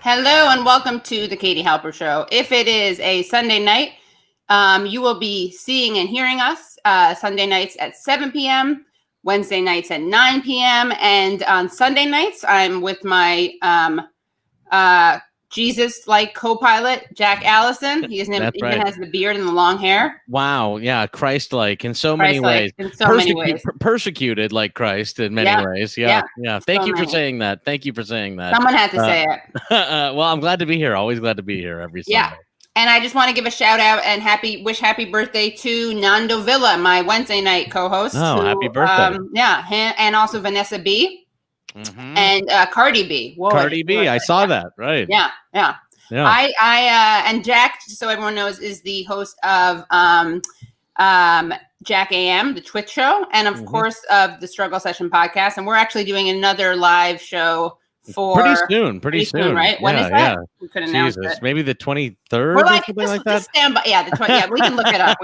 Hello and welcome to the Katie Halper Show. If it is a Sunday night, you will be seeing and hearing us Sunday nights at 7 p.m., Wednesday nights at 9 p.m., and on Sunday nights, I'm with my Jesus-like co-pilot, Jack Allison. He even has the beard and the long hair. Wow, yeah, Christ-like in so many ways. In so many ways. Persecuted like Christ in many ways. Yeah. Thank you for saying that. Someone had to say it. Well, I'm glad to be here. Always glad to be here every Sunday. Yeah. And I just want to give a shout out and wish happy birthday to Nando Villa, my Wednesday night co-host. Oh, happy birthday. And also Vanessa B. Mm-hmm. And Cardi B. Whoa, Cardi B, I saw that. Right. Yeah. I and Jack, just so everyone knows, is the host of Jack AM, the Twitch show, and of course of the Struggle Session podcast. And we're actually doing another live show for pretty soon, right? When is that? Yeah. We could announce it. Maybe the 23rd or something like that. Stand by. Yeah, we can look it up.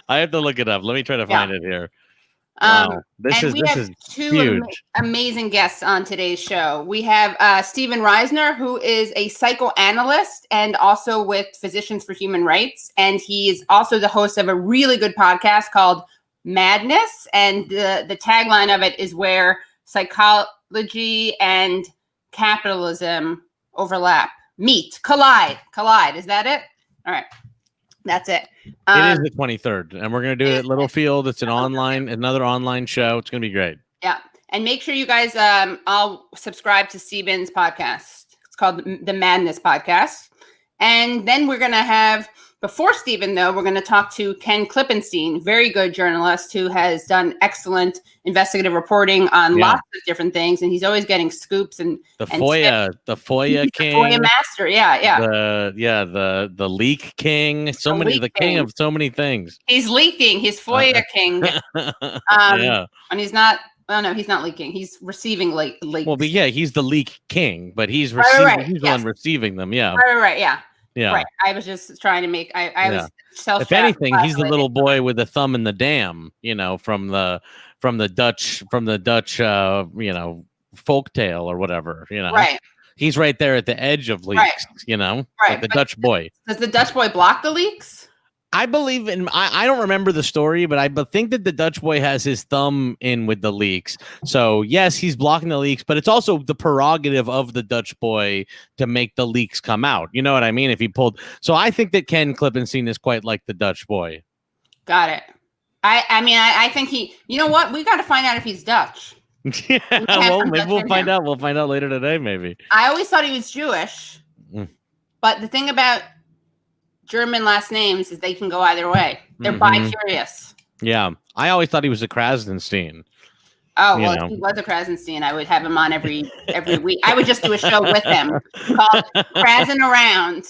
I have to look it up. Let me try to find it here. This is two amazing guests on today's show. We have Stephen Reisner, who is a psychoanalyst and also with Physicians for Human Rights. And he's also the host of a really good podcast called Madness. And the tagline of it is where psychology and capitalism overlap, collide. Is that it? All right. That's it. It is the 23rd, and we're going to do it at Littlefield. It's another online show. It's going to be great. Yeah. And make sure you guys all subscribe to Stephen's podcast. It's called the Madness Podcast. And then we're going to have, before Stephen, though, we're going to talk to Ken Klippenstein, very good journalist who has done excellent investigative reporting on lots of different things. And he's always getting scoops and the FOIA king, the FOIA master. The leak king, the king of so many things. He's leaking. He's FOIA king. And he's not. Oh no, he's not leaking. He's receiving leaks. Well, but he's the leak king, but he's receiving. Right. He's the one receiving them. Yeah. Right. Yeah. Yeah. Right. I was just trying to make. I was self. If anything, he's the little boy with the thumb in the dam. From the Dutch. Folktale or whatever. Right. He's right there at the edge of leaks. Right. Like the Dutch boy. Does the Dutch boy block the leaks? I believe I don't remember the story, but I think that the Dutch boy has his thumb in with the leaks. So yes, he's blocking the leaks, but it's also the prerogative of the Dutch boy to make the leaks come out. You know what I mean? So I think that Ken Klippenstein is quite like the Dutch boy. Got it. I think he, you know what? We got to find out if he's Dutch. Yeah, well, maybe we'll find out. We'll find out later today, maybe. I always thought he was Jewish, but the thing about German last names is they can go either way. They're bi-curious. Yeah. I always thought he was a Krasenstein. Oh, well, if he was a Krasenstein, I would have him on every week. I would just do a show with him called Krasen Around.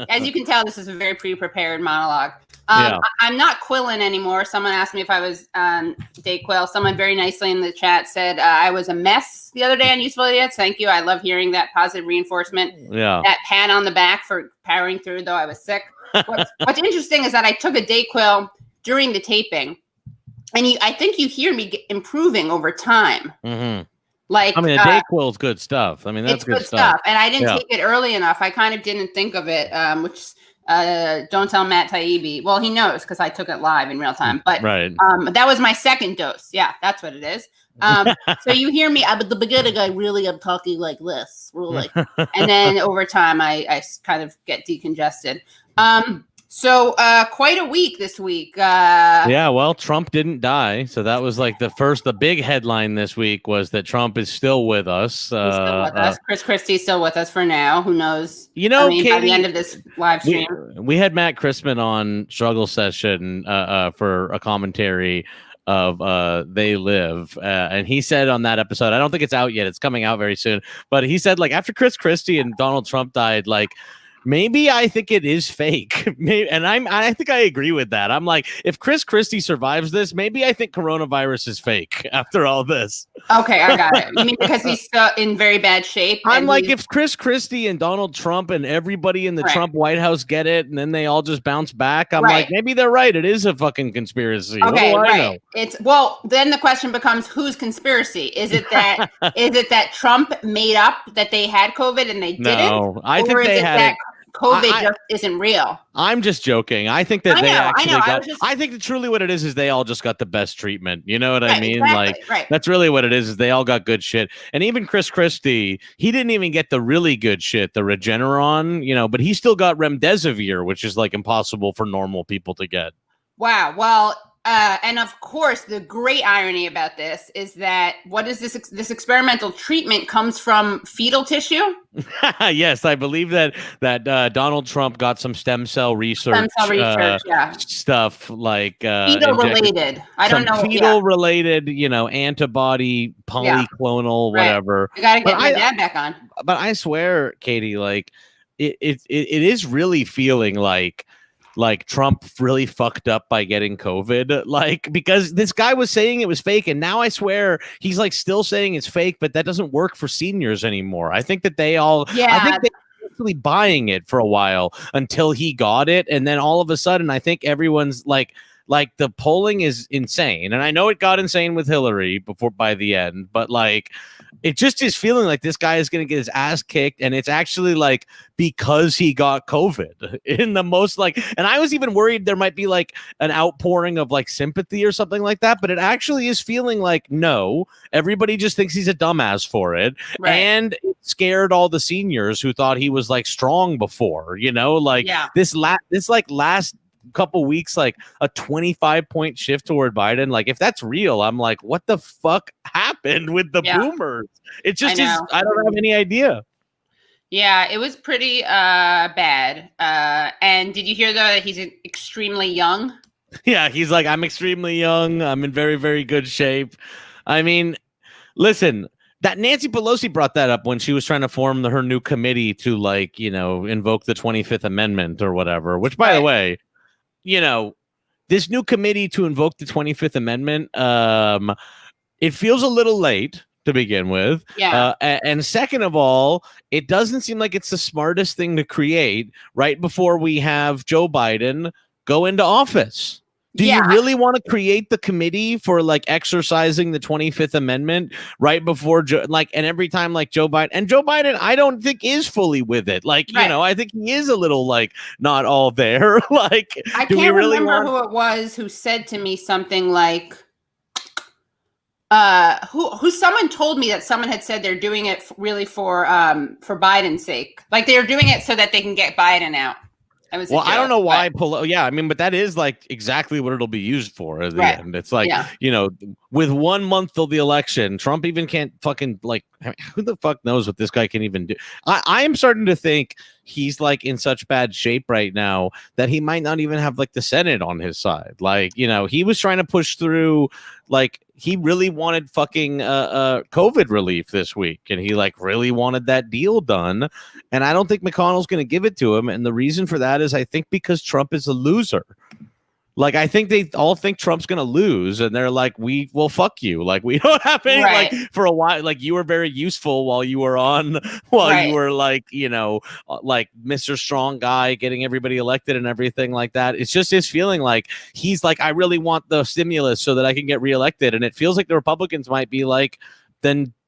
As you can tell, this is a very pre-prepared monologue. I'm not quilling anymore. Someone asked me if I was on Dayquil. Someone very nicely in the chat said I was a mess the other day on Useful Idiots. Thank you. I love hearing that positive reinforcement. Yeah. That pat on the back for powering through, though I was sick. What's interesting is that I took a Dayquil during the taping, and I think you hear me improving over time. Mm-hmm. Like, the Dayquil is good stuff. That's good stuff. And I didn't take it early enough. I kind of didn't think of it, which don't tell Matt Taibbi. Well, he knows because I took it live in real time. But that was my second dose. Yeah, that's what it is. So you hear me, at the beginning, I'm talking like this, really. And then over time, I kind of get decongested. So quite a week this week. Well, Trump didn't die. So that was like the big headline this week was that Trump is still with us. He's still with us. Chris Christie's still with us for now. Who knows? Katie, by the end of this live stream. We had Matt Crispin on Struggle Session for a commentary of They Live. And he said on that episode, I don't think it's out yet. It's coming out very soon. But he said, like, after Chris Christie and Donald Trump died, like, Maybe I think it is fake. Maybe, and I think I agree with that. I'm like, if Chris Christie survives this, maybe I think coronavirus is fake after all this. Okay, I got it. You mean because he's in very bad shape? I'm like, if Chris Christie and Donald Trump and everybody in the Trump White House get it, and then they all just bounce back, I'm like, maybe they're right. It is a fucking conspiracy. Okay, what do I know? It's then the question becomes, whose conspiracy? Is it that Trump made up that they had COVID and they didn't? No, I think they had it. COVID just isn't real. I'm just joking. I think that I think that truly what it is they all just got the best treatment. You know what I mean? Exactly, that's really what it is they all got good shit. And even Chris Christie, he didn't even get the really good shit, the Regeneron, but he still got remdesivir, which is like impossible for normal people to get. Wow. Well, and of course, the great irony about this is that what is this experimental treatment comes from fetal tissue? Yes, I believe that Donald Trump got some stem cell research, stuff like fetal related. I don't know. Fetal related, antibody, polyclonal, whatever. I gotta get my dad back on. But I swear, Katie, like it is really feeling like Trump really fucked up by getting COVID, because this guy was saying it was fake. And now I swear he's still saying it's fake, but that doesn't work for seniors anymore. I think that I think they were actually buying it for a while until he got it. And then all of a sudden, I think everyone's like the polling is insane. And I know it got insane with Hillary by the end, but it just is feeling like this guy is going to get his ass kicked. And it's actually because he got COVID in the most and I was even worried there might be an outpouring of sympathy or something like that. But it actually is feeling no, everybody just thinks he's a dumbass for it. Right. And it scared all the seniors who thought he was strong before, this last couple weeks, a 25-point shift toward Biden. If that's real, I'm like, what the fuck happened with the boomers? It just is. I don't have any idea. Yeah, it was pretty bad. And did you hear that he's extremely young? Yeah, he's I'm extremely young. I'm in very, very good shape. I mean, listen, that Nancy Pelosi brought that up when she was trying to form her new committee to invoke the 25th Amendment or whatever, which by the way, this new committee to invoke the 25th Amendment, it feels a little late to begin with. Yeah. And second of all, it doesn't seem like it's the smartest thing to create right before we have Joe Biden go into office. Do you really want to create the committee for exercising the 25th Amendment right before and every time Joe Biden, I don't think is fully with it. I think he is a little not all there. I can't remember who it was who said to me something who someone told me that someone had said they're doing it really for Biden's sake. They're doing it so that they can get Biden out. I don't know why. But that is exactly what it'll be used for at the end. It's with 1 month till the election, Trump even can't fucking who the fuck knows what this guy can even do? I am starting to think he's in such bad shape right now that he might not even have the Senate on his side. He was trying to push through he really wanted fucking COVID relief this week, and he really wanted that deal done. And I don't think McConnell's going to give it to him. And the reason for that is I think because Trump is a loser. I think they all think Trump's going to lose, and they're we will fuck you. We don't have any, for a while, you were very useful while you were on, you were Mr. Strong Guy getting everybody elected and everything like that. It's just his feeling he's I really want the stimulus so that I can get reelected. And it feels like the Republicans might be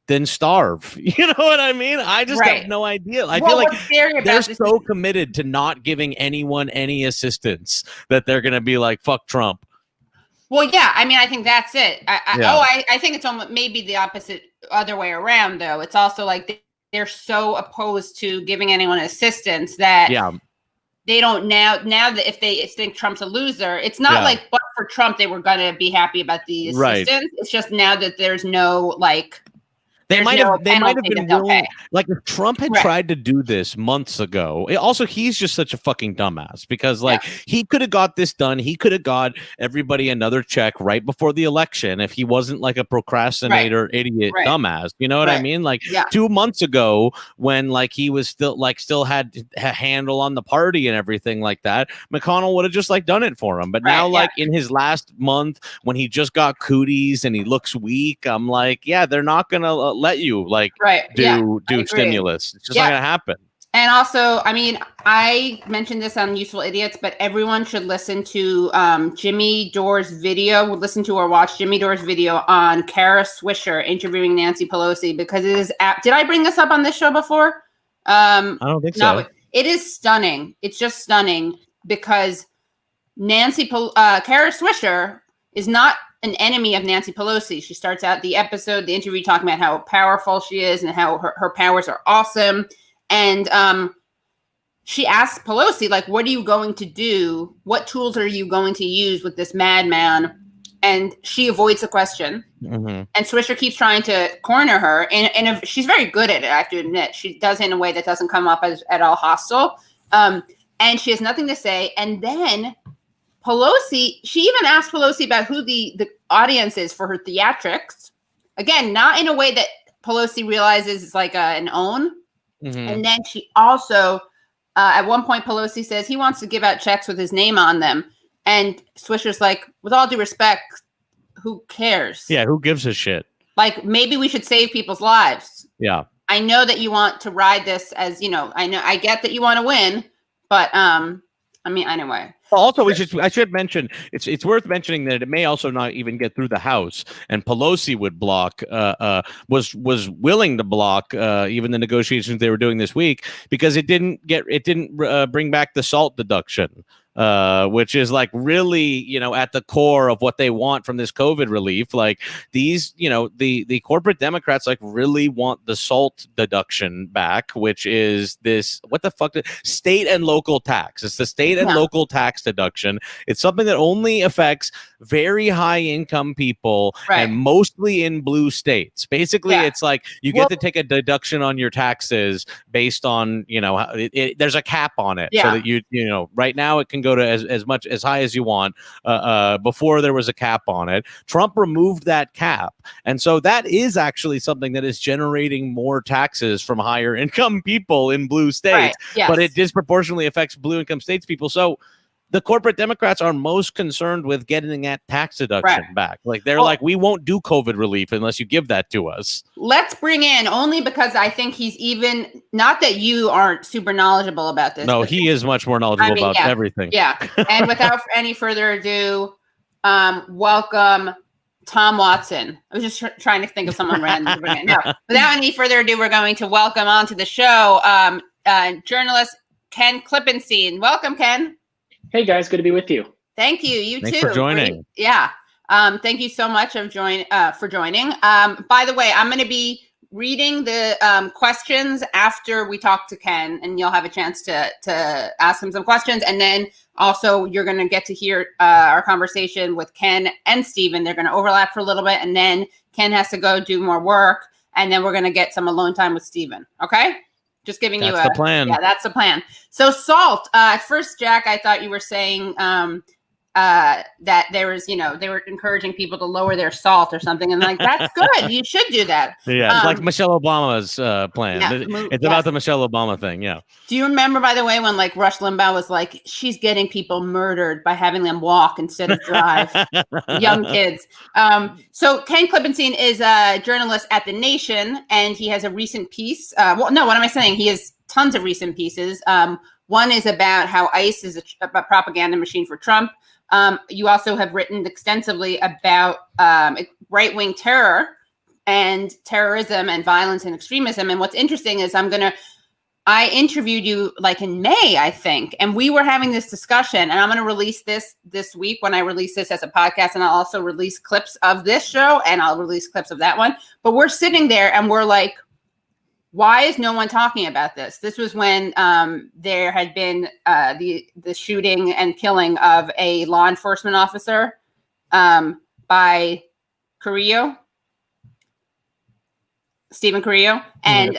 then starve. You know what I mean? I just have no idea. I feel they're so committed to not giving anyone any assistance that they're going to be fuck Trump. Well, yeah. I mean, I think that's it. I think it's almost maybe the other way around, though. It's also they're so opposed to giving anyone assistance that they don't now that if they think Trump's a loser, it's not but for Trump, they were going to be happy about the assistance. It's just now that there's no They might have been willing, pay. like if Trump had tried to do this months ago. Also, he's just such a fucking dumbass because like he could have got this done. He could have got everybody another check right before the election if he wasn't like a procrastinator, idiot, dumbass. You know what I mean? Like 2 months ago when like he was still had a handle on the party and everything like that, McConnell would have just like done it for him. But now like in his last month when he just got cooties and he looks weak, I'm like, yeah, they're not gonna let you like do stimulus. It's just not gonna happen. And also, I mean, I mentioned this on Useful Idiots, but everyone should listen to Jimmy Dore's video. Listen to or watch Jimmy Dore's video on Kara Swisher interviewing Nancy Pelosi because it is. Did I bring this up on this show before? I don't think so. It is stunning. It's just stunning because Kara Swisher is not an enemy of Nancy Pelosi. She starts out the interview talking about how powerful she is and how her powers are awesome. And she asks Pelosi, like, what are you going to do? What tools are you going to use with this madman? And she avoids the question. And Swisher keeps trying to corner her. And she's very good at it, I have to admit. She does it in a way that doesn't come up as at all hostile. And she has nothing to say. And then Pelosi, she even asked Pelosi about who the audience is for her theatrics. Again, not in a way that Pelosi realizes is like an own. And then she also, at one point, Pelosi says he wants to give out checks with his name on them. And Swisher's like, with all due respect, who cares? Yeah, who gives a shit? Like, maybe we should save people's lives. Yeah. I know that you want to ride this as, I get that you want to win, but I mean, anyway. Also, I should mention it's worth mentioning that it may also not even get through the House, and Pelosi would block was willing to block even the negotiations they were doing this week because it didn't bring back the SALT deduction. Which is like really, at the core of what they want from this COVID relief. Like these, the corporate Democrats like really want the SALT deduction back, which is this, what the fuck, state and local tax. It's the state and local tax deduction. It's something that only affects very high income people and mostly in blue states. Basically, it's like you get to take a deduction on your taxes based on, there's a cap on it. So that right now it can go to as high as you want. Before there was a cap on it. Trump removed that cap. And so that is actually something that is generating more taxes from higher income people in blue states. But it disproportionately affects blue income states people. So the corporate Democrats are most concerned with getting that tax deduction back. Like they're like, we won't do COVID relief unless you give that to us. Let's bring in, only because I think he's even, not that you aren't super knowledgeable about this. No, he is much more knowledgeable about everything. Yeah. And without any further ado, welcome Tom Watson. I was just trying to think of someone random to bring in. No, without any further ado, we're going to welcome onto the show journalist Ken Klippenstein. Welcome, Ken. Hey guys, good to be with you. Thank you. You Thanks too. for joining. Thank you so much for joining. By the way, I'm going to be reading the questions after we talk to Ken, and you'll have a chance to ask him some questions. And then also you're going to get to hear our conversation with Ken and Stephen. They're going to overlap for a little bit, and then Ken has to go do more work, and then we're going to get some alone time with Stephen. Okay? Just giving you the plan. Yeah, that's the plan. So SALT. At first, Jack, I thought you were saying that there was, they were encouraging people to lower their salt or something, and like that's good. You should do that. Yeah, it's like Michelle Obama's plan. It's about the Michelle Obama thing. Yeah. Do you remember, by the way, when like Rush Limbaugh was like, she's getting people murdered by having them walk instead of drive, young kids. So Ken Klippenstein is a journalist at The Nation, and he has a recent piece. What am I saying? He has tons of recent pieces. One is about how ICE is a propaganda machine for Trump. You also have written extensively about right-wing terror and terrorism and violence and extremism. And what's interesting is I interviewed you like in May, I think, and we were having this discussion, and I'm going to release this week when I release this as a podcast, and I'll also release clips of this show, and I'll release clips of that one. But we're sitting there and we're like, why is no one talking about this? This was when there had been the shooting and killing of a law enforcement officer by Carrillo. Stephen Carrillo, and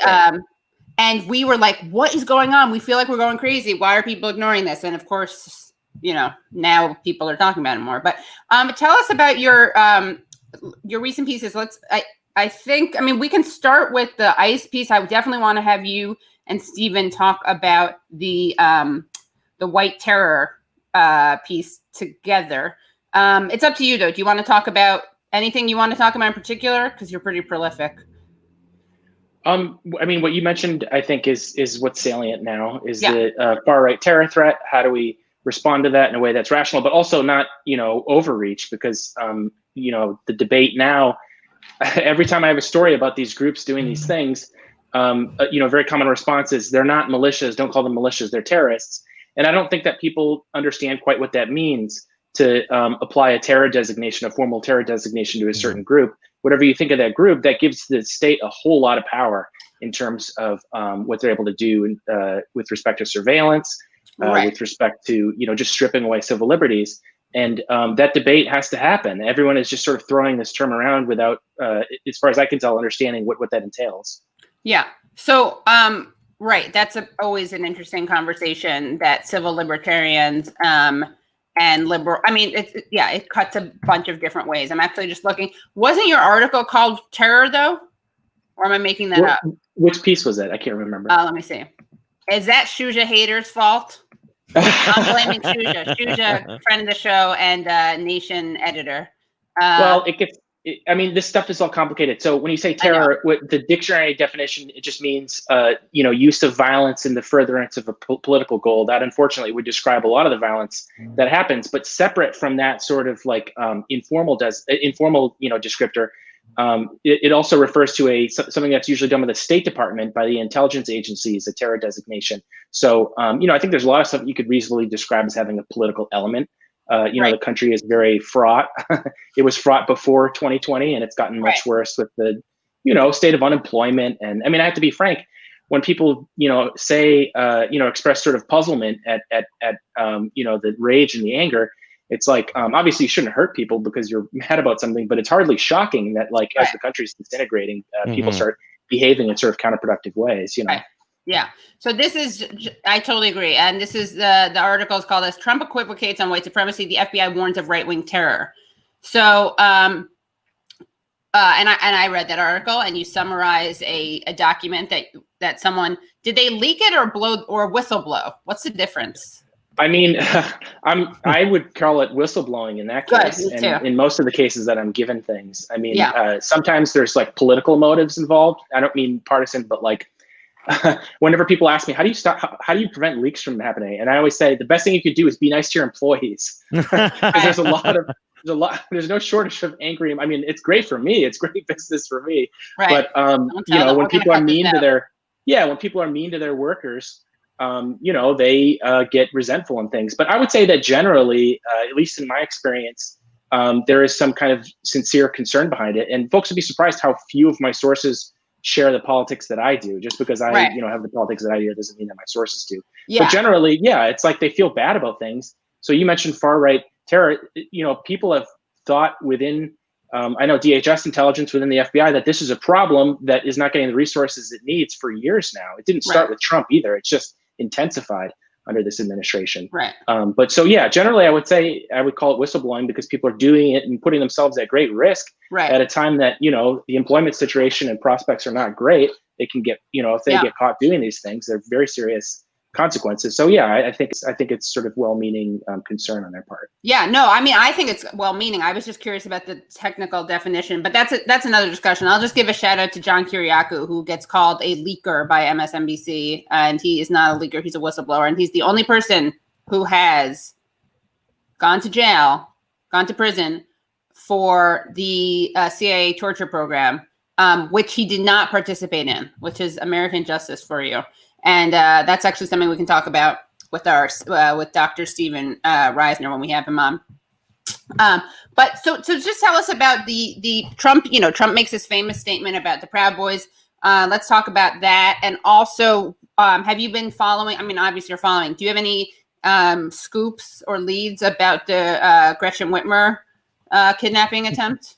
and we were like, "What is going on? We feel like we're going crazy. Why are people ignoring this?" And of course, now people are talking about it more. But tell us about your recent pieces. I think we can start with the ICE piece. I would definitely want to have you and Stephen talk about the white terror piece together. It's up to you, though. Do you want to talk about anything you want to talk about in particular? Because you're pretty prolific. What you mentioned, I think, is what's salient now, is the far-right terror threat. How do we respond to that in a way that's rational, but also not, overreach? Because, the debate now, every time I have a story about these groups doing these things, very common response is, they're not militias. Don't call them militias. They're terrorists. And I don't think that people understand quite what that means to apply a formal terror designation to a certain group. Whatever you think of that group, that gives the state a whole lot of power in terms of what they're able to do with respect to surveillance, with respect to, just stripping away civil liberties. And that debate has to happen. Everyone is just sort of throwing this term around without, as far as I can tell, understanding what that entails. Yeah. So, right. That's always an interesting conversation, that civil libertarians and liberal. It cuts a bunch of different ways. I'm actually just looking. Wasn't your article called Terror, though? Or am I making that up? Which piece was that? I can't remember. Let me see. Is that Shuja haters' fault? I'm blaming Shuja. Shuja, friend of the show and Nation editor. Well, this stuff is all complicated. So when you say terror, what the dictionary definition, it just means, use of violence in the furtherance of a political goal. That unfortunately would describe a lot of the violence that happens. But separate from that sort of like informal descriptor, it also refers to something that's usually done with the State Department by the intelligence agencies, a terror designation. So I think there's a lot of stuff you could reasonably describe as having a political element. The country is very fraught. It was fraught before 2020, and it's gotten much worse with the, state of unemployment. And I have to be frank, when people, say, express sort of puzzlement at the rage and the anger, it's like, obviously you shouldn't hurt people because you're mad about something, but it's hardly shocking that, like, as the country's disintegrating, people start behaving in sort of counterproductive ways, Right. Yeah. So this is, I totally agree. And this is the article is called, as Trump equivocates on white supremacy, the FBI warns of right-wing terror. So, and I read that article, and you summarize a document that someone, did they leak it or whistleblow? What's the difference? I would call it whistleblowing in that case. Good, and in most of the cases that I'm given things, sometimes there's like political motives involved. I don't mean partisan, but like, whenever people ask me, how do you prevent leaks from happening? And I always say, the best thing you could do is be nice to your employees. There's there's no shortage of angry. It's great for me. It's great business for me. Right. But, when people are mean to their workers, they get resentful and things. But I would say that generally, at least in my experience, there is some kind of sincere concern behind it. And folks would be surprised how few of my sources share the politics that I do. Just because I have the politics that I do doesn't mean that my sources do. Yeah. But generally, it's like they feel bad about things. So you mentioned far-right terror. People have thought within, I know DHS intelligence within the FBI, that this is a problem that is not getting the resources it needs for years now. It didn't start with Trump either. It's just intensified under this administration. Right. But so, generally I would say I would call it whistleblowing, because people are doing it and putting themselves at great risk at a time that, the employment situation and prospects are not great. They can get, if they get caught doing these things, they're very serious consequences. So I think it's sort of well-meaning concern on their part. Yeah, no, I think it's well-meaning. I was just curious about the technical definition, but that's another discussion. I'll just give a shout out to John Kiriakou, who gets called a leaker by MSNBC, and he is not a leaker. He's a whistleblower, and he's the only person who has gone to jail, gone to prison for the CIA torture program, which he did not participate in, which is American justice for you. And that's actually something we can talk about with with Dr. Stephen Reisner when we have him on. But so just tell us about the Trump. Trump makes his famous statement about the Proud Boys. Let's talk about that. And also, have you been following? Obviously you're following. Do you have any scoops or leads about the Gretchen Whitmer kidnapping attempt?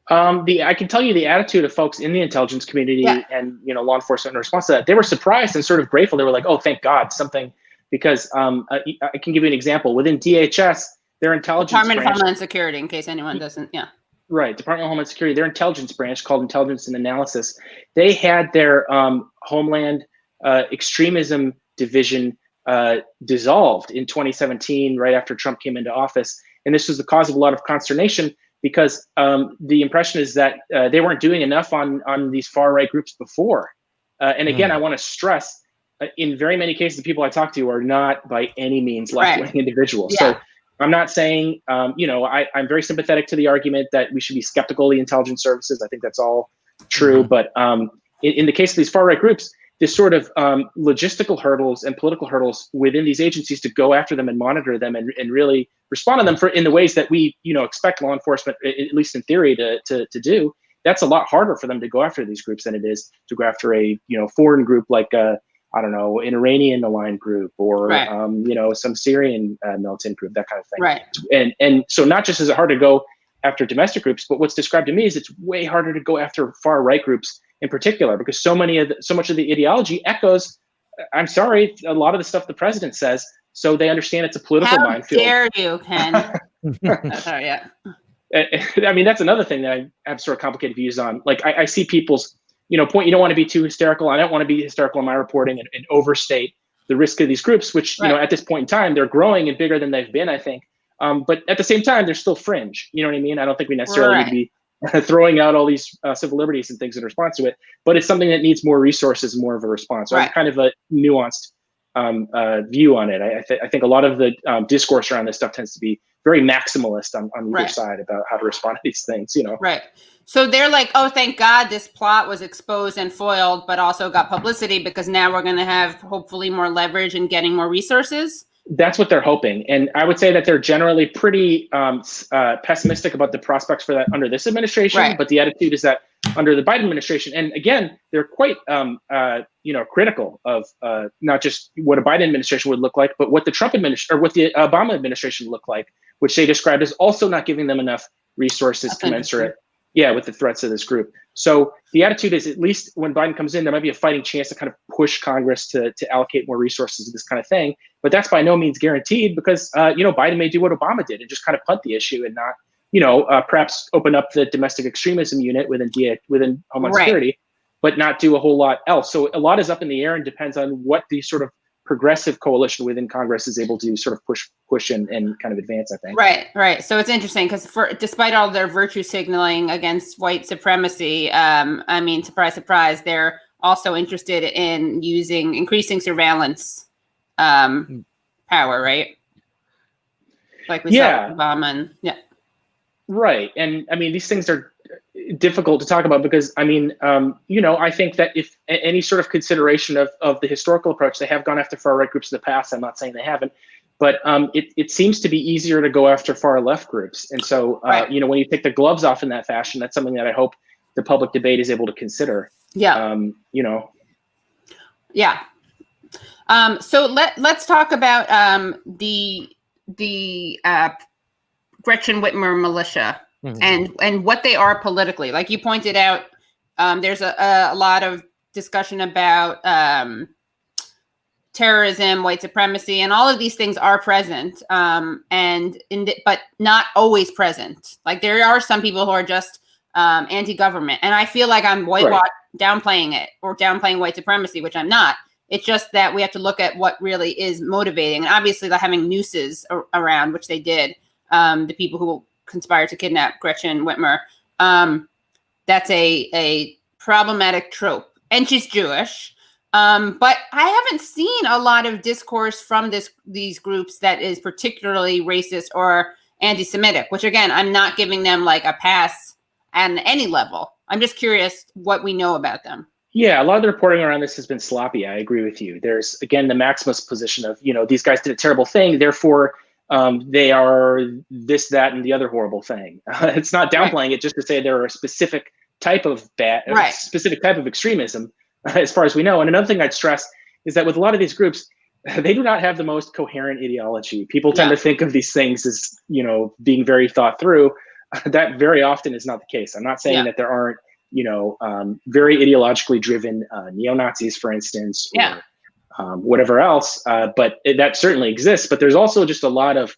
I can tell you the attitude of folks in the intelligence community and law enforcement in response to that. They were surprised and sort of grateful. They were like, "Oh, thank God, something." Because I can give you an example. Within DHS, their intelligence Department branch, of Homeland Security, in case anyone doesn't, right, Department of Homeland Security, their intelligence branch called Intelligence and Analysis, they had their Homeland Extremism Division dissolved in 2017, right after Trump came into office, and this was the cause of a lot of consternation. Because the impression is that they weren't doing enough on these far right groups before. And again, I want to stress, in very many cases, the people I talk to are not by any means left-wing individuals. Yeah. So I'm not saying, I'm very sympathetic to the argument that we should be skeptical of the intelligence services. I think that's all true. But in the case of these far right groups, this sort of logistical hurdles and political hurdles within these agencies to go after them and monitor them and really respond to them in the ways that we expect law enforcement, at least in theory, to do. That's a lot harder for them to go after these groups than it is to go after a foreign group like an Iranian aligned group or some Syrian militant group, that kind of thing. Right. And so not just is it hard to go after domestic groups, but what's described to me is it's way harder to go after far right groups in particular, because so much of the ideology echoes, I'm sorry, a lot of the stuff the president says, so they understand it's a political minefield. How dare you, Ken? Sorry, I mean, that's another thing that I have sort of complicated views on. Like, I see people's, point, you don't want to be too hysterical. I don't want to be hysterical in my reporting and overstate the risk of these groups, which, at this point in time, they're growing and bigger than they've been, I think. But at the same time, they're still fringe. You know what I mean? I don't think we necessarily need to be throwing out all these civil liberties and things in response to it, but it's something that needs more resources, more of a response. So I'm kind of a nuanced view on it. I think a lot of the discourse around this stuff tends to be very maximalist on either side about how to respond to these things, Right. So they're like, oh, thank God this plot was exposed and foiled, but also got publicity because now we're going to have hopefully more leverage and getting more resources. That's what they're hoping. And I would say that they're generally pretty pessimistic about the prospects for that under this administration. But the attitude is that under the Biden administration, and again, they're quite, critical of not just what a Biden administration would look like, but what the Trump administration or what the Obama administration looked like, which they described as also not giving them enough resources commensurate with the threats of this group. So the attitude is, at least when Biden comes in, there might be a fighting chance to kind of push Congress to allocate more resources to this kind of thing. But that's by no means guaranteed because, Biden may do what Obama did and just kind of punt the issue and not, perhaps open up the domestic extremism unit within Homeland Security, but not do a whole lot else. So a lot is up in the air and depends on what the sort of progressive coalition within Congress is able to sort of push and kind of advance, I think. Right. So it's interesting because despite all their virtue signaling against white supremacy, surprise, surprise, they're also interested in increasing surveillance power, right? Like we saw with Obama and Right. And I mean, these things are difficult to talk about because, I think that if any sort of consideration of the historical approach, they have gone after far right groups in the past. I'm not saying they haven't, but it seems to be easier to go after far left groups. And so, when you take the gloves off in that fashion, that's something that I hope the public debate is able to consider. So let's talk about the Gretchen Whitmer militia and what they are politically. Like you pointed out, there's a lot of discussion about terrorism, white supremacy, and all of these things are present, but not always present. Like there are some people who are just anti-government, and I feel like I'm downplaying it or downplaying white supremacy, which I'm not. It's just that we have to look at what really is motivating, and obviously they're having nooses around, which they did. The people who conspired to kidnap Gretchen Whitmer. That's a problematic trope. And she's Jewish. But I haven't seen a lot of discourse from these groups that is particularly racist or anti-Semitic, which again, I'm not giving them like a pass on any level. I'm just curious what we know about them. Yeah, a lot of the reporting around this has been sloppy. I agree with you. There's, again, the maximalist position of, these guys did a terrible thing, therefore they are this, that, and the other horrible thing. It's not downplaying it, just to say there are a specific type of specific type of extremism, as far as we know. And another thing I'd stress is that with a lot of these groups, they do not have the most coherent ideology. People tend to think of these things as, being very thought through. That very often is not the case. I'm not saying that there aren't, very ideologically driven neo-Nazis, for instance, or whatever else, but that certainly exists. But there's also just a lot of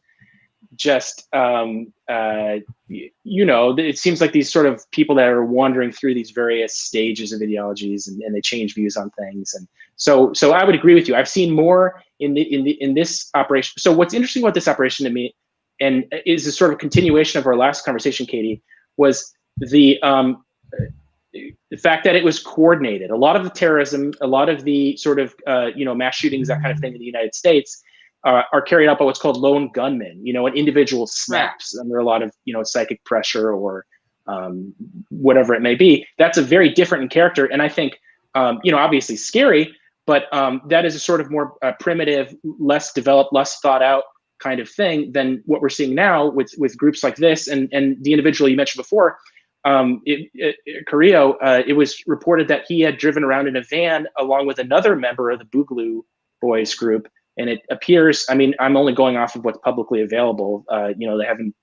it seems like these sort of people that are wandering through these various stages of ideologies, and they change views on things. And so I would agree with you. I've seen more in this operation. So what's interesting about this operation to me, and is a sort of continuation of our last conversation, Katie, was the fact that it was coordinated. A lot of the terrorism, a lot of the sort of mass shootings, that kind of thing in the United States are carried out by what's called lone gunmen. An individual snaps under a lot of psychic pressure or whatever it may be. That's a very different in character, and I think obviously scary, but that is a sort of more primitive, less developed, less thought out kind of thing than what we're seeing now with groups like this. And the individual you mentioned before, Carrillo, it was reported that he had driven around in a van along with another member of the Boogaloo Boys group. And it appears, I mean, I'm only going off of what's publicly available. They haven't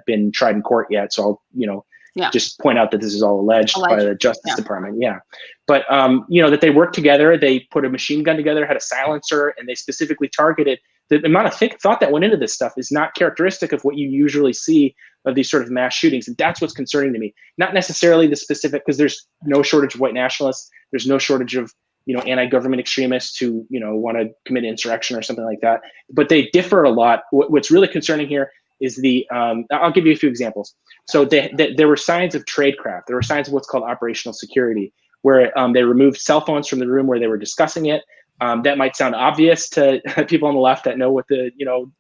been tried in court yet. So I'll, just point out that this is all alleged by the Justice Department. Yeah. But, that they worked together, they put a machine gun together, had a silencer, and they specifically targeted. The amount of thought that went into this stuff is not characteristic of what you usually see of these sort of mass shootings. And that's what's concerning to me. Not necessarily the specific, because there's no shortage of white nationalists. There's no shortage of, anti-government extremists who, want to commit insurrection or something like that. But they differ a lot. What's really concerning here is I'll give you a few examples. So there were signs of tradecraft. There were signs of what's called operational security, where they removed cell phones from the room where they were discussing it. That might sound obvious to people on the left that know what the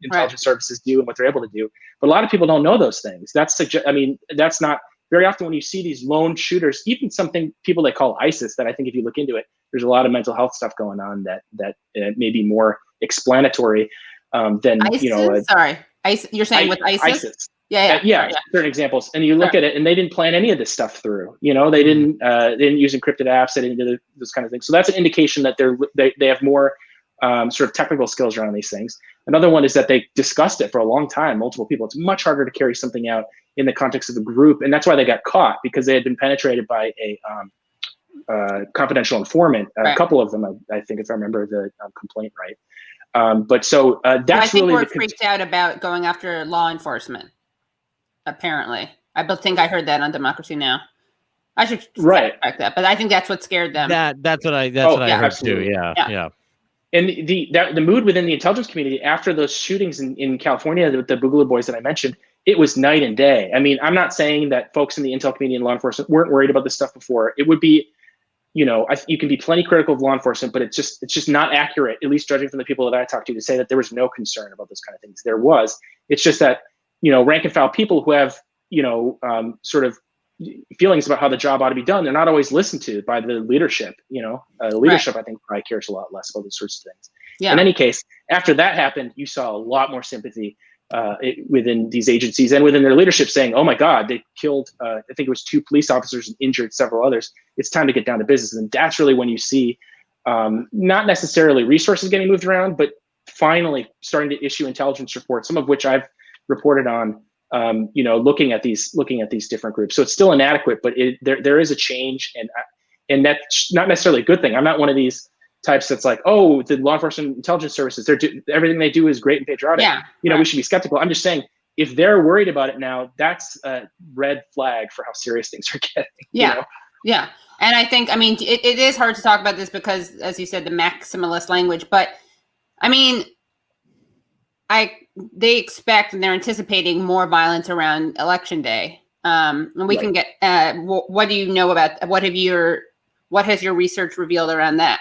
intelligence services do and what they're able to do, but a lot of people don't know those things. That's not very often when you see these lone shooters, even people they call ISIS. That I think if you look into it, there's a lot of mental health stuff going on that may be more explanatory than ISIS? Sorry, you're saying with ISIS? Yeah. Certain examples, and you look at it, and they didn't plan any of this stuff through. They didn't use encrypted apps. They didn't do this kind of thing. So that's an indication that they have more sort of technical skills around these things. Another one is that they discussed it for a long time, multiple people. It's much harder to carry something out in the context of a group, and that's why they got caught, because they had been penetrated by a confidential informant. A couple of them, I think, if I remember the complaint right. But so that's I think really we're freaked out about going after law enforcement. Apparently, I think I heard that on Democracy Now! I should fact that, but I think that's what scared them. That's what I heard absolutely. too. Yeah. And the mood within the intelligence community after those shootings in California, the Boogaloo Boys that I mentioned, it was night and day. I mean, I'm not saying that folks in the intel community and law enforcement weren't worried about this stuff before. It would be, you can be plenty critical of law enforcement, but it's just not accurate, at least judging from the people that I talked to say that there was no concern about those kind of things. There was. It's just that rank and file people who have, sort of feelings about how the job ought to be done, they're not always listened to by the leadership. Leadership, I think, probably cares a lot less about those sorts of things. Yeah. In any case, after that happened, you saw a lot more sympathy within these agencies and within their leadership saying, oh my God, they killed, I think it was 2 police officers and injured several others. It's time to get down to business. And that's really when you see not necessarily resources getting moved around, but finally starting to issue intelligence reports, some of which I've reported on, looking at these different groups. So it's still inadequate, but there is a change, and that's not necessarily a good thing. I'm not one of these types that's like, oh, the law enforcement intelligence services, everything they do is great and patriotic. We should be skeptical. I'm just saying, if they're worried about it now, that's a red flag for how serious things are getting. Yeah. And I think, it is hard to talk about this because, as you said, the maximalist language, but they expect and they're anticipating more violence around Election Day. And we can get, what do you know about, what has your research revealed around that?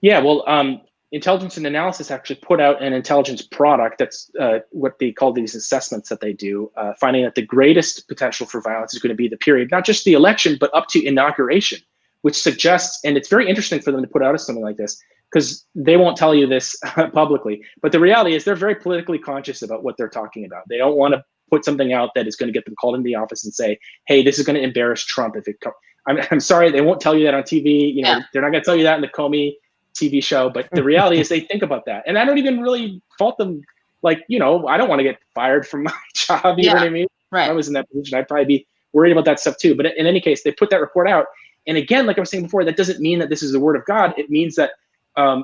Yeah, well, Intelligence and Analysis actually put out an intelligence product that's what they call these assessments that they do, finding that the greatest potential for violence is going to be the period, not just the election, but up to inauguration, which suggests, and it's very interesting for them to put out something like this, because they won't tell you this publicly. But the reality is they're very politically conscious about what they're talking about. They don't want to put something out that is going to get them called into the office and say, hey, this is going to embarrass Trump if it comes. I'm sorry, they won't tell you that on TV. They're not going to tell you that in the Comey TV show, but the reality is they think about that. And I don't even really fault them like, I don't want to get fired from my job. You know what I mean? Right. If I was in that position, I'd probably be worried about that stuff too. But in any case, they put that report out. And again, like I was saying before, that doesn't mean that this is the word of God. It means that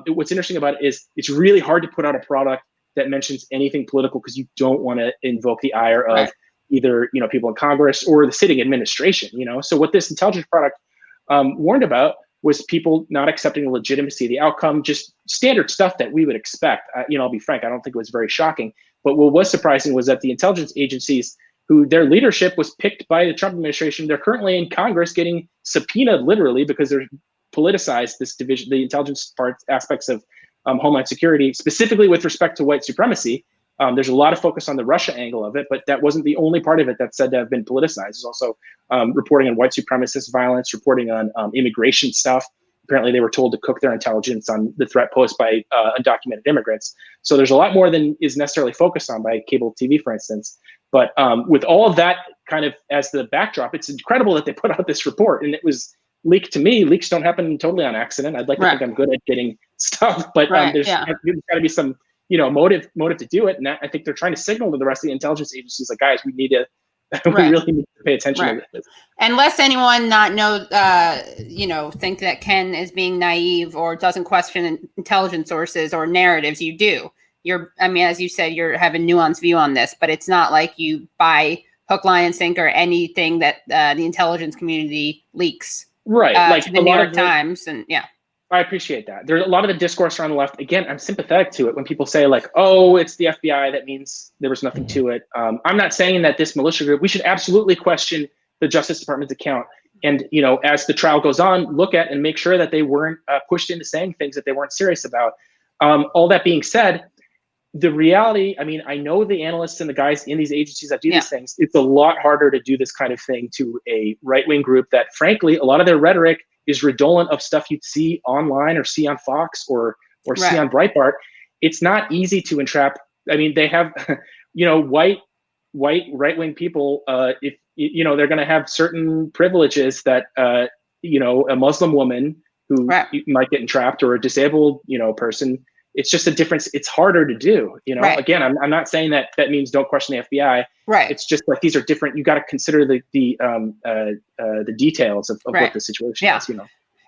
what's interesting about it is it's really hard to put out a product that mentions anything political because you don't want to invoke the ire of either, people in Congress or the sitting administration, So what this intelligence product warned about was people not accepting the legitimacy of the outcome, just standard stuff that we would expect. I'll be frank, I don't think it was very shocking. But what was surprising was that the intelligence agencies, who their leadership was picked by the Trump administration, they're currently in Congress getting subpoenaed literally because they're politicized this division, the intelligence aspects of Homeland Security, specifically with respect to white supremacy. There's a lot of focus on the Russia angle of it, but that wasn't the only part of it that's said to have been politicized. There's also reporting on white supremacist violence, reporting on immigration stuff. Apparently they were told to cook their intelligence on the threat posed by undocumented immigrants. So there's a lot more than is necessarily focused on by cable TV, for instance. But with all of that kind of as the backdrop, it's incredible that they put out this report, and it was leaked to me. Leaks don't happen totally on accident. I'd like to think I'm good at getting stuff, but there's got to be some motive to do it. And I think they're trying to signal to the rest of the intelligence agencies, like, guys, we need to, we really need to pay attention to this. And lest anyone not know, think that Ken is being naive or doesn't question intelligence sources or narratives, you do. As you said, you have a nuanced view on this, but it's not like you buy hook, line, and sinker anything that the intelligence community leaks. Right. Like to the New York Times. And I appreciate that. There's a lot of the discourse around the left. Again, I'm sympathetic to it when people say like, oh, it's the FBI. That means there was nothing to it. I'm not saying that this militia group, we should absolutely question the Justice Department's account. And, as the trial goes on, look at and make sure that they weren't pushed into saying things that they weren't serious about. All that being said, the reality, I know the analysts and the guys in these agencies that do these things, it's a lot harder to do this kind of thing to a right-wing group that, frankly, a lot of their rhetoric is redolent of stuff you'd see online or see on Fox or see on Breitbart. It's not easy to entrap. They have, white right-wing people, if they're going to have certain privileges that, a Muslim woman who might get entrapped, or a disabled, person. It's just a difference. It's harder to do, Again, I'm not saying that means don't question the FBI. Right. It's just like these are different. You got to consider the details of what the situation is,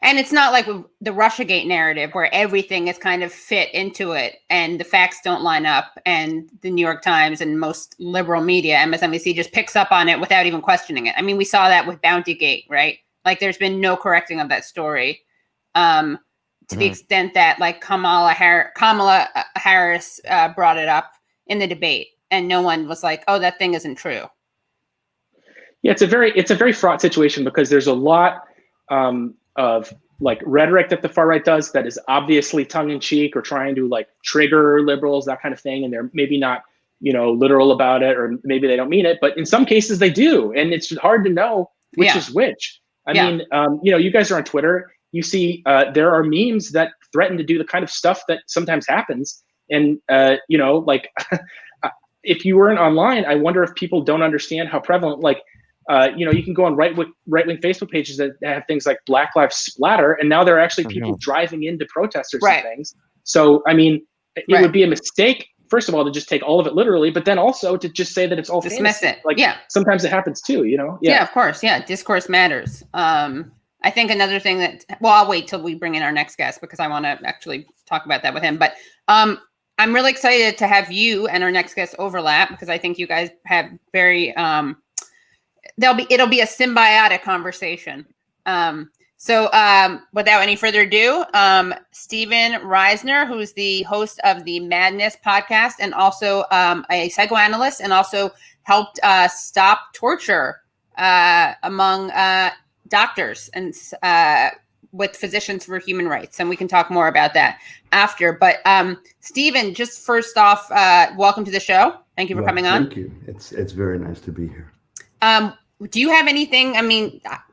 And it's not like the Russiagate narrative where everything is kind of fit into it and the facts don't line up, and the New York Times and most liberal media, MSNBC, just picks up on it without even questioning it. We saw that with Bountygate, right? Like there's been no correcting of that story. To the extent that like Kamala Harris brought it up in the debate, and no one was like, "Oh, that thing isn't true." Yeah, it's a very fraught situation because there's a lot of like rhetoric that the far right does that is obviously tongue in cheek or trying to like trigger liberals, that kind of thing, and they're maybe not literal about it, or maybe they don't mean it, but in some cases they do, and it's hard to know which is which. You guys are on Twitter. You see, there are memes that threaten to do the kind of stuff that sometimes happens. And, if you weren't online, I wonder if people don't understand how prevalent, you can go on right-wing Facebook pages that have things like Black Lives Splatter, and now there are actually people driving into protesters and things. So, it would be a mistake, first of all, to just take all of it literally, but then also to just say that it's all dismiss fantasy. it. Sometimes it happens too, Yeah, of course. Yeah, discourse matters. I think another thing that, I'll wait till we bring in our next guest because I want to actually talk about that with him. But I'm really excited to have you and our next guest overlap because I think you guys have very, it'll be a symbiotic conversation. So without any further ado, Stephen Reisner, who's the host of the Madness podcast and also a psychoanalyst, and also helped stop torture among doctors and with Physicians for Human Rights. And we can talk more about that after. But Stephen, just first off, welcome to the show. Thank you for coming on. Thank you. It's very nice to be here. Do you have anything,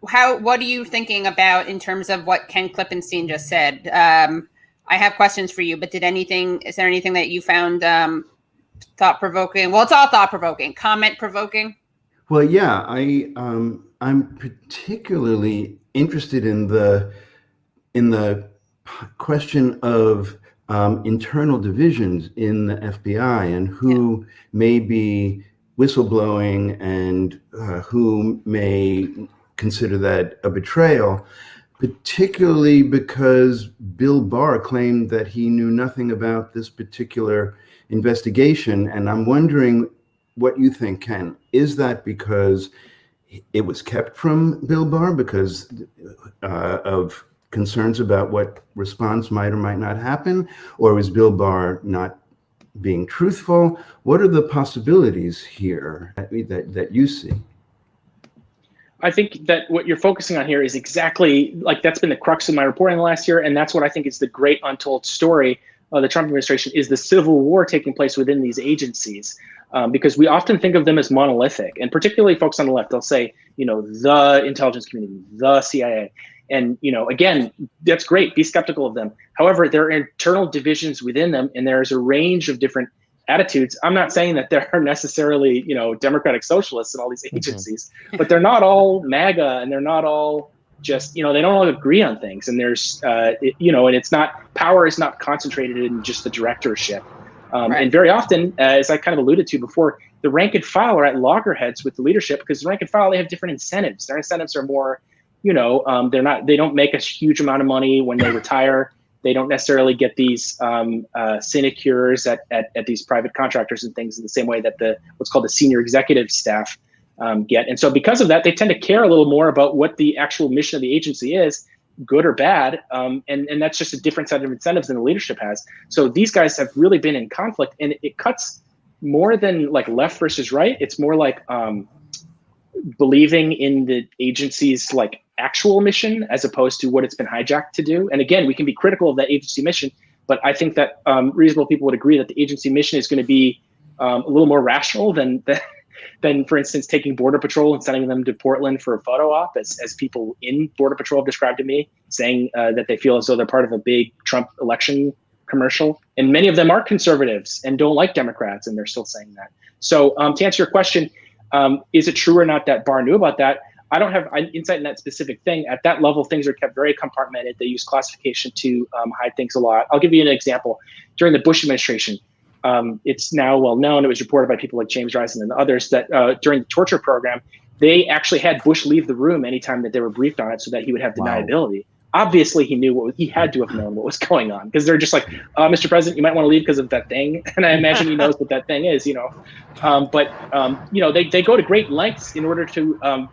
what are you thinking about in terms of what Ken Klippenstein just said? I have questions for you, but is there anything that you found thought-provoking? Well, it's all thought-provoking, comment-provoking. Well, yeah, I'm particularly interested in the question of internal divisions in the FBI and who may be whistleblowing and who may consider that a betrayal, particularly because Bill Barr claimed that he knew nothing about this particular investigation. And I'm wondering what you think, Ken. Is that because it was kept from Bill Barr because of concerns about what response might or might not happen? Or was Bill Barr not being truthful? What are the possibilities here that you see? I think that what you're focusing on here is exactly like that's been the crux of my reporting the last year, and that's what I think is the great untold story of the Trump administration is the civil war taking place within these agencies, because we often think of them as monolithic, and particularly folks on the left, they'll say, the intelligence community, the CIA, and again, that's great. Be skeptical of them. However, there are internal divisions within them, and there's a range of different attitudes. I'm not saying that there are necessarily, democratic socialists in all these agencies, but they're not all MAGA, and they're not all just, they don't all agree on things. And there's, and it's not, power is not concentrated in just the directorship. Right. And very often, as I kind of alluded to before, the rank and file are at loggerheads with the leadership because the rank and file, they have different incentives. Their incentives are more, they don't make a huge amount of money when they retire. They don't necessarily get these sinecures at these private contractors and things in the same way that what's called the senior executive staff get. And so because of that, they tend to care a little more about what the actual mission of the agency is, good or bad. And that's just a different set of incentives than the leadership has. So these guys have really been in conflict, and it cuts more than like left versus right. It's more like believing in the agency's like actual mission as opposed to what it's been hijacked to do. And again, we can be critical of that agency mission, but I think that reasonable people would agree that the agency mission is going to be a little more rational than, for instance, taking Border Patrol and sending them to Portland for a photo op, as people in Border Patrol have described to me, saying that they feel as though they're part of a big Trump election commercial. And many of them are conservatives and don't like Democrats, and they're still saying that. So to answer your question, is it true or not that Barr knew about that? I don't have insight in that specific thing. At that level, things are kept very compartmented. They use classification to hide things a lot. I'll give you an example. During the Bush administration, it's now well known, it was reported by people like James Reisner and others, that during the torture program, they actually had Bush leave the room anytime that they were briefed on it so that he would have deniability. Wow. Obviously, he had to have known what was going on, because they're just like, Mr. President, you might want to leave because of that thing. And I imagine he knows what that thing is, But they go to great lengths in order to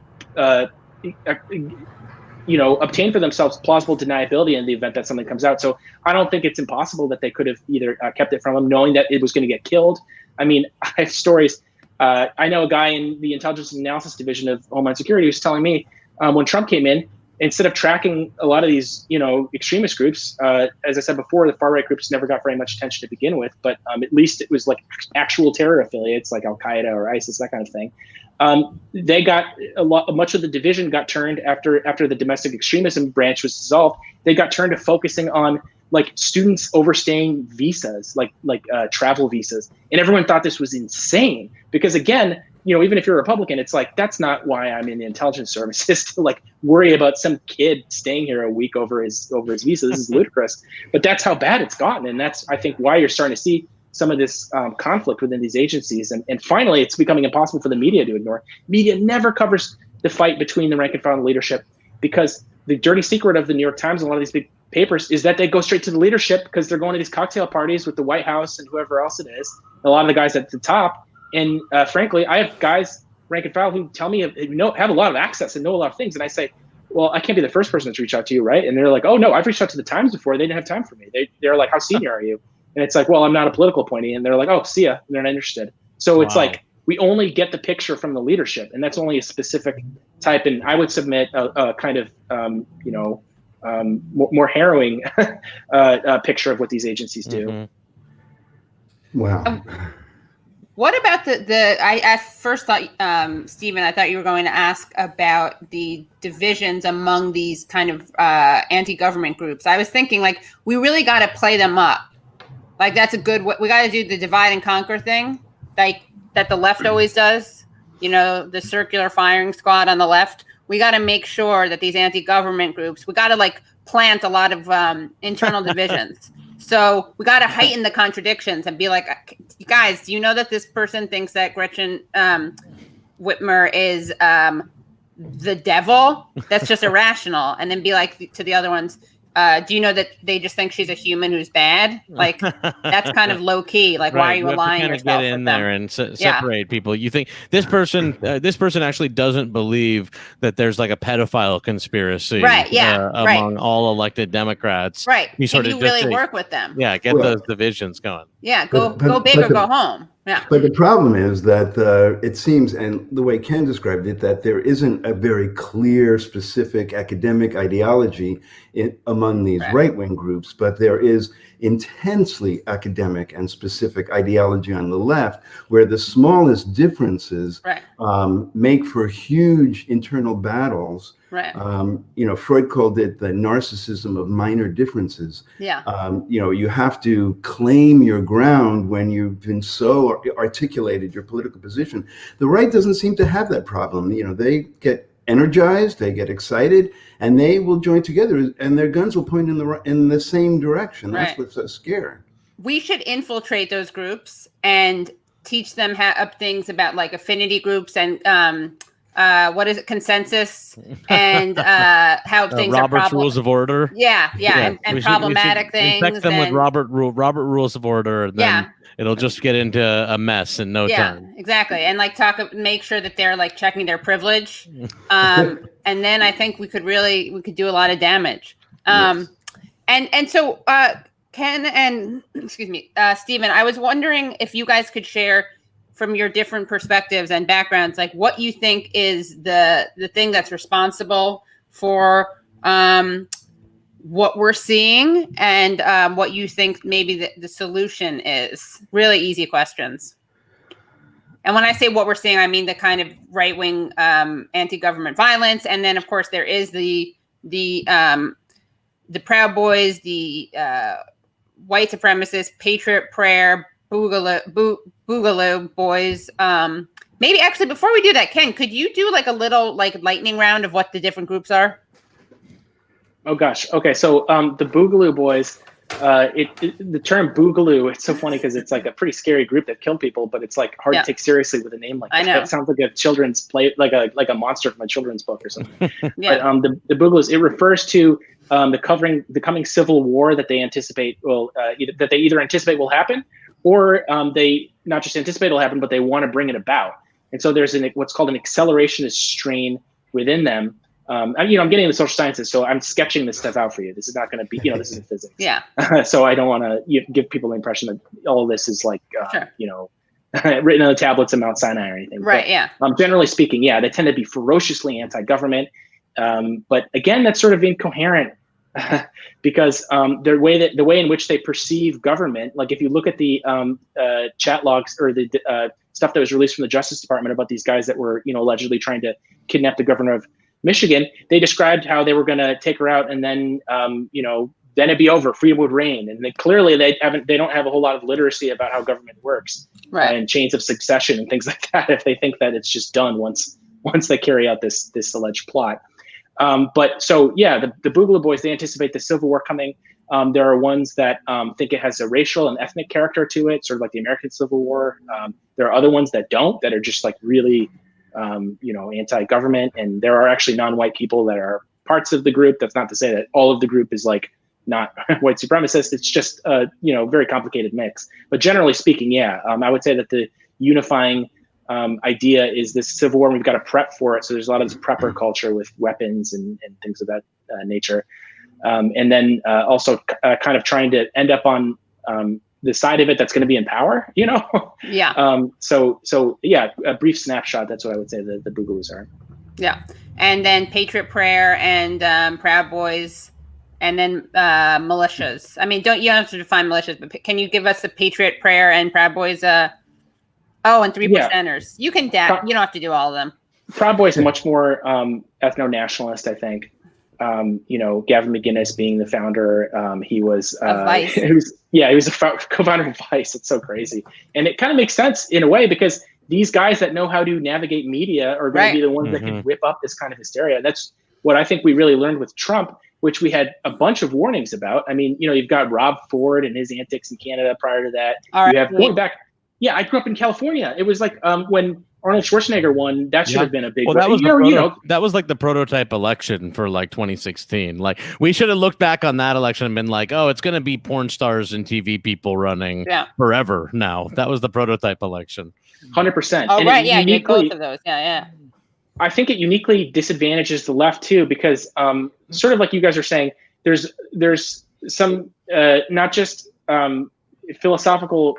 obtain for themselves plausible deniability in the event that something comes out. So I don't think it's impossible that they could have either kept it from him, knowing that it was going to get killed. I mean, I have stories. I know a guy in the Intelligence and Analysis Division of Homeland Security who's telling me when Trump came in, instead of tracking a lot of these, extremist groups, as I said before, the far-right groups never got very much attention to begin with, but at least it was like actual terror affiliates like Al-Qaeda or ISIS, that kind of thing. They got much of the division got turned after the domestic extremism branch was dissolved. They got turned to focusing on like students overstaying visas, like travel visas. And everyone thought this was insane because, again, even if you're a Republican, it's like, that's not why I'm in the intelligence services, to like worry about some kid staying here a week over his visa. This is ludicrous, but that's how bad it's gotten. And that's, I think, why you're starting to see some of this conflict within these agencies. And finally, it's becoming impossible for the media to ignore. Media never covers the fight between the rank and file and leadership, because the dirty secret of the New York Times and a lot of these big papers is that they go straight to the leadership because they're going to these cocktail parties with the White House and whoever else it is, a lot of the guys at the top. And frankly, I have guys, rank and file, who tell me have a lot of access and know a lot of things. And I say, well, I can't be the first person to reach out to you, right? And they're like, oh no, I've reached out to the Times before. They didn't have time for me. They're like, how senior are you? And it's like, well, I'm not a political appointee. And they're like, oh, see ya. And they're not interested. So it's like, we only get the picture from the leadership, and that's only a specific type. And I would submit a kind of, more harrowing picture of what these agencies do. Mm-hmm. Wow. What about I at first thought, Stephen, I thought you were going to ask about the divisions among these kind of anti-government groups. I was thinking, like, we really got to play them up. Like, that's a good, we got to do the divide and conquer thing, like that the left always does, the circular firing squad on the left. We got to make sure that these anti-government groups, we got to like plant a lot of internal divisions. So we got to heighten the contradictions and be like, guys, do you know that this person thinks that Gretchen Whitmer is the devil? That's just irrational. And then be like to the other ones, do you know that they just think she's a human who's bad? Like, that's kind of low key. Like, why are you aligning yourself get in with there them? and separate people? You think this person actually doesn't believe that there's like a pedophile conspiracy, right? Yeah, among all elected Democrats, right? You sort of really work with them. Yeah, get those divisions going. Yeah, go big or go home. Yeah. But the problem is that it seems, and the way Ken described it, that there isn't a very clear, specific academic ideology among these right-wing groups, but there is intensely academic and specific ideology on the left, where the smallest differences make for huge internal battles. Right. Freud called it the narcissism of minor differences. Yeah. You have to claim your ground when you've been so articulated your political position. The right doesn't seem to have that problem. They get energized, they get excited, and they will join together, and their guns will point in the same direction. That's what's so scary. We should infiltrate those groups and teach them things about like affinity groups and what is it, consensus, and how things Robert's rules of order. Yeah. And problematic things. Infect them with Robert rules of order, and then it'll just get into a mess in no time. Yeah, exactly. And like make sure that they're like checking their privilege. And then I think we could do a lot of damage. And so Ken and Stephen, I was wondering if you guys could share from your different perspectives and backgrounds, like what you think is the thing that's responsible for what we're seeing, and what you think maybe the solution is. Really easy questions. And when I say what we're seeing, I mean the kind of right-wing anti-government violence, and then of course there is the Proud Boys, the white supremacists, Patriot Prayer, Boogaloo Boys. Maybe actually before we do that, Ken, could you do like a little like lightning round of what the different groups are? Oh gosh. Okay. So the Boogaloo Boys, the term Boogaloo, it's so funny because it's like a pretty scary group that kill people, but it's like hard to take seriously with a name like that. I know. It sounds like a children's play, like a monster from a children's book or something. But the Boogaloos, it refers to the coming civil war that they anticipate that they either anticipate will happen, or they not just anticipate will happen, but they want to bring it about. And so there's what's called an accelerationist strain within them. I'm getting into social sciences, so I'm sketching this stuff out for you. This is not going to be, this isn't physics. Yeah. So I don't want to give people the impression that all of this is like, written on the tablets of Mount Sinai or anything. Right. But, generally speaking, they tend to be ferociously anti-government. But again, that's sort of incoherent because the way in which they perceive government, like if you look at the chat logs or the stuff that was released from the Justice Department about these guys that were, allegedly trying to kidnap the governor of Michigan, they described how they were going to take her out, and then then it'd be over, freedom would reign. And clearly they don't have a whole lot of literacy about how government works, and chains of succession and things like that. If they think that it's just done once they carry out this alleged plot. But so the Boogaloo Boys, they anticipate the Civil War coming. There are ones that think it has a racial and ethnic character to it, sort of like the American Civil War. There are other ones that don't, that are just like really anti-government, and there are actually non-white people that are parts of the group. That's not to say that all of the group is like not white supremacist. It's just a very complicated mix. But generally speaking, I would say that the unifying idea is this Civil War, and we've got to prep for it. So there's a lot of this prepper culture with weapons and things of that nature, and then also kind of trying to end up on the side of it that's going to be in power, So a brief snapshot. That's what I would say the Boogaloos are. Yeah. And then Patriot Prayer and Proud Boys, and then militias. I mean, you don't have to define militias, but can you give us the Patriot Prayer and Proud Boys? And 3%ers. You can you don't have to do all of them. Proud Boys much more ethno-nationalist, I think. Gavin McInnes being the founder, he was Vice. he was a co-founder of Vice. It's so crazy, and it kind of makes sense in a way because these guys that know how to navigate media are going to be the ones that can whip up this kind of hysteria. That's what I think we really learned with Trump which we had a bunch of warnings about. I mean, you've got Rob Ford and his antics in Canada prior to that. All you right. have going back. Yeah, I grew up in California. It was like when Arnold Schwarzenegger won, that should have been a big. Well, that was that was like the prototype election for like 2016. Like we should have looked back on that election and been like, oh, it's going to be porn stars and TV people running forever now. That was the prototype election. 100%. Oh, and right. Yeah, you both of those. Yeah. I think it uniquely disadvantages the left too, because sort of like you guys are saying, there's some not just philosophical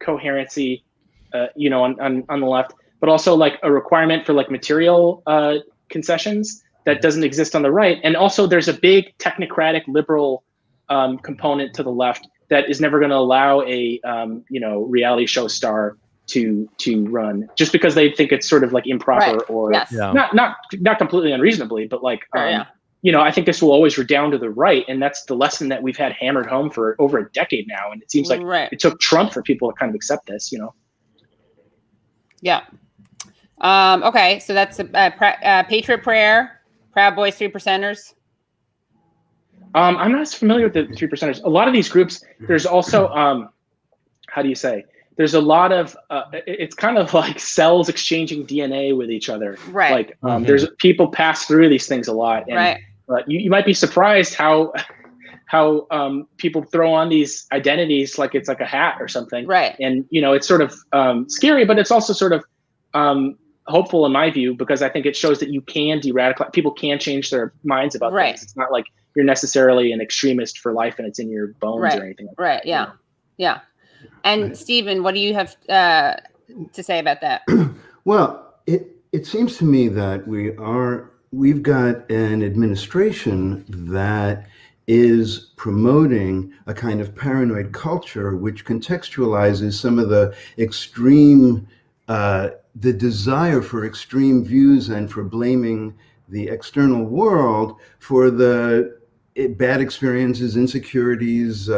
coherency, on the left, but also like a requirement for like material concessions that doesn't exist on the right. And also there's a big technocratic liberal component to the left that is never going to allow a reality show star to run just because they think it's sort of like improper or not completely unreasonably, but like I think this will always redound to the right, and that's the lesson that we've had hammered home for over a decade now. And it seems like it took Trump for people to kind of accept this, Yeah. Okay, so that's Patriot Prayer, Proud Boys, 3%ers. I'm not as familiar with the 3%ers. A lot of these groups, there's also how do you say? There's a lot of it's kind of like cells exchanging DNA with each other. Right. Like there's people pass through these things a lot, and you might be surprised how people throw on these identities like it's like a hat or something. Right. And it's sort of scary, but it's also sort of hopeful in my view, because I think it shows that you can de-radicalize. People can change their minds about things. It's not like you're necessarily an extremist for life and it's in your bones or anything like that. Right. Yeah. Yeah. And Stephen, what do you have to say about that? Well, it seems to me that we've got an administration that is promoting a kind of paranoid culture which contextualizes some of the extreme, the desire for extreme views and for blaming the external world for the bad experiences, insecurities,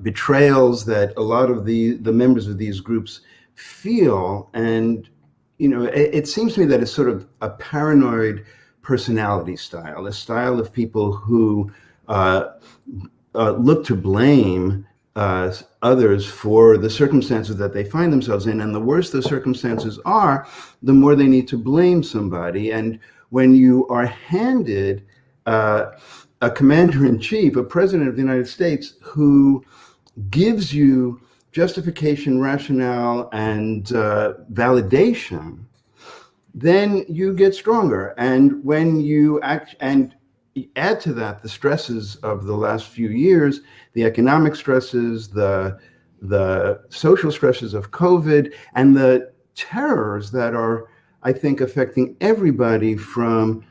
betrayals that a lot of the members of these groups feel. And it seems to me that it's sort of a paranoid personality style, a style of people who look to blame others for the circumstances that they find themselves in. And the worse the circumstances are, the more they need to blame somebody. And when you are handed a commander-in-chief, a president of the United States, who gives you justification, rationale, and validation, then you get stronger. And when you add to that the stresses of the last few years, the economic stresses, the social stresses of COVID, and the terrors that are, I think, affecting everybody, from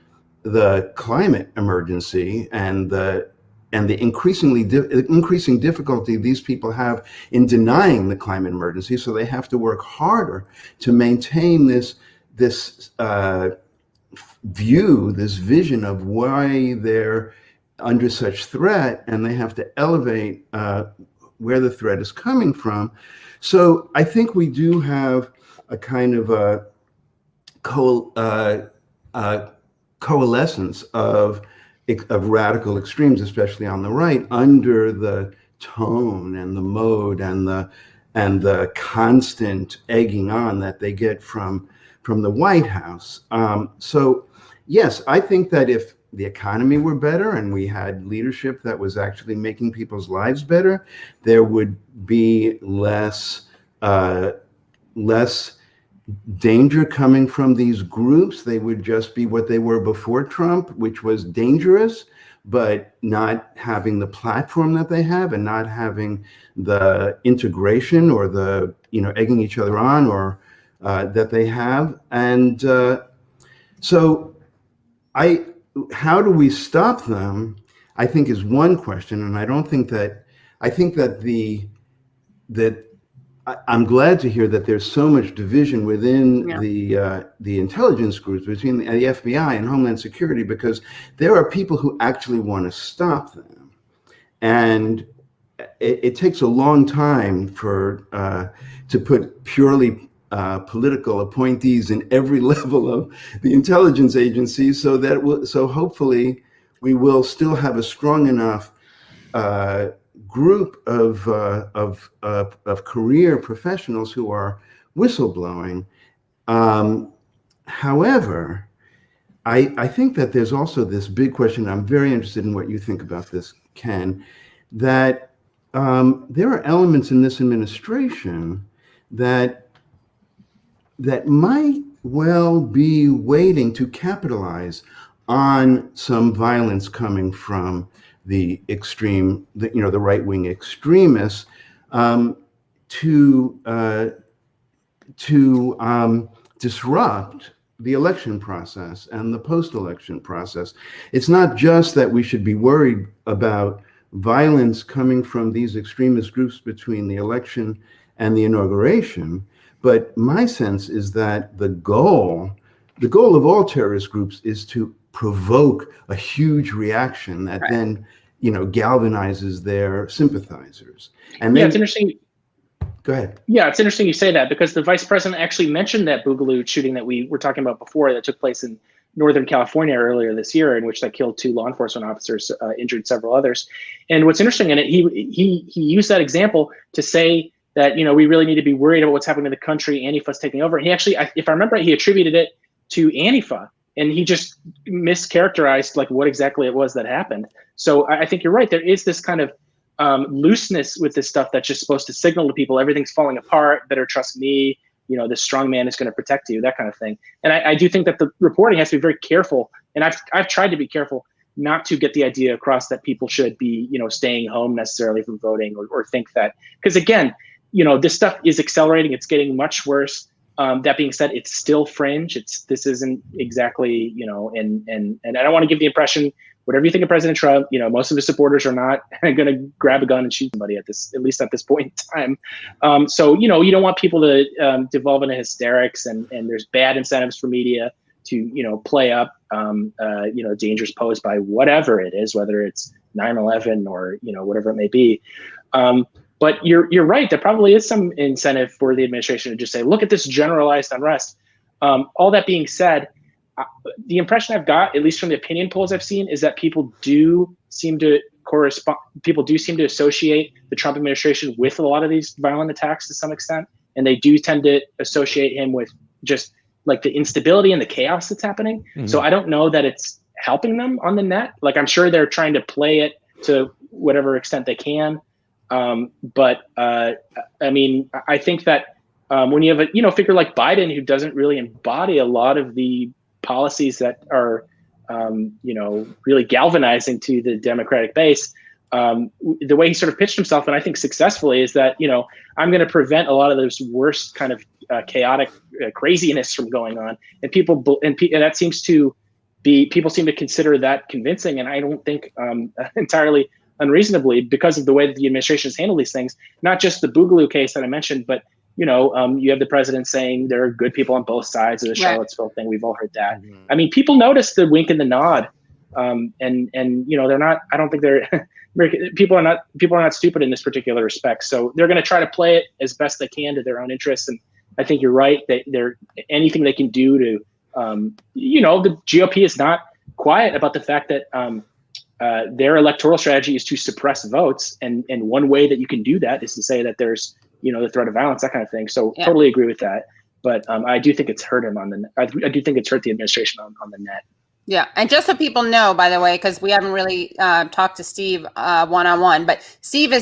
the climate emergency and the increasing difficulty these people have in denying the climate emergency. So they have to work harder to maintain this view, this vision of why they're under such threat, and they have to elevate where the threat is coming from. So I think we do have a kind of a coalescence of radical extremes, especially on the right, under the tone and the mode and the constant egging on that they get from the White House. So yes, I think that if the economy were better and we had leadership that was actually making people's lives better, there would be less danger coming from these groups. They would just be what they were before Trump, which was dangerous, but not having the platform that they have and not having the integration or the egging each other on or that they have. And so how do we stop them, I think, is one question. And I think that I'm glad to hear that there's so much division within the intelligence groups, between the FBI and Homeland Security, because there are people who actually want to stop them. And it takes a long time to put purely political appointees in every level of the intelligence agencies, so hopefully we will still have a strong enough group of career professionals who are whistleblowing. However, I think that there's also this big question. I'm very interested in what you think about this, Ken, that there are elements in this administration that might well be waiting to capitalize on some violence coming from the right-wing extremists to disrupt the election process and the post-election process. It's not just that we should be worried about violence coming from these extremist groups between the election and the inauguration, but my sense is that the goal of all terrorist groups is to provoke a huge reaction that then, galvanizes their sympathizers. And then, it's interesting. Go ahead. Yeah, it's interesting you say that, because the vice president actually mentioned that Boogaloo shooting that we were talking about before that took place in Northern California earlier this year, in which that killed 2 law enforcement officers, injured several others. And what's interesting in it, he used that example to say that, we really need to be worried about what's happening in the country. Antifa's taking over. And he actually, if I remember right, he attributed it to Antifa, and he just mischaracterized like what exactly it was that happened. So I think you're right. There is this kind of looseness with this stuff that's just supposed to signal to people everything's falling apart, better trust me, this strong man is going to protect you, that kind of thing. And I do think that the reporting has to be very careful, and I've tried to be careful not to get the idea across that people should be staying home necessarily from voting, or think that, because again, this stuff is accelerating, it's getting much worse. That being said, it's still fringe. This isn't exactly, and I don't want to give the impression, whatever you think of President Trump, most of his supporters are not going to grab a gun and shoot somebody at least at this point in time. So, you don't want people to devolve into hysterics, and there's bad incentives for media to, play up, dangers posed by whatever it is, whether it's 9/11 or, whatever it may be. But you're right. There probably is some incentive for the administration to just say, look at this generalized unrest. All that being said, the impression I've got, at least from the opinion polls I've seen, is that people do seem to associate the Trump administration with a lot of these violent attacks to some extent. And they do tend to associate him with just like the instability and the chaos that's happening. Mm-hmm. So I don't know that it's helping them on the net. Like, I'm sure they're trying to play it to whatever extent they can. But I think that when you have a figure like Biden, who doesn't really embody a lot of the policies that are really galvanizing to the Democratic base, the way he sort of pitched himself, and I think successfully, is that I'm going to prevent a lot of those worst kind of chaotic craziness from going on, and that seems to be, people seem to consider that convincing, and I don't think entirely unreasonably, because of the way that the administration has handled these things. Not just the Boogaloo case that I mentioned, but you have the president saying there are good people on both sides of the Charlottesville thing. We've all heard that. Mm-hmm. I mean, people notice the wink and the nod, and they're not. I don't think they're. People are not stupid in this particular respect. So they're going to try to play it as best they can to their own interests. And I think you're right. They're anything they can do to. The GOP is not quiet about the fact that. Their electoral strategy is to suppress votes, and one way that you can do that is to say that there's the threat of violence, that kind of thing. So totally agree with that. But I do think it's hurt him I do think it's hurt the administration on the net. Yeah, and just so people know, by the way, because we haven't really talked to Steve one-on-one, but Steven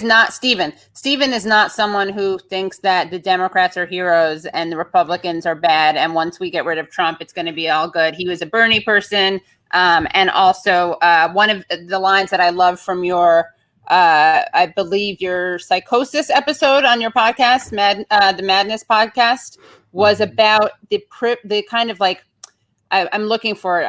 is not someone who thinks that the Democrats are heroes and the Republicans are bad, and once we get rid of Trump, it's going to be all good. He was a Bernie person, and also one of the lines that I love from your, I believe your Psychologist episode on your podcast, the Madness podcast, was about the kind of like, I'm looking for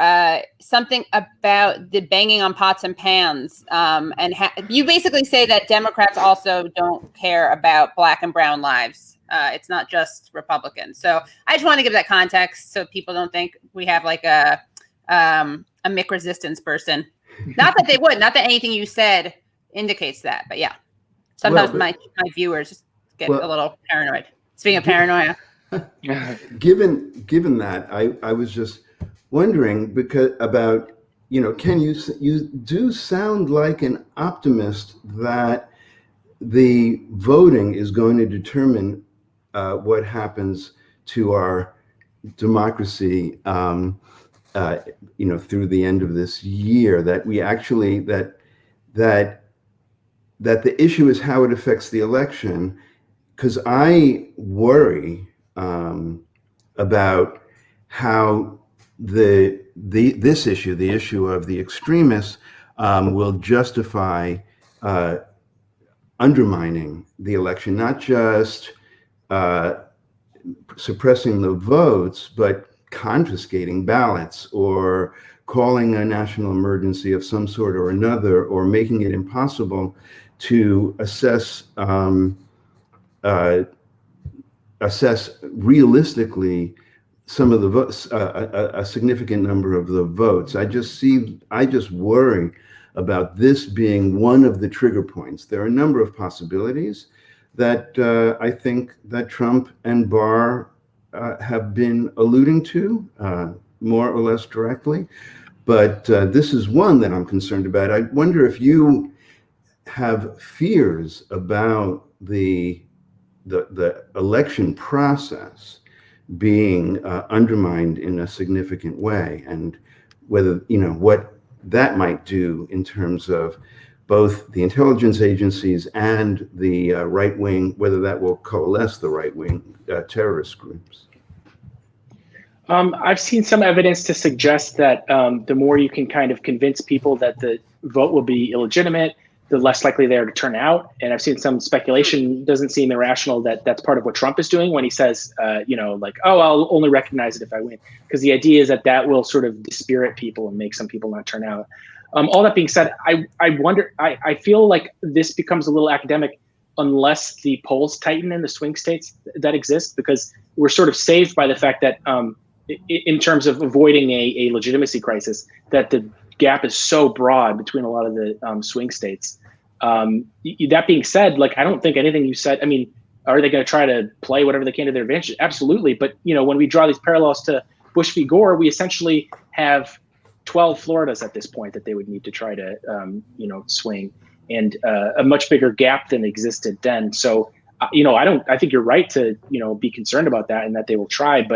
something about the banging on pots and pans. And you basically say that Democrats also don't care about Black and brown lives. It's not just Republicans. So I just want to give that context so people don't think we have like a Mick resistance person. Not that they would, not that anything you said indicates that, but yeah. Sometimes my viewers get a little paranoid. Speaking of paranoia. Given that, I was just wondering about, Ken, you do sound like an optimist that the voting is going to determine what happens to our democracy, through the end of this year. That we actually that the issue is how it affects the election, because I worry about how this issue, the issue of the extremists, will justify undermining the election, not just suppressing the votes, but confiscating ballots or calling a national emergency of some sort or another, or making it impossible to assess realistically some of the votes, a significant number of the votes. I just worry about this being one of the trigger points. There are a number of possibilities that I think that Trump and Barr have been alluding to, more or less directly. But this is one that I'm concerned about. I wonder if you have fears about the election process being undermined in a significant way, and whether, what that might do in terms of both the intelligence agencies and the right wing, whether that will coalesce the right wing terrorist groups. I've seen some evidence to suggest that the more you can kind of convince people that the vote will be illegitimate, the less likely they are to turn out. And I've seen some speculation, doesn't seem irrational, that that's part of what Trump is doing when he says, like, oh, I'll only recognize it if I win. Because the idea is that will sort of dispirit people and make some people not turn out. All that being said, I wonder, I feel like this becomes a little academic unless the polls tighten in the swing states that exist, because we're sort of saved by the fact that in terms of avoiding a legitimacy crisis, that the gap is so broad between a lot of the swing states. That being said, like, I don't think anything you said, I mean, are they going to try to play whatever they can to their advantage? Absolutely. But, when we draw these parallels to Bush v. Gore, we essentially have 12 Floridas at this point that they would need to try to, swing, and a much bigger gap than existed then. So, I think you're right to, be concerned about that and that they will try,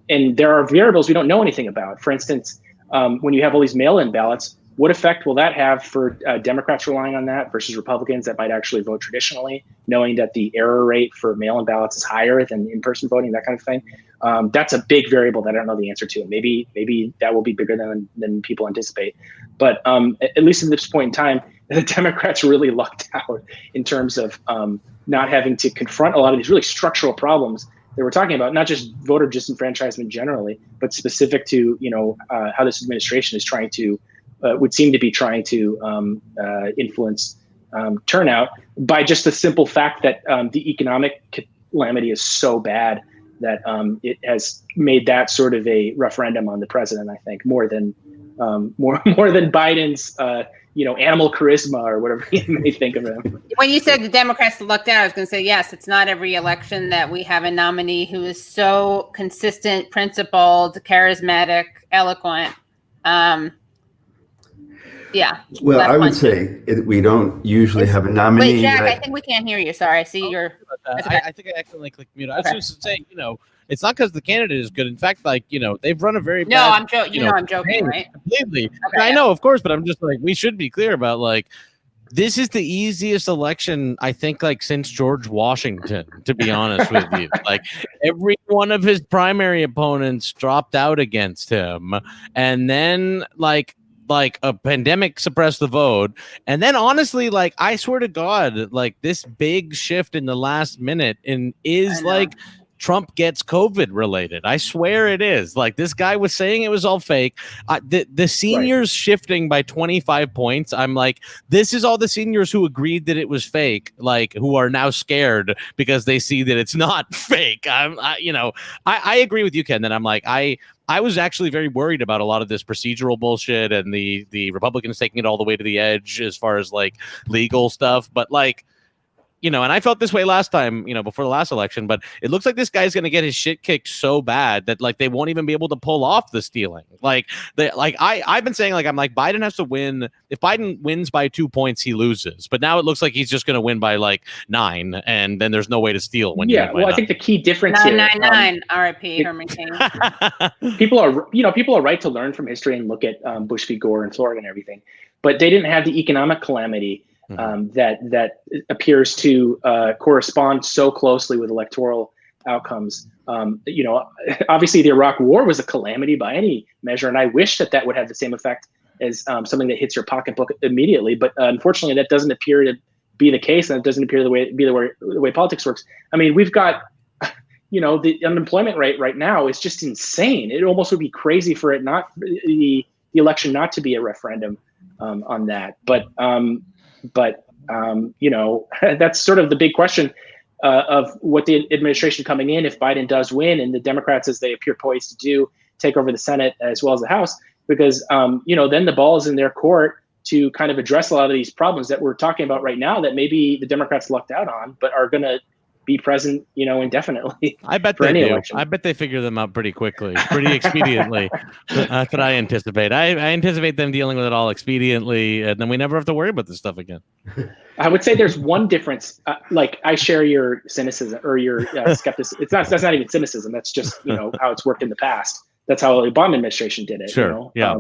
and there are variables we don't know anything about. For instance, when you have all these mail-in ballots, what effect will that have for Democrats relying on that versus Republicans that might actually vote traditionally, knowing that the error rate for mail-in ballots is higher than in-person voting, that kind of thing? That's a big variable that I don't know the answer to. Maybe that will be bigger than people anticipate. But at least at this point in time, the Democrats really lucked out in terms of not having to confront a lot of these really structural problems that we're talking about, not just voter disenfranchisement generally, but specific to how this administration is trying to, would seem to be trying to influence turnout by just the simple fact that the economic calamity is so bad that it has made that sort of a referendum on the president, I think, more than Biden's animal charisma or whatever you may think of him. When you said the Democrats lucked out, I was going to say, yes, it's not every election that we have a nominee who is so consistent, principled, charismatic, eloquent. Yeah. Well, I would say we don't usually have a nominee. Wait, Jack, I think we can't hear you. Sorry. I see you're. Okay. I think I accidentally clicked mute. I was just to say, it's not because the candidate is good. In fact, they've run a very no, bad, I'm joking. I'm joking, right? Completely. Okay, I know, of course, but I'm just we should be clear about this is the easiest election, I think, since George Washington, to be honest with you. Every one of his primary opponents dropped out against him. And then, a pandemic suppressed the vote. And then, honestly, I swear to God, this big shift in the last minute is Trump gets COVID related. I swear it is. This guy was saying it was all fake. The seniors shifting by 25 points. I'm this is all the seniors who agreed that it was fake, who are now scared because they see that it's not fake. I agree with you, Ken, that I'm I was actually very worried about a lot of this procedural bullshit and the Republicans taking it all the way to the edge as far as legal stuff. But and I felt this way last time, before the last election, but it looks like this guy's going to get his shit kicked so bad that like they won't even be able to pull off the stealing. I've been saying, I'm like, Biden has to win. If Biden wins by 2 points, he loses. But now it looks like he's just going to win by like 9, and then there's no way to steal when you win by 9. I think the key difference 999 RIP Herman Cain. People are right to learn from history and look at Bush v. Gore in Florida and everything, but they didn't have the economic calamity that appears to correspond so closely with electoral outcomes. Obviously the Iraq War was a calamity by any measure, and I wish that would have the same effect as something that hits your pocketbook immediately. But unfortunately, that doesn't appear to be the case, and it doesn't appear to be the way politics works. I mean, we've got, the unemployment rate right now is just insane. It almost would be crazy for it not the election not to be a referendum on that. But that's sort of the big question of what the administration coming in, if Biden does win and the Democrats, as they appear poised to do, take over the Senate as well as the House, because, then the ball is in their court to kind of address a lot of these problems that we're talking about right now that maybe the Democrats lucked out on, but are going to be present, indefinitely. I bet they do. Election. I bet they figure them out pretty quickly, pretty expediently. That's what I anticipate. I anticipate them dealing with it all expediently, and then we never have to worry about this stuff again. I would say there's one difference. I share your cynicism or your skepticism. That's not even cynicism. That's just how it's worked in the past. That's how the Obama administration did it. Sure. Yeah.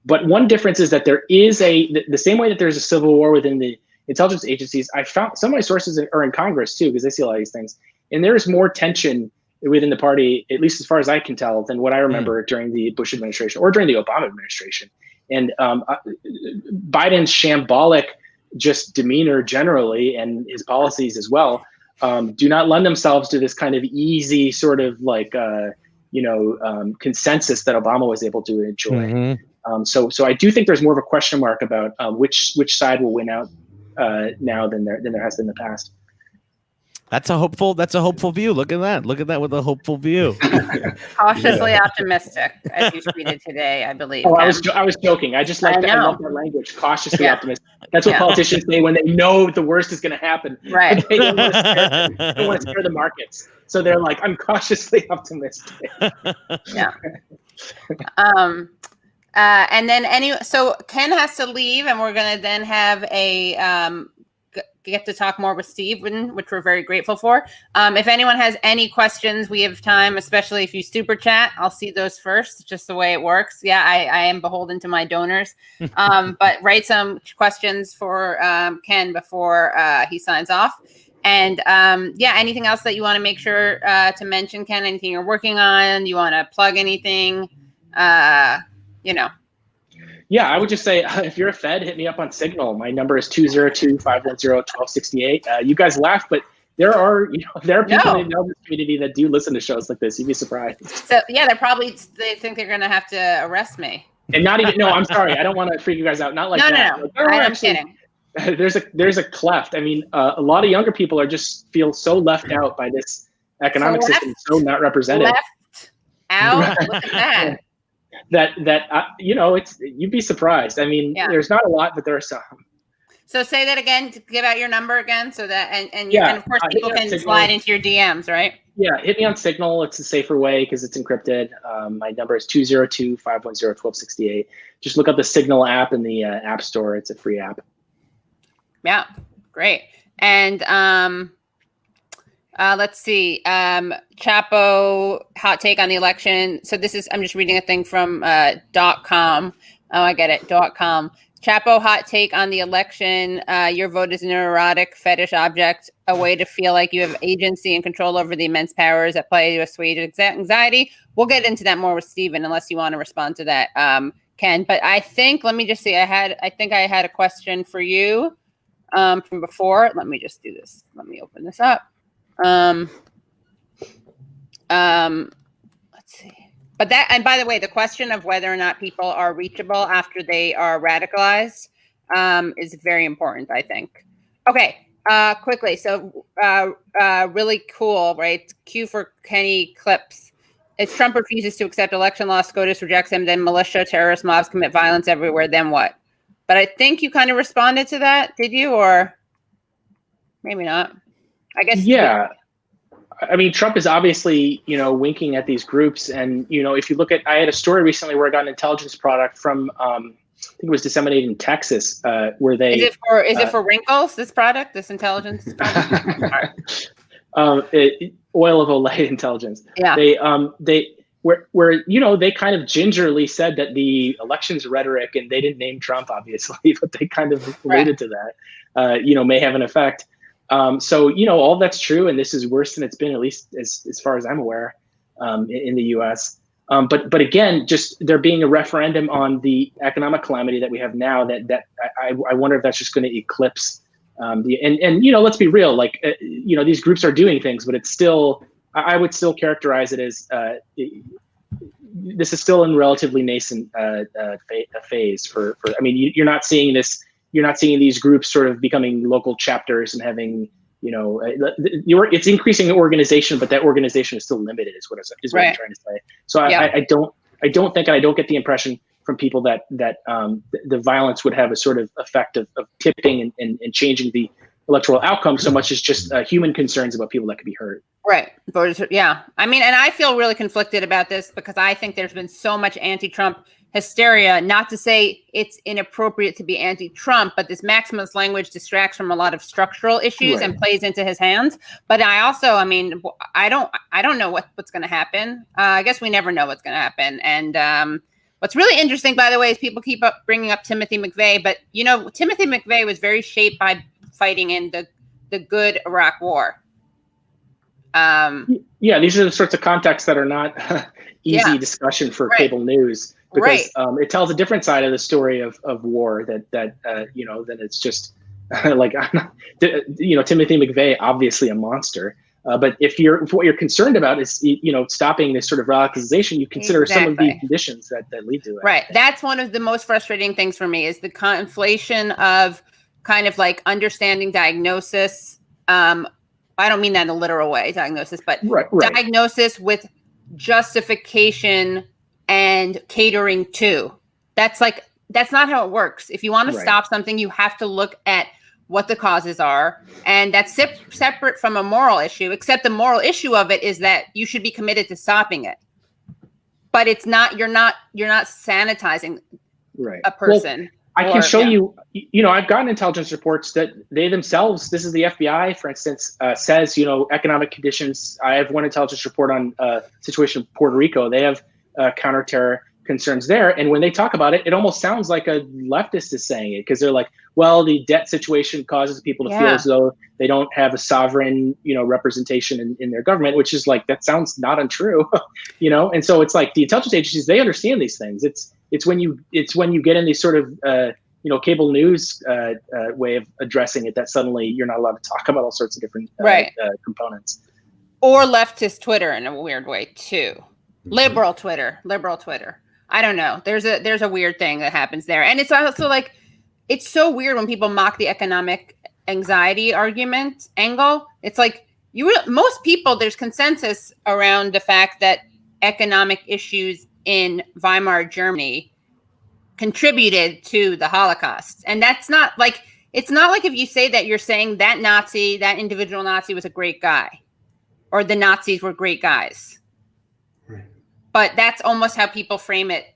But one difference is that there is the same way that there's a civil war within the intelligence agencies. I found some of my sources are in Congress too, because they see a lot of these things. And there is more tension within the party, at least as far as I can tell, than what I remember during the Bush administration or during the Obama administration. And Biden's shambolic just demeanor generally, and his policies as well, do not lend themselves to this kind of easy sort of consensus that Obama was able to enjoy. So I do think there's more of a question mark about which side will win out now than there has been in the past. That's a hopeful view. Look at that with a hopeful view. Cautiously optimistic, as you tweeted today, I believe. Oh, I was joking. I just like that. I love that language. Cautiously optimistic. That's what politicians say when they know the worst is going to happen. Right. They don't want to scare the markets. So they're like, I'm cautiously optimistic. Yeah. And then so Ken has to leave, and we're going to then have a get to talk more with Steve, which we're very grateful for. If anyone has any questions, we have time, especially if you super chat. I'll see those first. It's just the way it works. Yeah, I am beholden to my donors. But write some questions for Ken before he signs off. And anything else that you want to make sure to mention, Ken? Anything you're working on? You want to plug anything? Yeah, I would just say, if you're a Fed, hit me up on Signal. My number is 202-510-1268. You guys laugh, but there are people in the community that do listen to shows like this. You'd be surprised. So yeah, they think they're going to have to arrest me. And not even, no, I'm sorry. I don't want to freak you guys out. Not like that. No. I'm kidding. There's a cleft. I mean, a lot of younger people feel so left out by this economic system, so not represented. Left out? Look at that. It's, you'd be surprised. I mean, there's not a lot, but there are some. So say that again, to give out your number again, so that and of course people can slide into your DMs, right? Yeah, hit me on Signal. It's a safer way because it's encrypted. My number is 202-510-1268. Just look up the Signal app in the App Store. It's a free app. Yeah, great. And let's see. Chapo, hot take on the election. So I'm just reading a thing from .com. Oh, I get it. .com. Chapo, hot take on the election. Your vote is an erotic fetish object, a way to feel like you have agency and control over the immense powers at play to assuage anxiety. We'll get into that more with Stephen, unless you want to respond to that, Ken. But I think, let me just see. I think I had a question for you from before. Let me just do this. Let me open this up. Let's see. But and by the way, the question of whether or not people are reachable after they are radicalized is very important, I think. Okay, quickly. So really cool, right? Q for Kenny Clips. If Trump refuses to accept election loss, SCOTUS rejects him, then militia, terrorist mobs commit violence everywhere, then what? But I think you kind of responded to that, did you? Or maybe not. I guess. Yeah. I mean, Trump is obviously, winking at these groups. And, if you look at, I had a story recently where I got an intelligence product from, I think it was disseminated in Texas, where they. Is it for wrinkles, this product, this intelligence product? Oil of Olay intelligence. Yeah. Where they kind of gingerly said that the elections rhetoric, and they didn't name Trump, obviously, but they kind of alluded to that, may have an effect. So, all that's true. And this is worse than it's been, at least as far as I'm aware, in the US. But again, just there being a referendum on the economic calamity that we have now, that I wonder if that's just going to eclipse let's be real, these groups are doing things, but it's still, I would still characterize it as this is still in relatively nascent phase for I mean, you're not seeing these groups sort of becoming local chapters and having, it's increasing the organization, but that organization is still limited, is what I'm trying to say. So I don't think, and I don't get the impression from people that the violence would have a sort of effect of tipping and changing the electoral outcome so much as just human concerns about people that could be hurt. Right. Yeah. I mean, and I feel really conflicted about this because I think there's been so much anti-Trump hysteria, not to say it's inappropriate to be anti-Trump, but this maximalist language distracts from a lot of structural issues and plays into his hands. But I also, I don't know what's going to happen. I guess we never know what's going to happen. And what's really interesting, by the way, is people keep bringing up Timothy McVeigh, but Timothy McVeigh was very shaped by fighting in the good Iraq War. These are the sorts of contexts that are not easy discussion for cable news, because it tells a different side of the story of war that it's just like, Timothy McVeigh, obviously a monster. But if what you're concerned about is, stopping this sort of radicalization, you consider some of the conditions that lead to it. Right. That's one of the most frustrating things for me, is the conflation of kind of like understanding diagnosis. I don't mean that in a literal way, diagnosis, but diagnosis with justification and catering to. That's not how it works. If you want to stop something, you have to look at what the causes are. And that's separate from a moral issue, except the moral issue of it is that you should be committed to stopping it. But it's not, you're not sanitizing a person. Well, I can show you, I've gotten intelligence reports that they themselves, this is the FBI, for instance, says, economic conditions. I have one intelligence report on situation in Puerto Rico. They have counterterror concerns there. And when they talk about it, it almost sounds like a leftist is saying it, because they're like, well, the debt situation causes people to feel as though they don't have a sovereign, representation in their government, which is like, that sounds not untrue, And so it's like the intelligence agencies, they understand these things. It's when you get in these sort of, cable news way of addressing it that suddenly you're not allowed to talk about all sorts of different components. Or leftist Twitter in a weird way too. Liberal Twitter. I don't know. There's a weird thing that happens there. And it's also like, it's so weird when people mock the economic anxiety argument angle. It's like most people, there's consensus around the fact that economic issues in Weimar Germany contributed to the Holocaust. And that's not like, it's not like if you say that, you're saying that Nazi, that individual Nazi was a great guy, or the Nazis were great guys. Right. But that's almost how people frame it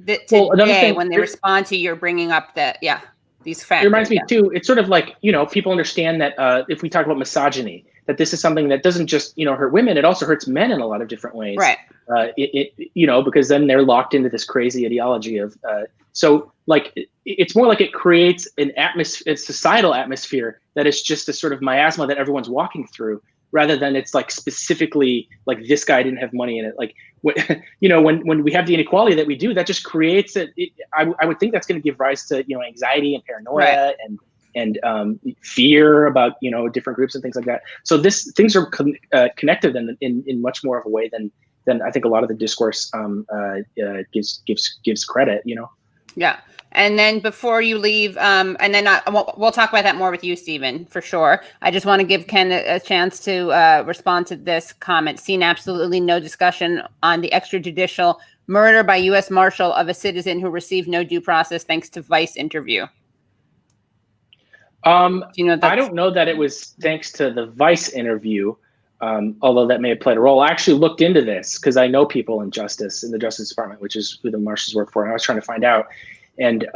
today when they respond to your bringing up these facts. It reminds me too, it's sort of like, people understand that if we talk about misogyny, that this is something that doesn't just, hurt women, it also hurts men in a lot of different ways. Right. Because then they're locked into this crazy ideology of, so like, it's more like it creates a societal atmosphere that is just a sort of miasma that everyone's walking through, rather than it's like specifically like this guy didn't have money in it. Like, when we have the inequality that we do, that just creates I would think that's going to give rise to, anxiety and paranoia and fear about, different groups and things like that. So things are connected in much more of a way than I think a lot of the discourse gives credit, Yeah. And then before you leave, and then we'll talk about that more with you, Stephen, for sure. I just want to give Ken a chance to respond to this comment. Seen absolutely no discussion on the extrajudicial murder by U.S. Marshal of a citizen who received no due process thanks to Vice interview. I don't know that it was thanks to the Vice interview, although that may have played a role. I actually looked into this because I know people in the Justice Department, which is who the Marshals work for, and I was trying to find out. And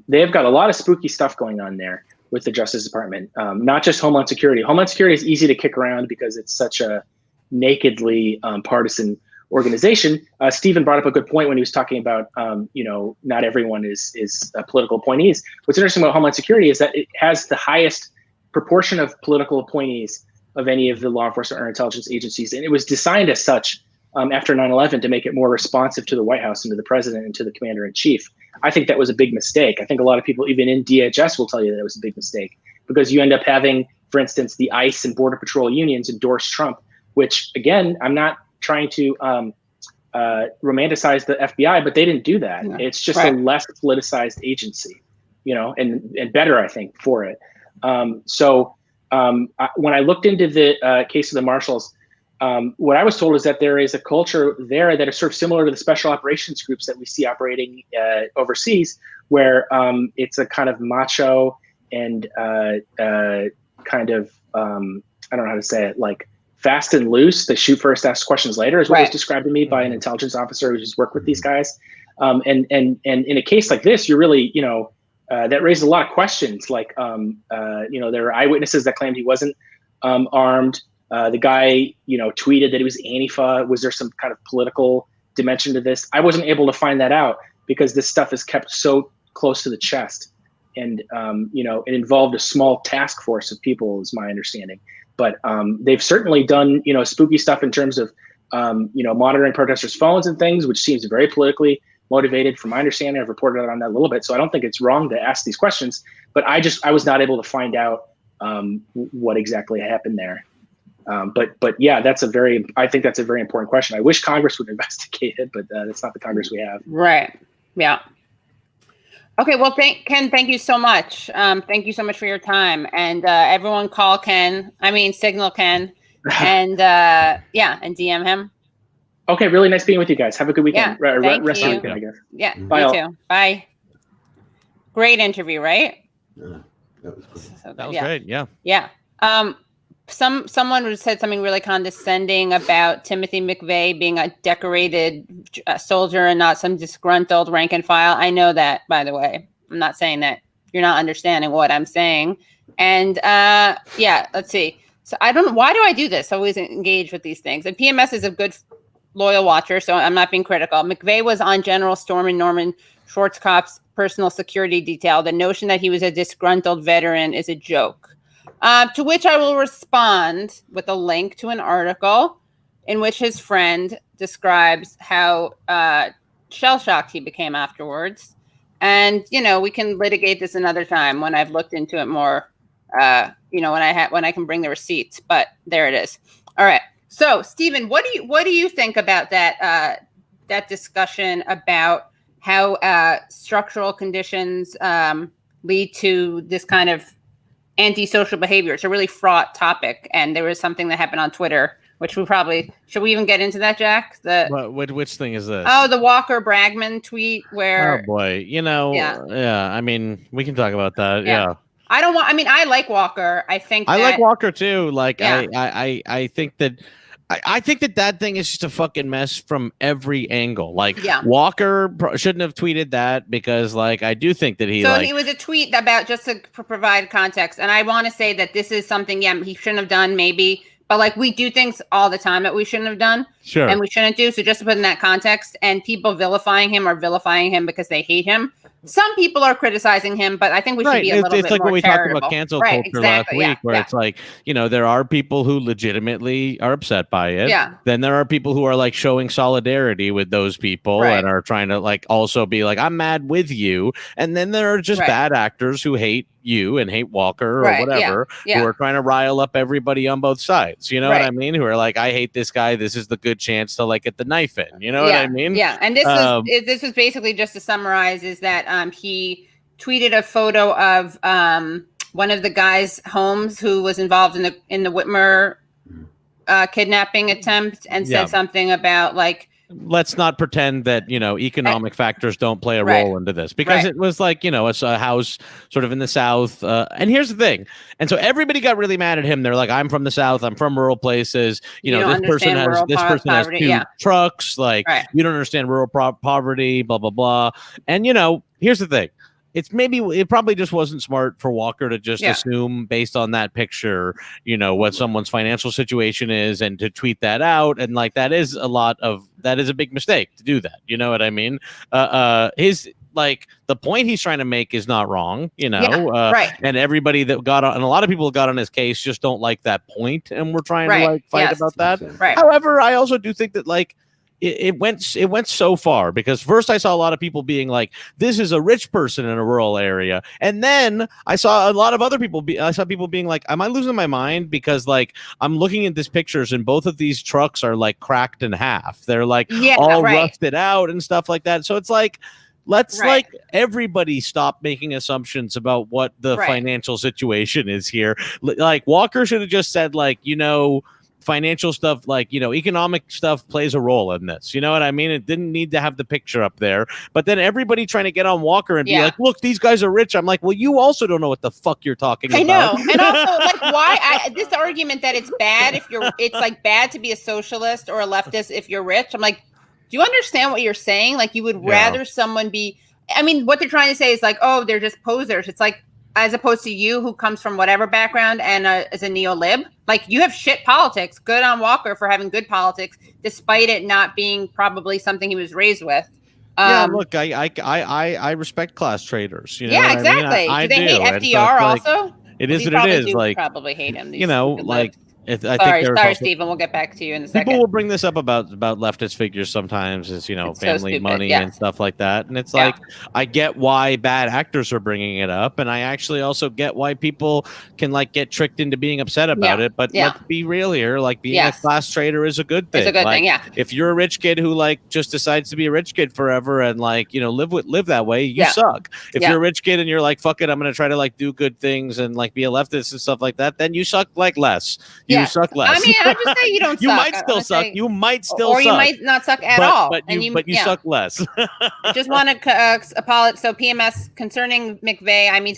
they've got a lot of spooky stuff going on there with the Justice Department, not just Homeland Security. Homeland Security is easy to kick around because it's such a nakedly partisan organization. Stephen brought up a good point when he was talking about, not everyone is political appointees. What's interesting about Homeland Security is that it has the highest proportion of political appointees of any of the law enforcement or intelligence agencies. And it was designed as such after 9/11 to make it more responsive to the White House and to the president and to the commander in chief. I think that was a big mistake. I think a lot of people, even in DHS, will tell you that it was a big mistake because you end up having, for instance, the ICE and Border Patrol unions endorse Trump, which, again, I'm not trying to romanticize the FBI, but they didn't do that. Yeah. It's just a less politicized agency, and better, I think, for it. When I looked into the case of the Marshals, what I was told is that there is a culture there that is sort of similar to the special operations groups that we see operating overseas, where it's a kind of macho and kind of, I don't know how to say it, like fast and loose. They shoot first, ask questions later is what was described to me by an intelligence officer who just worked with these guys. And in a case like this, you're really, that raised a lot of questions. Like, there were eyewitnesses that claimed he wasn't armed. The guy, tweeted that he was Antifa. Was there some kind of political dimension to this? I wasn't able to find that out because this stuff is kept so close to the chest. And, it involved a small task force of people, is my understanding. But they've certainly done, spooky stuff in terms of, monitoring protesters' phones and things, which seems very politically motivated. From my understanding, I've reported on that a little bit. So I don't think it's wrong to ask these questions. But I was not able to find out what exactly happened there. But yeah, I think that's a very important question. I wish Congress would investigate it, but that's not the Congress we have. Right. Yeah. Okay. Well, Ken, thank you so much. Thank you so much for your time, and everyone signal Ken, and and DM him. Okay. Really nice being with you guys. Have a good weekend. Yeah, rest of the weekend, I guess. Yeah. Bye. You too. Bye. Great interview, right? Yeah, that was good. That was great. Yeah. Yeah. Someone said something really condescending about Timothy McVeigh being a decorated soldier and not some disgruntled rank and file. I know that, by the way. I'm not saying that you're not understanding what I'm saying. And let's see. So I don't know. Why do I do this? I always engage with these things. And PMS is a good, loyal watcher, so I'm not being critical. McVeigh was on General Storm and Norman Schwarzkopf's personal security detail. The notion that he was a disgruntled veteran is a joke. To which I will respond with a link to an article in which his friend describes how shell-shocked he became afterwards. And, we can litigate this another time when I've looked into it more, when I can bring the receipts. But there it is. All right. So, Stephen, what do you think about that discussion about how structural conditions lead to this kind of antisocial behavior? It's a really fraught topic, and there was something that happened on Twitter, which should we even get into that, Jack? Which thing is this? Oh, the Walker Bragman tweet where. Oh boy, yeah. I mean, we can talk about that. Yeah. I like Walker. I like Walker too. Like, yeah. I think that. I think that thing is just a fucking mess from every angle. Like, Walker shouldn't have tweeted that because, like, I do think that he was a tweet about, just to provide context. And I want to say that this is something, he shouldn't have done, maybe. But, like, we do things all the time that we shouldn't have done. Sure. And we shouldn't do. So just to put in that context, and people vilifying him because they hate him. Some people are criticizing him, but I think we should be a little bit more charitable. It's like what we talked about cancel culture last week, where it's like, there are people who legitimately are upset by it. Yeah. Then there are people who are like showing solidarity with those people and are trying to like also be like, I'm mad with you. And then there are just bad actors who hate you and hate Walker or whatever, who are trying to rile up everybody on both sides. You know what I mean? Who are like, I hate this guy. This is the good chance to like get the knife in. You know what I mean? Yeah. And this was basically, just to summarize, is that he tweeted a photo of one of the guys, Holmes, who was involved in the Whitmer kidnapping attempt, and said something about like, let's not pretend that, economic factors don't play a role into this, because it was like, it's a house sort of in the South. And here's the thing. And so everybody got really mad at him. They're like, I'm from the South. I'm from rural places. This person has two trucks. Like, you don't understand rural poverty, blah, blah, blah. And, here's the thing. It probably just wasn't smart for Walker to just assume based on that picture, what someone's financial situation is, and to tweet that out. And like, that is a big mistake to do that. You know what I mean? The point he's trying to make is not wrong, and everybody that and a lot of people got on his case just don't like that point, and we're trying to fight about that. However, I also do think that it went so far, because first I saw a lot of people being like, this is a rich person in a rural area. And then I saw a lot of other people people being like, am I losing my mind? Because I'm looking at these pictures and both of these trucks are cracked in half. They're all rusted out and stuff like that. So it's let's everybody stop making assumptions about what the financial situation is here. Walker should have just said financial stuff, economic stuff plays a role in this. You know what I mean? It didn't need to have the picture up there. But then everybody trying to get on Walker and be like, look, these guys are rich. I'm like, well, you also don't know what the fuck you're talking about. I know. And also, why this argument that it's bad it's bad to be a socialist or a leftist if you're rich. I'm like, do you understand what you're saying? You would rather someone be, what they're trying to say is oh, they're just posers. It's as opposed to you, who comes from whatever background and is a neo-lib, you have shit politics. Good on Walker for having good politics, despite it not being probably something he was raised with. Look, I respect class traders. You know yeah, exactly. I do they hate FDR also? It is what it is. Probably hate him. Sorry, Stephen. We'll get back to you in a second. People will bring this up about leftist figures sometimes, as family so money and stuff like that. And it's I get why bad actors are bringing it up, and I actually also get why people can get tricked into being upset about it. But let's be real here. Being a class trader is a good thing. It's a good thing. Yeah. If you're a rich kid who just decides to be a rich kid forever and live that way, you suck. If you're a rich kid and you're like, fuck it, I'm gonna try to do good things and be a leftist and stuff like that, then you suck less. You suck less. I just say you don't suck. You might still suck. You might still suck. Or you might not suck at all. But you suck less. Just want to apologize. So PMS concerning McVeigh, I mean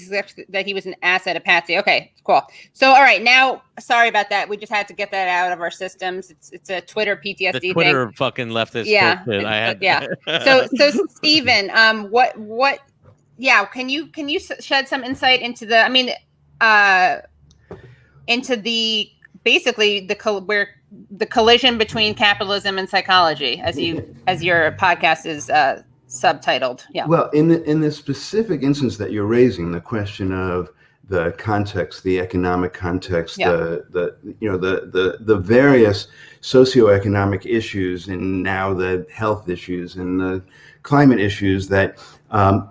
that he was an asset of Patsy. Okay, cool. So all right, now sorry about that. We just had to get that out of our systems. It's a Twitter PTSD thing. Twitter fucking leftist. So Stephen, what? Yeah, can you shed some insight into basically the collision between capitalism and psychology, as your podcast is subtitled. Yeah. Well, in the specific instance that you're raising, the question of the context, the economic context, the various socioeconomic issues, and now the health issues and the climate issues that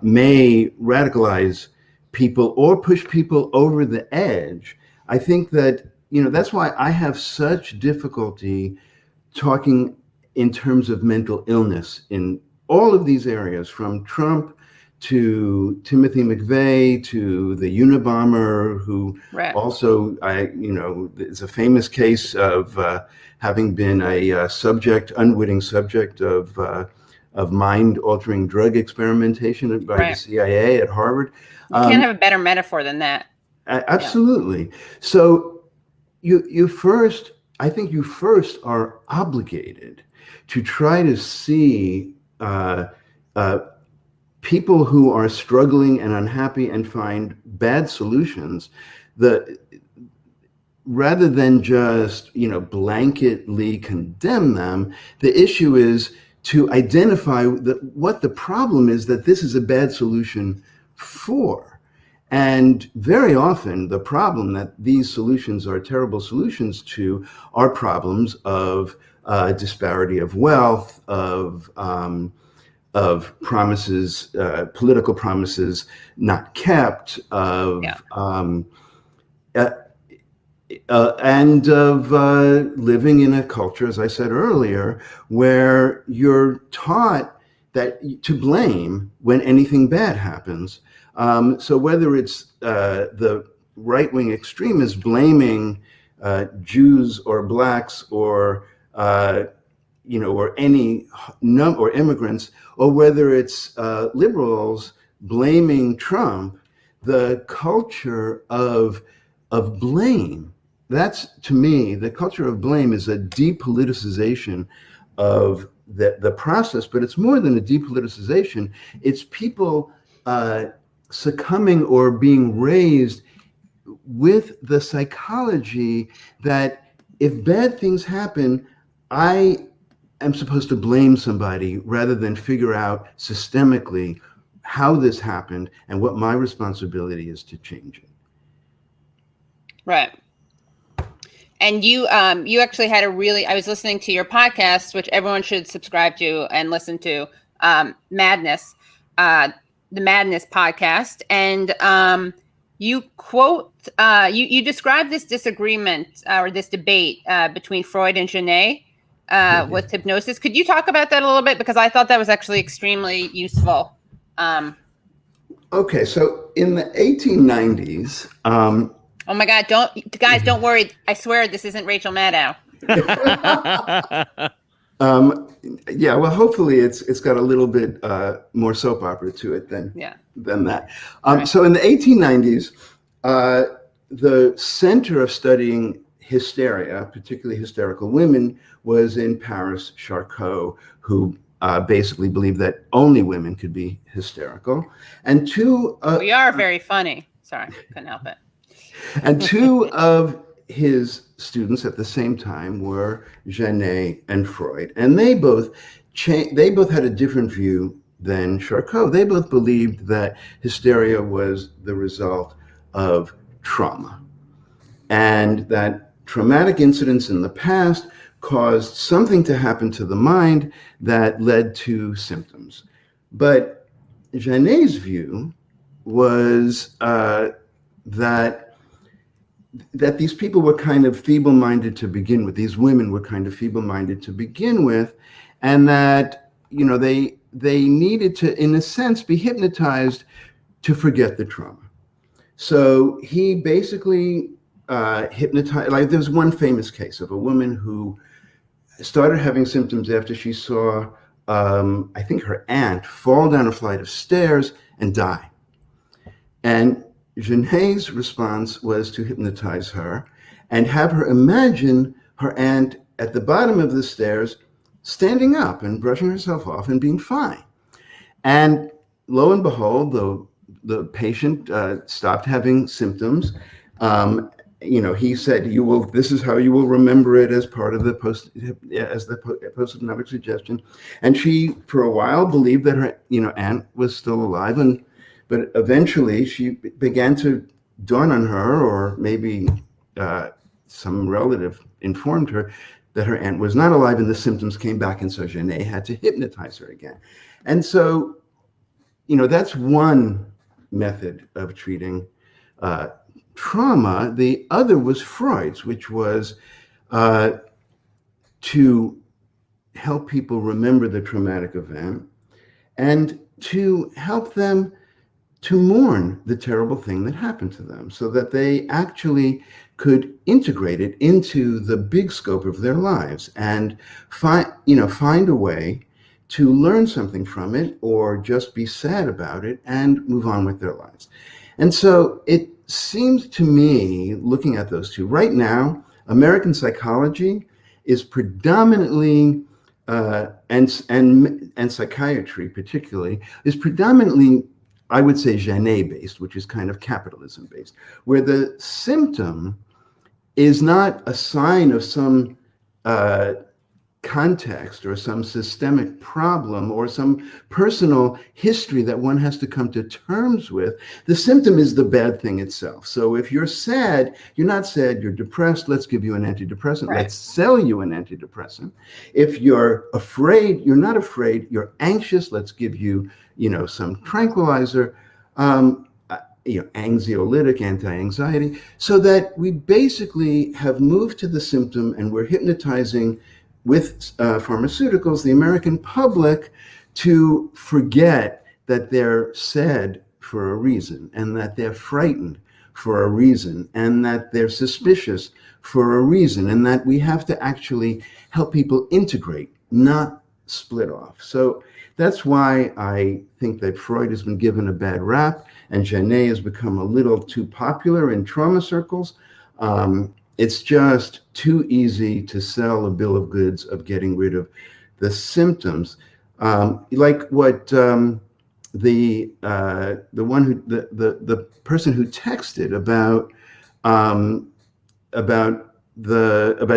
may radicalize people or push people over the edge. I think that that's why I have such difficulty talking in terms of mental illness in all of these areas, from Trump to Timothy McVeigh to the Unabomber, who also, is a famous case of having been a unwitting subject of mind-altering drug experimentation by the CIA at Harvard. You can't have a better metaphor than that. Absolutely. Yeah. So I think you first are obligated to try to see people who are struggling and unhappy and find bad solutions, rather than just blanketly condemn them. The issue is to identify what the problem is that this is a bad solution for. And very often the problem that these solutions are terrible solutions to are problems of disparity of wealth, of promises, political promises not kept, and of living in a culture, as I said earlier, where you're taught that to blame when anything bad happens. So whether it's the right-wing extremists blaming Jews or blacks or or any or immigrants, or whether it's liberals blaming Trump, the culture of blame. That's, to me, the culture of blame is a depoliticization of the process, but it's more than a depoliticization. It's people succumbing or being raised with the psychology that if bad things happen, I am supposed to blame somebody rather than figure out systemically how this happened and what my responsibility is to change it. Right. And you actually had I was listening to your podcast, which everyone should subscribe to and listen to, Madness, the Madness podcast. And you quote, you describe this disagreement or this debate between Freud and Genet with hypnosis. Could you talk about that a little bit? Because I thought that was actually extremely useful. Okay, so in the 1890s, oh my God! Don't worry. I swear this isn't Rachel Maddow. Yeah, well, hopefully it's got a little bit more soap opera to it than that. Right. So in the 1890s, the center of studying hysteria, particularly hysterical women, was in Paris Charcot, who basically believed that only women could be hysterical. And we are very funny. Sorry, couldn't help it. And two of his students at the same time were Genet and Freud, and they both had a different view than Charcot. They both believed that hysteria was the result of trauma, and that traumatic incidents in the past caused something to happen to the mind that led to symptoms. But Genet's view was that these people were kind of feeble-minded to begin with. These women were kind of feeble-minded to begin with, and that they needed to, in a sense, be hypnotized to forget the trauma. So he basically hypnotized. Like, there's one famous case of a woman who started having symptoms after she saw, I think, her aunt fall down a flight of stairs and die. And Genet's response was to hypnotize her and have her imagine her aunt at the bottom of the stairs, standing up and brushing herself off and being fine. And lo and behold, the patient stopped having symptoms. He said, this is how you will remember it as part of the post-hypnotic suggestion. And she, for a while, believed that her, aunt was still alive. But eventually she began to dawn on her, or maybe some relative informed her, that her aunt was not alive, and the symptoms came back, and so Genet had to hypnotize her again. And so, that's one method of treating trauma. The other was Freud's, which was to help people remember the traumatic event and to help them to mourn the terrible thing that happened to them, so that they actually could integrate it into the big scope of their lives and find a way to learn something from it, or just be sad about it and move on with their lives. And so it seems to me, looking at those two, right now, American psychology is predominantly, and psychiatry particularly, is predominantly, I would say, Genet-based, which is kind of capitalism-based, where the symptom is not a sign of some context or some systemic problem or some personal history that one has to come to terms with. The symptom is the bad thing itself. So if you're sad, you're not sad, you're depressed, let's give you an antidepressant. Right. Let's sell you an antidepressant. If you're afraid, you're not afraid, you're anxious, let's give you, some tranquilizer, anxiolytic, anti-anxiety, so that we basically have moved to the symptom, and we're hypnotizing with pharmaceuticals the American public to forget that they're sad for a reason, and that they're frightened for a reason, and that they're suspicious for a reason, and that we have to actually help people integrate not split off. So that's why I think that Freud has been given a bad rap and Janet has become a little too popular in trauma circles. It's just too easy to sell a bill of goods of getting rid of the symptoms. Like what the person who texted about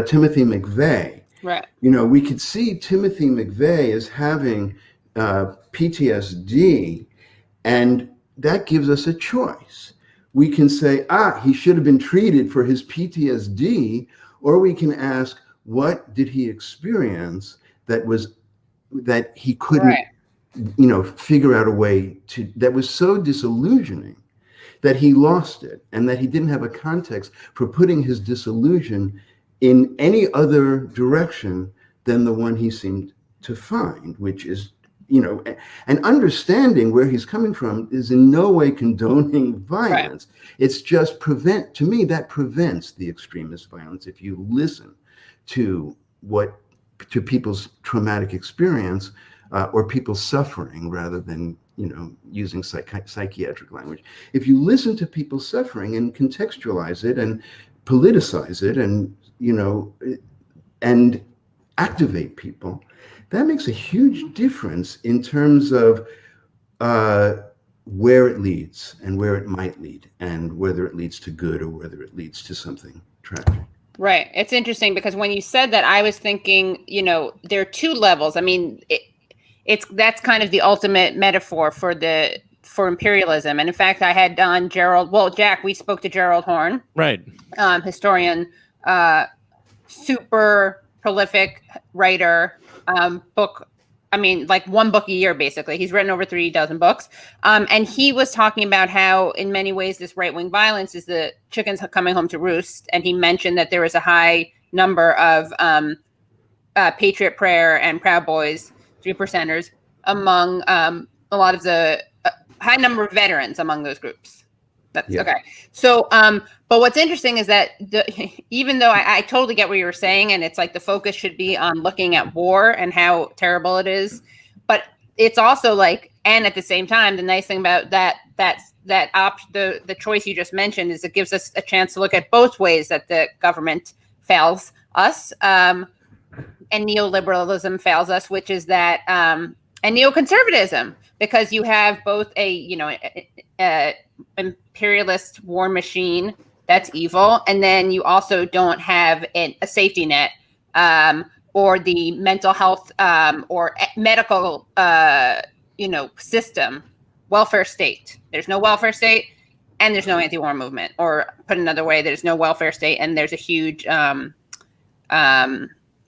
Timothy McVeigh. Right. You know, we could see Timothy McVeigh as having PTSD, and that gives us a choice. We can say, he should have been treated for his PTSD, or we can ask, what did he experience that he couldn't, figure out a way to, that was so disillusioning that he lost it, and that he didn't have a context for putting his disillusion in any other direction than the one he seemed to find, which is, and understanding where he's coming from is in no way condoning violence. Right. It's just to me, that prevents the extremist violence. If you listen to people's traumatic experience or people's suffering, rather than, using psychiatric language. If you listen to people's suffering and contextualize it and politicize it and, and activate people, that makes a huge difference in terms of where it leads and where it might lead, and whether it leads to good or whether it leads to something tragic. Right. It's interesting because when you said that, I was thinking, there are two levels. I mean, that's kind of the ultimate metaphor for imperialism. And in fact, I had on Jack, we spoke to Gerald Horn, right? Historian, super prolific writer, book. I mean, like one book a year, basically. He's written over 3 dozen books. And he was talking about how, in many ways, this right-wing violence is the chickens coming home to roost. And he mentioned that there was a high number of Patriot Prayer and Proud Boys, 3%ers, among a lot of the high number of veterans among those groups. That's okay. So, but what's interesting is that even though I totally get what you were saying, and it's like the focus should be on looking at war and how terrible it is, but it's also like, and at the same time, the nice thing about the choice you just mentioned is it gives us a chance to look at both ways that the government fails us, and neoliberalism fails us, which is that, and neoconservatism, because you have both a imperialist war machine that's evil, and then you also don't have a safety net or the mental health or medical system, welfare state. There's no welfare state, and there's no anti-war movement. Or put another way, there's no welfare state, and there's a huge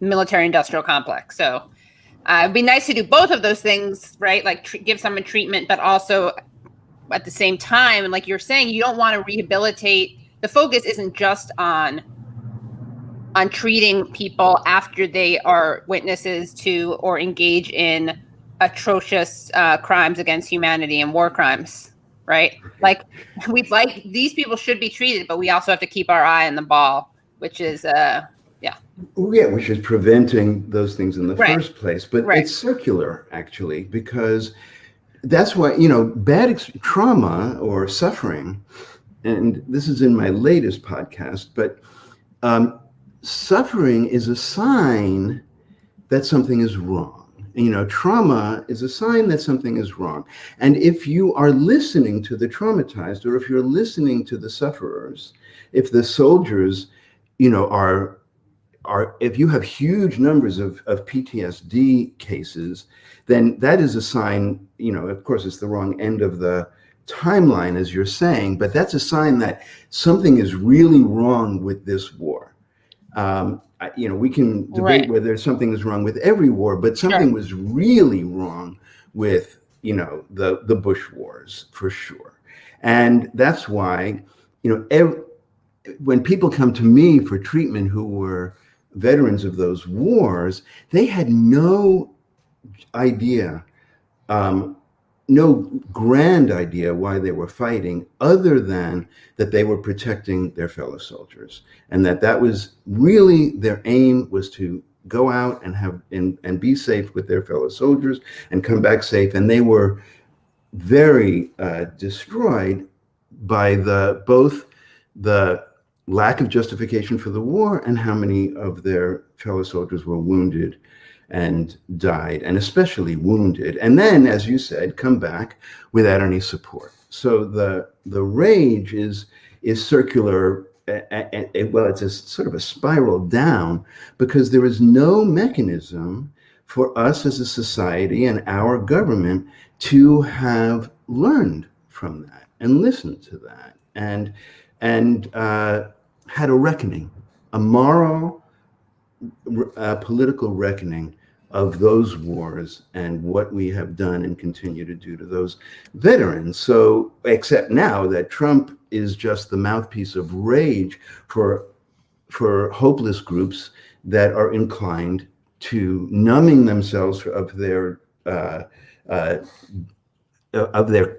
military-industrial complex. So it'd be nice to do both of those things, right? Like give someone treatment, but also at the same time, and like you're saying, you don't want to rehabilitate. The focus isn't just on treating people after they are witnesses to or engage in atrocious crimes against humanity and war crimes, right? Like these people should be treated, but we also have to keep our eye on the ball, which is which is preventing those things in the first place. But it's circular, actually, because that's why, bad trauma or suffering, and this is in my latest podcast, but suffering is a sign that something is wrong. Trauma is a sign that something is wrong. And if you are listening to the traumatized, or if you're listening to the sufferers, if the soldiers, if you have huge numbers of PTSD cases, then that is a sign, of course, it's the wrong end of the timeline, as you're saying, but that's a sign that something is really wrong with this war. We can debate whether something is wrong with every war, but something was really wrong with, the Bush wars, for sure. And that's why, when people come to me for treatment who were veterans of those wars, they had no idea, no grand idea why they were fighting, other than that they were protecting their fellow soldiers, and that was really their aim, was to go out and and be safe with their fellow soldiers and come back safe. And they were very destroyed by both the lack of justification for the war and how many of their fellow soldiers were wounded and died, and especially wounded. And then, as you said, come back without any support. So the rage is circular. Well, it's a sort of a spiral down, because there is no mechanism for us as a society and our government to have learned from that and listened to that and had a reckoning, a moral, political reckoning of those wars and what we have done and continue to do to those veterans. So, except now that Trump is just the mouthpiece of rage for hopeless groups that are inclined to numbing themselves of their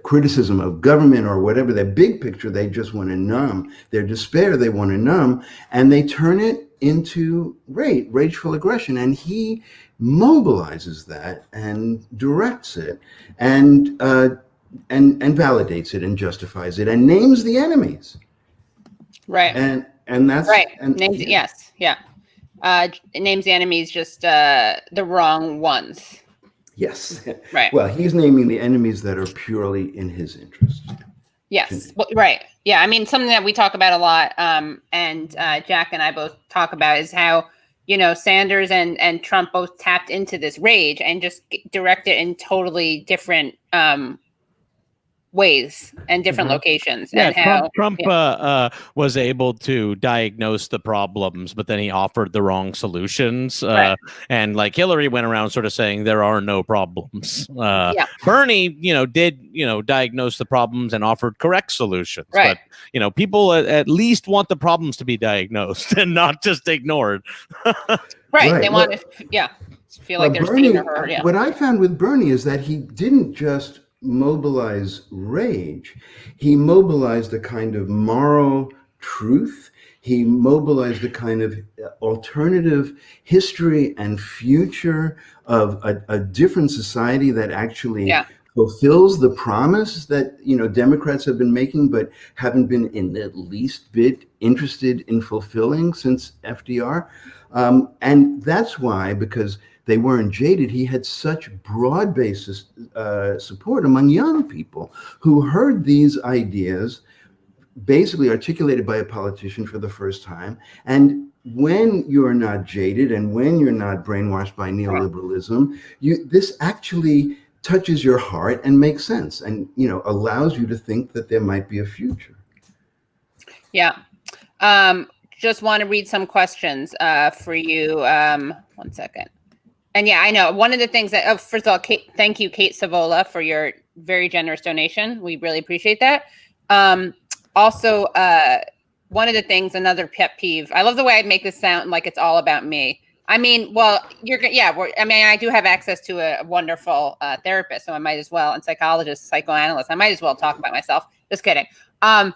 criticism of government or whatever, their big picture. They just want to numb their despair. They want to numb, and they turn it into rageful aggression. And he mobilizes that and directs it and validates it and justifies it and names the enemies. Right. And that's right. Names, yes. Yeah. It names the enemies, just the wrong ones. Yes. Right. Well, he's naming the enemies that are purely in his interest. Yes. Well, right. Yeah. I mean, something that we talk about a lot, and Jack and I both talk about, is how, Sanders and Trump both tapped into this rage and just directed in totally different ways and different locations. Yeah, and how Trump was able to diagnose the problems, but then he offered the wrong solutions. Right. And like Hillary went around sort of saying there are no problems. Bernie, did diagnose the problems and offered correct solutions. Right. But people at least want the problems to be diagnosed and not just ignored. Right. They want to feel like they're seen or heard. Yeah. What I found with Bernie is that he didn't just mobilize rage. He mobilized a kind of moral truth. He mobilized a kind of alternative history and future of a different society that actually fulfills the promise that Democrats have been making but haven't been in the least bit interested in fulfilling since FDR. And that's why, because they weren't jaded, he had such broad-based support among young people who heard these ideas basically articulated by a politician for the first time. And when you're not jaded and when you're not brainwashed by neoliberalism, this actually touches your heart and makes sense and allows you to think that there might be a future. Yeah. Just want to read some questions for you. 1 second. And I know one of the things that, first of all, thank you, Kate Savola, for your very generous donation. We really appreciate that. Also, one of the things, another pet peeve, I love the way I make this sound like it's all about me. I mean, well, I do have access to a wonderful therapist, so I might as well, and psychologist, psychoanalyst, I might as well talk about myself. Just kidding. But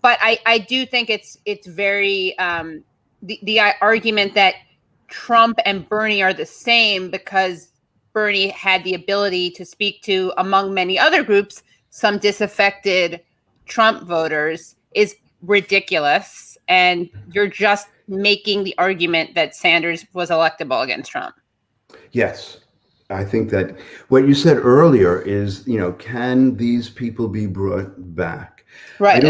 I do think it's very, the argument that Trump and Bernie are the same because Bernie had the ability to speak to, among many other groups, some disaffected Trump voters is ridiculous. And you're just making the argument that Sanders was electable against Trump. Yes. I think that what you said earlier is, can these people be brought back? Right.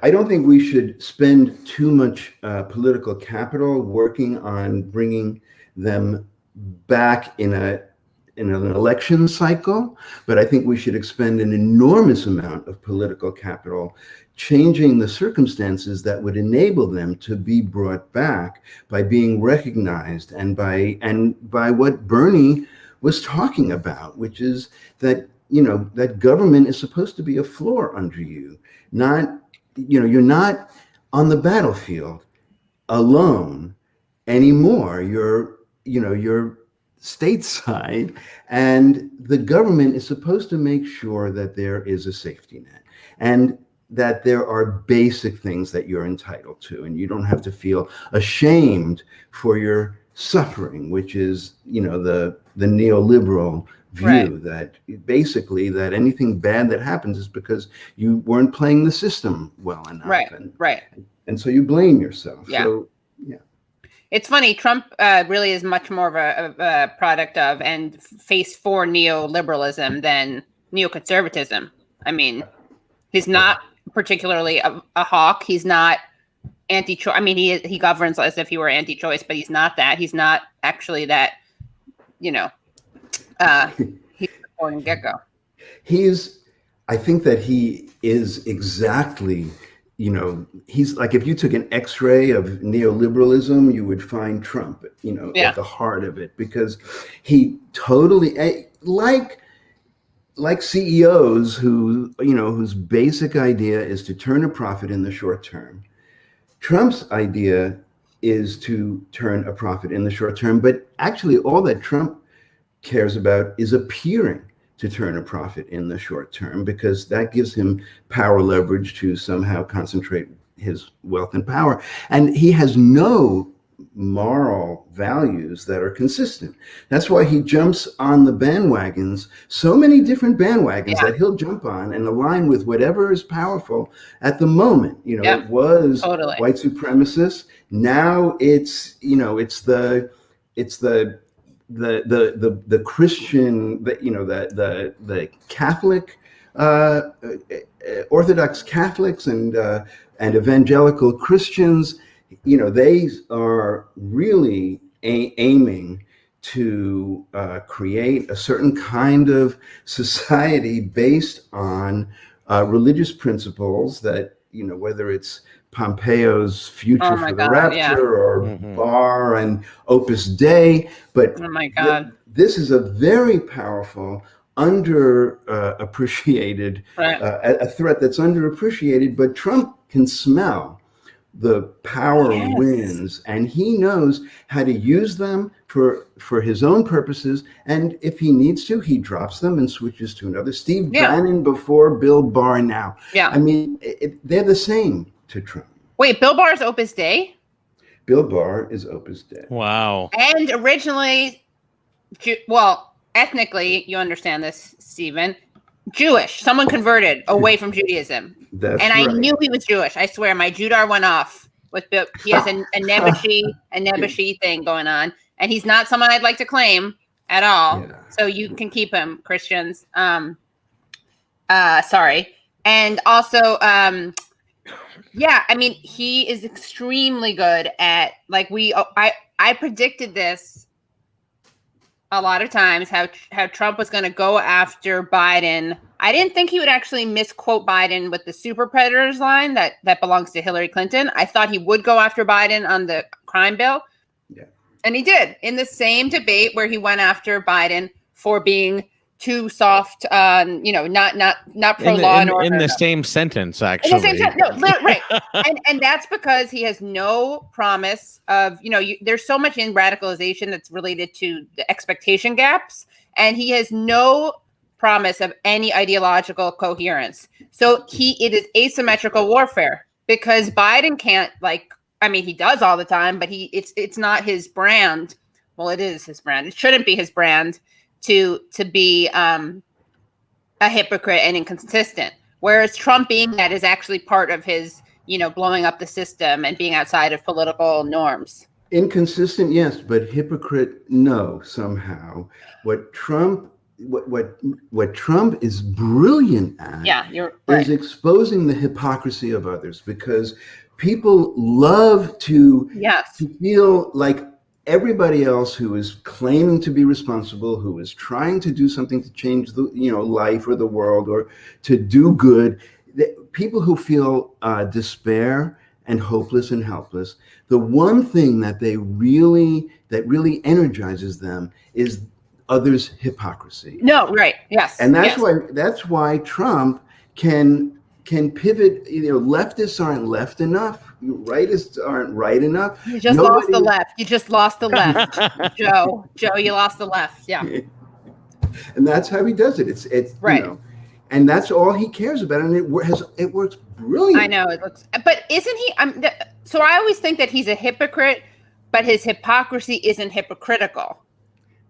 I don't think we should spend too much political capital working on bringing them back in an election cycle, but I think we should expend an enormous amount of political capital changing the circumstances that would enable them to be brought back by being recognized and by what Bernie was talking about, which is that that government is supposed to be a floor under you, not you're not on the battlefield alone anymore. You're stateside, and the government is supposed to make sure that there is a safety net and that there are basic things that you're entitled to, and you don't have to feel ashamed for your suffering, which is, the neoliberal view that basically that anything bad that happens is because you weren't playing the system well enough. And so you blame yourself. Yeah. So, yeah. It's funny. Trump really is much more of a product of and face for neoliberalism than neoconservatism. I mean, he's not particularly a hawk. He's not anti-choice. I mean, he governs as if he were anti-choice, but he's not that. He's not actually that. He's born and get-go. I think that he is exactly. He's like, if you took an X-ray of neoliberalism, you would find Trump, at the heart of it, because he totally, like CEOs whose basic idea is to turn a profit in the short term. Trump's idea is to turn a profit in the short term, but actually all that Trump cares about is appearing to turn a profit in the short term, because that gives him power leverage to somehow concentrate his wealth and power. And he has no moral values that are consistent. That's why he jumps on the bandwagons, so many different bandwagons that he'll jump on and align with whatever is powerful at the moment. It was white supremacists. Now it's the Christian, the Catholic, Orthodox Catholics and evangelical Christians, they are really aiming to create a certain kind of society based on religious principles that, whether it's Pompeo's future for the rapture or Barr and Opus Dei, but this is a very powerful, underappreciated, a threat that's underappreciated, but Trump can smell the power winds, and he knows how to use them for his own purposes, and if he needs to, he drops them and switches to another. Steve Bannon before, Bill Barr now. I mean, they're the same to Trump. Wait, Bill Barr is Opus Dei? Bill Barr is Opus Dei. Wow. And originally, ethnically, you understand this, Stephen, Jewish. Someone converted away from Judaism. I knew he was Jewish. I swear, my Judar went off with Bill. He has a Nebushi thing going on, and he's not someone I'd like to claim at all. Yeah. So you can keep him, Christians. Sorry. And also, I mean, he is extremely good at, I predicted this a lot of times, how Trump was going to go after Biden. I didn't think he would actually misquote Biden with the super predators line that belongs to Hillary Clinton. I thought he would go after Biden on the crime bill. Yeah. And he did, in the same debate where he went after Biden for being too soft, not pro law and order. In the same sentence, actually. In the same sentence, no, right. and that's because he has no promise of, there's so much in radicalization that's related to the expectation gaps, and he has no promise of any ideological coherence. So it is asymmetrical warfare, because Biden can't, he does all the time, but it's not his brand. Well, it is his brand. It shouldn't be his brand to be a hypocrite and inconsistent. Whereas Trump being that is actually part of his, blowing up the system and being outside of political norms. Inconsistent, yes, but hypocrite, no, somehow. What Trump is brilliant at is exposing the hypocrisy of others, because people love to feel like everybody else who is claiming to be responsible, who is trying to do something to change the life or the world or to do good, people who feel despair and hopeless and helpless, the one thing that really energizes them is others' hypocrisy. No, right. Yes. And that's why Trump can pivot. Leftists aren't left enough. Rightists aren't right enough. You just lost the left. You just lost the left. Joe, you lost the left. Yeah. And that's how he does it. It's right. And that's all he cares about, and it works brilliant. I know it looks, but isn't he? So I always think that he's a hypocrite but his hypocrisy isn't hypocritical.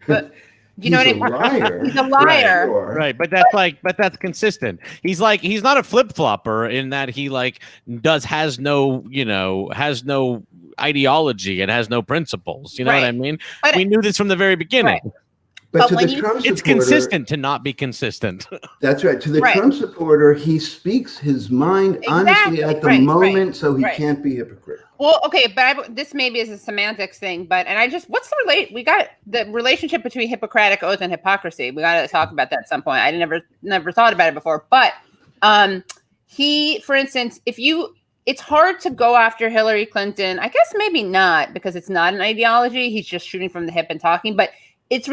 But you know what I mean? Liar. He's a liar. Right, but that's consistent. He's not a flip-flopper in that he has no ideology and has no principles. You know what I mean? But we knew this from the very beginning. Right. But to the Trump supporter, it's consistent to not be consistent. That's right. To the Trump supporter, he speaks his mind honestly at the moment, so he can't be hypocritical. Well, okay, but this maybe is a semantics thing, what's the we got the relationship between Hippocratic Oath and hypocrisy. We got to talk about that at some point. I never thought about it before, but for instance, it's hard to go after Hillary Clinton. I guess maybe not, because it's not an ideology. He's just shooting from the hip and talking, but it's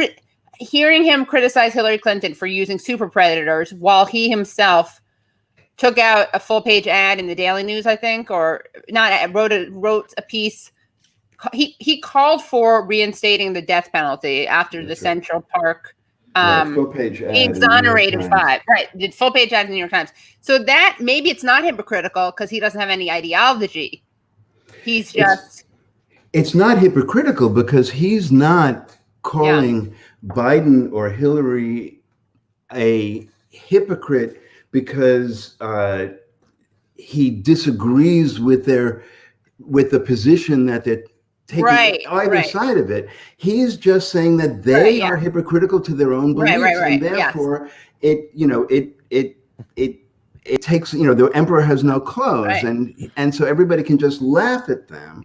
hearing him criticize Hillary Clinton for using super predators while he himself took out a full-page ad in the Daily News, I think, or not, wrote a piece. He called for reinstating the death penalty after the Central Park. Full-page ad. He exonerated 5. Right, did full-page ad in the New York Times. So that maybe it's not hypocritical because he doesn't have any ideology. He's just. It's not hypocritical because he's not calling Biden or Hillary a hypocrite because he disagrees with the position that they're taking either side of it. He's just saying that they are hypocritical to their own beliefs, and therefore it takes, the emperor has no clothes, and so everybody can just laugh at them.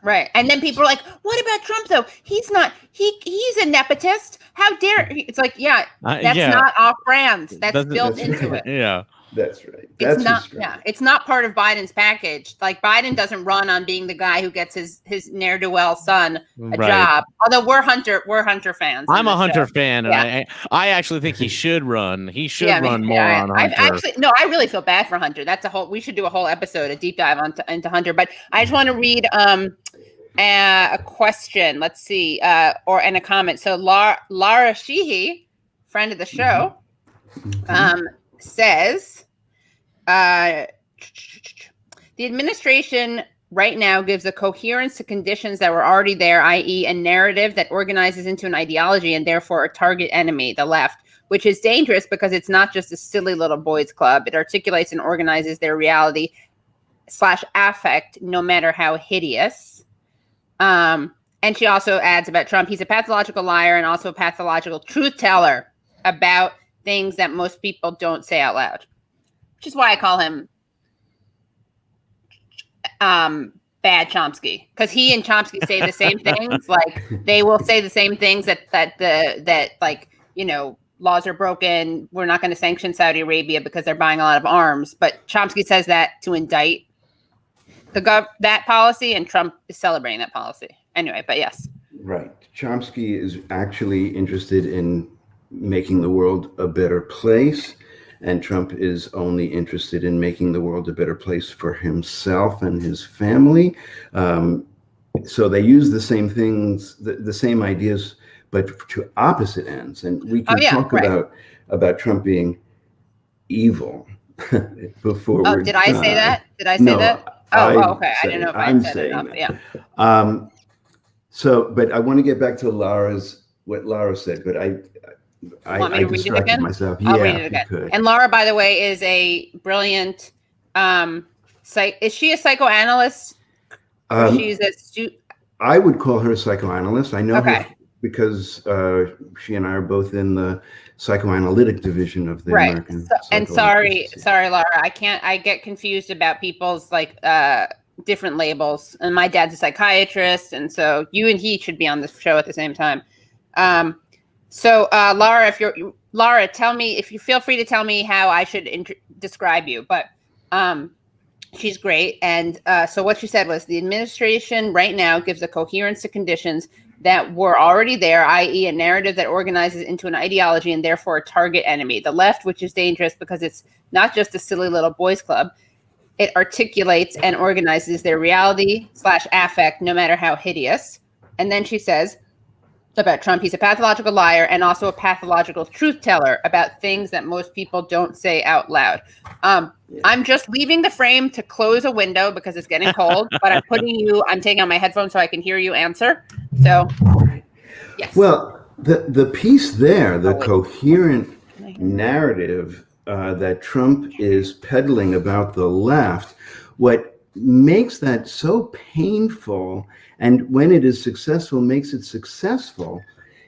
Right. And then people are like, what about Trump, though? He's not, he's a nepotist. How dare he? It's like, that's not off-brand. That's built into it. Yeah. That's right. It's not part of Biden's package. Like, Biden doesn't run on being the guy who gets his ne'er-do-well son a job. Although we're Hunter fans. I'm a Hunter fan, and I actually think he should run. He should run more on Hunter. I really feel bad for Hunter. We should do a whole episode, a deep dive into Hunter. But I just want to read a question. Let's see, and a comment. So Lara Sheehy, friend of the show, says, the administration right now gives a coherence to conditions that were already there, i.e. a narrative that organizes into an ideology and therefore a target enemy, the left, which is dangerous because it's not just a silly little boys club. It articulates and organizes their reality / affect, no matter how hideous. And she also adds about Trump, he's a pathological liar and also a pathological truth teller about things that most people don't say out loud, which is why I call him Bad Chomsky, because he and Chomsky say the same things. Like, they will say the same things that laws are broken. We're not going to sanction Saudi Arabia because they're buying a lot of arms. But Chomsky says that to indict that policy, and Trump is celebrating that policy. Anyway, but yes. Right. Chomsky is actually interested in making the world a better place, and Trump is only interested in making the world a better place for himself and his family. So they use the same things, the same ideas, but to opposite ends. And we can talk about Trump being evil before. Oh, did I say that? Did I say that? Oh, okay. I didn't know if I said it enough. Yeah. So, but I want to get back to what Lara said, but I distracted myself. I'll read it again. And Laura, by the way, is a brilliant is she a psychoanalyst? She's I would call her a psychoanalyst. I know her because she and I are both in the psychoanalytic division of the American. And sorry, Laura, I get confused about people's different labels. And my dad's a psychiatrist, and so you and he should be on the show at the same time. So Laura, tell me, if you feel free to tell me how I should describe you, but she's great. And so what she said was, the administration right now gives a coherence to conditions that were already there, i.e. a narrative that organizes into an ideology and therefore a target enemy, the left, which is dangerous because it's not just a silly little boys club. It articulates and organizes their reality / affect, no matter how hideous. And then she says, about Trump. He's a pathological liar and also a pathological truth teller about things that most people don't say out loud. I'm just leaving the frame to close a window because it's getting cold, but I'm taking out my headphones so I can hear you answer. So, yes. Well, the piece there, the coherent narrative that Trump is peddling about the left, what makes that so painful, and when it is successful, makes it successful,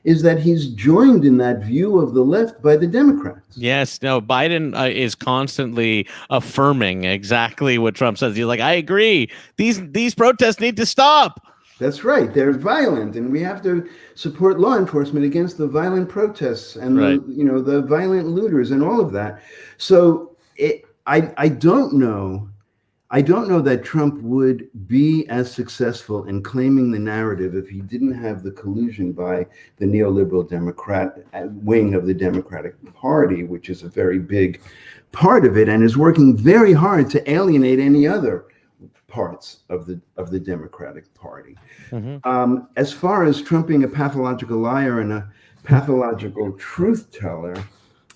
is that he's joined in that view of the left by the Democrats. Yes, no, Biden is constantly affirming exactly what Trump says. He's like, I agree. These protests need to stop. That's right. They're violent, and we have to support law enforcement against the violent protests and the violent looters and all of that. So I don't know. I don't know that Trump would be as successful in claiming the narrative if he didn't have the collusion by the neoliberal Democrat wing of the Democratic Party, which is a very big part of it and is working very hard to alienate any other parts of the Democratic Party. Mm-hmm. As far as Trump being a pathological liar and a pathological truth teller,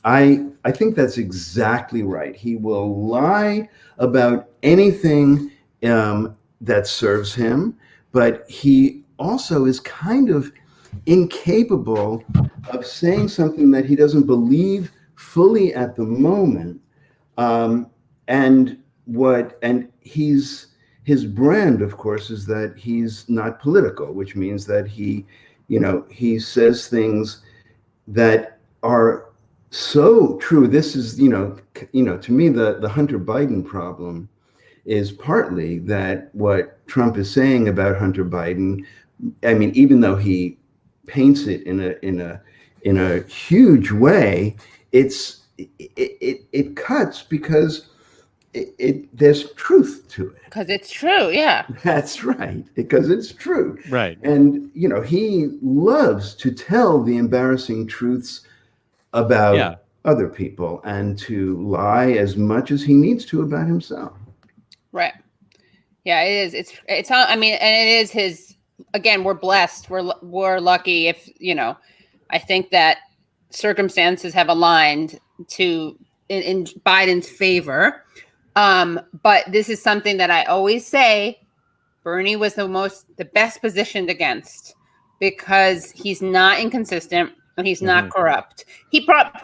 I think that's exactly right. He will lie about anything that serves him, but he also is kind of incapable of saying something that he doesn't believe fully at the moment. His brand, of course, is that he's not political, which means that he says things that are so true. This is, to me, the Hunter Biden problem is partly that what Trump is saying about Hunter Biden. I mean, even though he paints it in a huge way, it cuts because there's truth to it. Because it's true, yeah. That's right, because it's true. Right. And, he loves to tell the embarrassing truths about other people and to lie as much as he needs to about himself. Right. Yeah, it is. It's and it is his, again, we're blessed. We're lucky if, I think that circumstances have aligned in Biden's favor. But this is something that I always say Bernie was the best positioned against, because he's not inconsistent and he's not corrupt.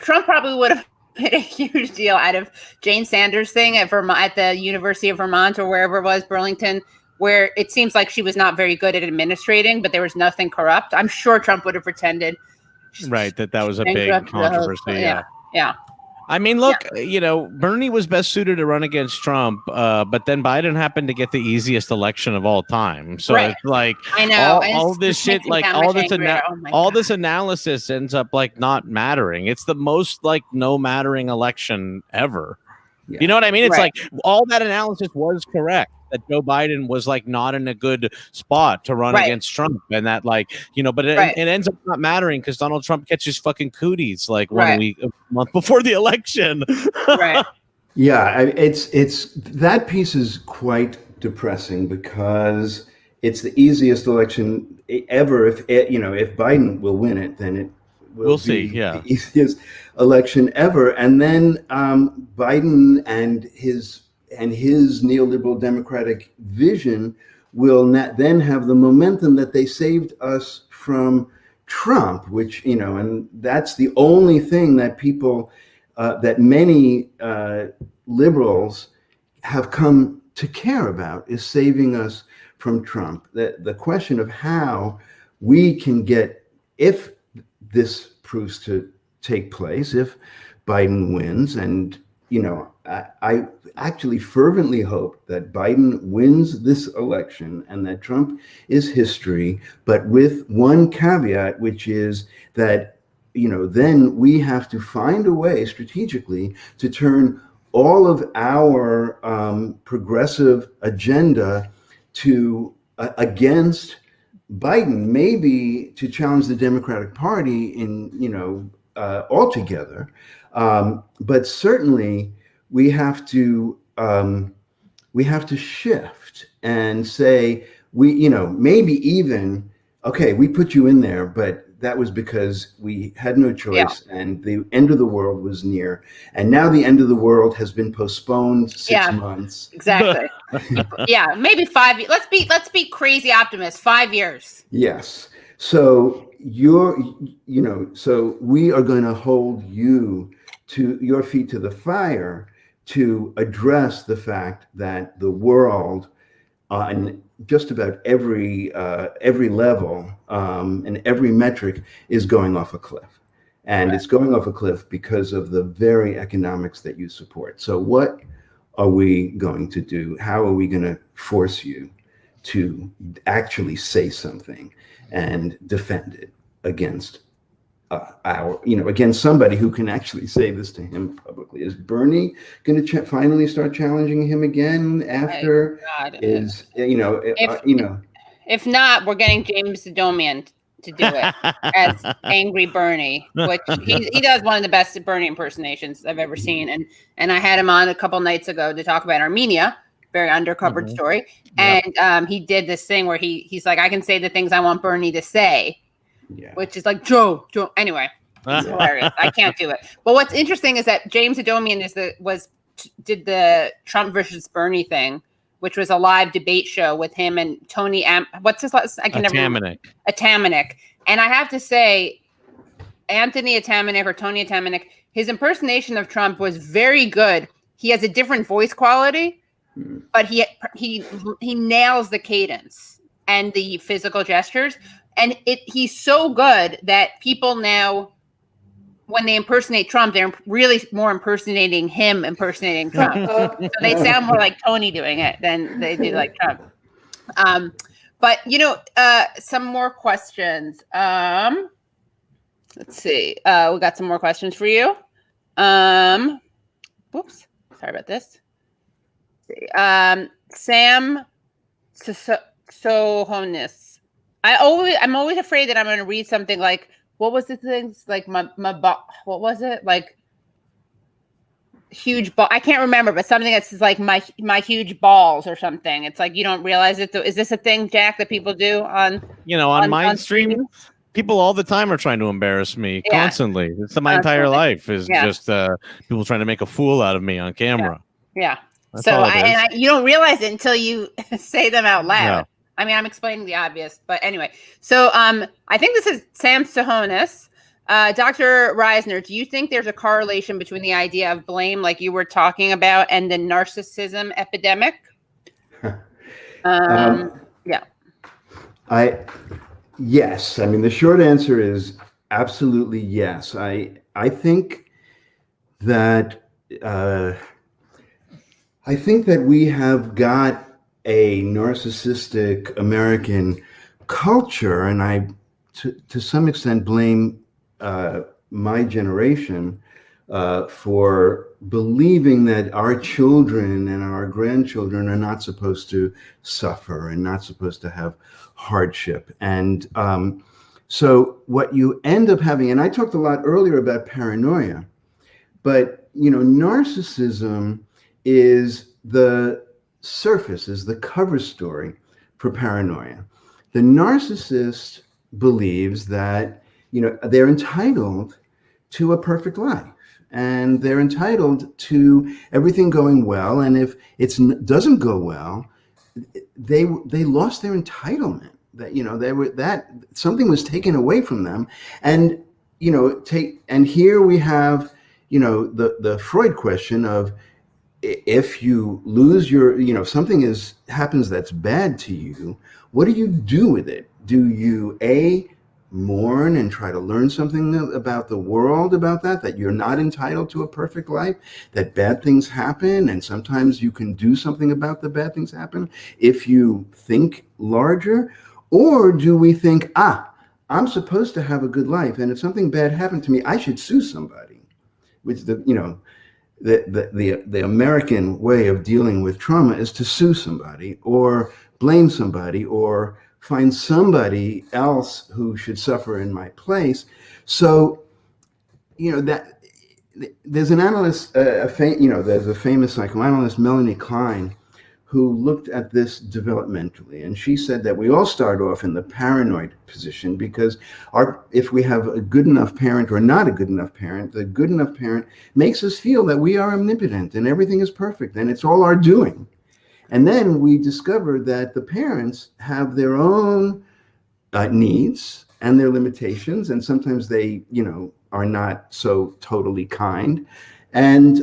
Trump probably would have made a huge deal out of Jane Sanders' thing at the University of Vermont or wherever it was, Burlington, where it seems like she was not very good at administrating, but there was nothing corrupt. I'm sure Trump would have pretended. Right, that was a big controversy. Yeah. I mean, look, Bernie was best suited to run against Trump, but then Biden happened to get the easiest election of all time. So It's like, I know all this shit, like all this analysis ends up like not mattering. It's the most like no mattering election ever. Yeah. You know what I mean? It's like all that analysis was correct, that Joe Biden was like not in a good spot to run against Trump, and that but it ends up not mattering because Donald Trump catches fucking cooties like 1 week, a month before the election. Right. Yeah, it's that piece is quite depressing because it's the easiest election ever. If Biden will win it, then it will be the easiest election ever. And then Biden and his neoliberal democratic vision will then have the momentum that they saved us from Trump, which, and that's the only thing that people, that many liberals have come to care about, is saving us from Trump. The question of how we can get, if this proves to take place, if Biden wins, and I actually fervently hope that Biden wins this election and that Trump is history, but with one caveat, which is that, then we have to find a way strategically to turn all of our progressive agenda against Biden, maybe to challenge the Democratic Party in, altogether. But certainly we have to shift and say, maybe even, okay, we put you in there, but that was because we had no choice, and the end of the world was near. And now the end of the world has been postponed 6 months. Exactly. Yeah, maybe 5 years. Let's be crazy optimists. 5 years. Yes. So so we are going to hold you to your feet to the fire to address the fact that the world on just about every level and every metric is going off a cliff. And it's going off a cliff because of the very economics that you support. So what are we going to do? How are we going to force you to actually say something and defend it against against somebody who can actually say this to him publicly? Is Bernie going to finally start challenging him again after? If not, we're getting James Adomian to do it as Angry Bernie, which he does one of the best Bernie impersonations I've ever seen. And I had him on a couple nights ago to talk about Armenia, very undercovered story. And he did this thing where he's like, I can say the things I want Bernie to say. Yeah. Which is like Joe. Anyway, it's hilarious. I can't do it. But what's interesting is that James Adomian did the Trump versus Bernie thing, which was a live debate show with him and Tony. What's his last? I can never remember. Atamanuik. And I have to say, Anthony Atamanuik or Tony Atamanuik, his impersonation of Trump was very good. He has a different voice quality, but he nails the cadence and the physical gestures. And he's so good that people now, when they impersonate Trump, they're really more impersonating him impersonating Trump. So they sound more like Tony doing it than they do like Trump. But, some more questions. Let's see. We got some more questions for you. Whoops. Sorry about this. Sam Sohonis. I'm always afraid that I'm going to read something like, what was the things like what was it like? Huge ball. I can't remember, but something that's like my huge balls or something. It's like you don't realize it. Is this a thing, Jack, that people do on my stream? People all the time are trying to embarrass me constantly. It's my entire life is just people trying to make a fool out of me on camera. Yeah. So you don't realize it until you say them out loud. Yeah. I mean, I'm explaining the obvious, but anyway. So I think this is Sam Sahonis. Dr. Reisner, do you think there's a correlation between the idea of blame, like you were talking about, and the narcissism epidemic? Yes. I mean, the short answer is absolutely yes. I think that we have got a narcissistic American culture, and I, to some extent, blame my generation for believing that our children and our grandchildren are not supposed to suffer and not supposed to have hardship. And so what you end up having, and I talked a lot earlier about paranoia, but narcissism is the surface, is the cover story for paranoia. The narcissist believes that they're entitled to a perfect life, and they're entitled to everything going well, and if it doesn't go well, they lost their entitlement. That something was taken away from them, and here we have the Freud question of, if you lose your, something happens that's bad to you, what do you do with it? Do you mourn and try to learn something about the world about that you're not entitled to a perfect life, that bad things happen, and sometimes you can do something about the bad things happen if you think larger? Or do we think, I'm supposed to have a good life, and if something bad happened to me, I should sue somebody, which the American way of dealing with trauma is to sue somebody or blame somebody or find somebody else who should suffer in my place. So, that there's an analyst, there's a famous psychoanalyst, Melanie Klein, who looked at this developmentally, and she said that we all start off in the paranoid position because if we have a good enough parent or not a good enough parent, the good enough parent makes us feel that we are omnipotent and everything is perfect and it's all our doing. And then we discover that the parents have their own needs and their limitations, and sometimes they, are not so totally kind. And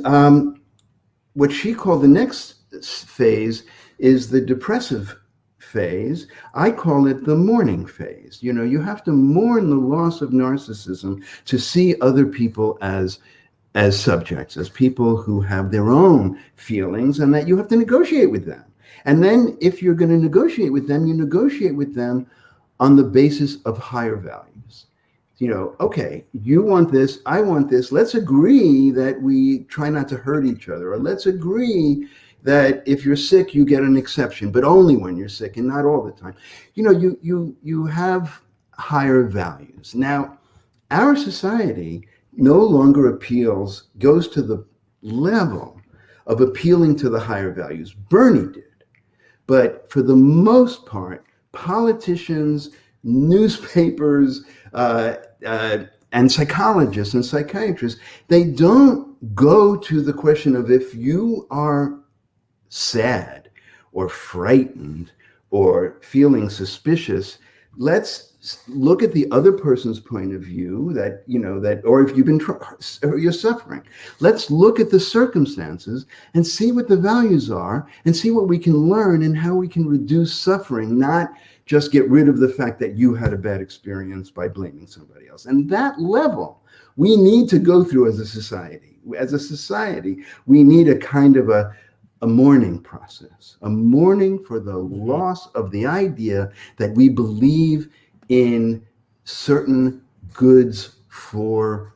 what she called the next phase is the depressive phase. I call it the mourning phase. You have to mourn the loss of narcissism to see other people as subjects, as people who have their own feelings, and that you have to negotiate with them. And then if you're going to negotiate with them, you negotiate with them on the basis of higher values. Okay, you want this, I want this. Let's agree that we try not to hurt each other, or let's agree that if you're sick, you get an exception, but only when you're sick and not all the time. You have higher values. Now, our society no longer goes to the level of appealing to the higher values. Bernie did. But for the most part, politicians, newspapers, and psychologists and psychiatrists, they don't go to the question of if you are sad or frightened or feeling suspicious, let's look at the other person's point of view or if you've been or you're suffering, let's look at the circumstances and see what the values are and see what we can learn and how we can reduce suffering, not just get rid of the fact that you had a bad experience by blaming somebody else. And that level we need to go through as a society. As a society, we need a kind of a mourning process, a mourning for the loss of the idea that we believe in certain goods for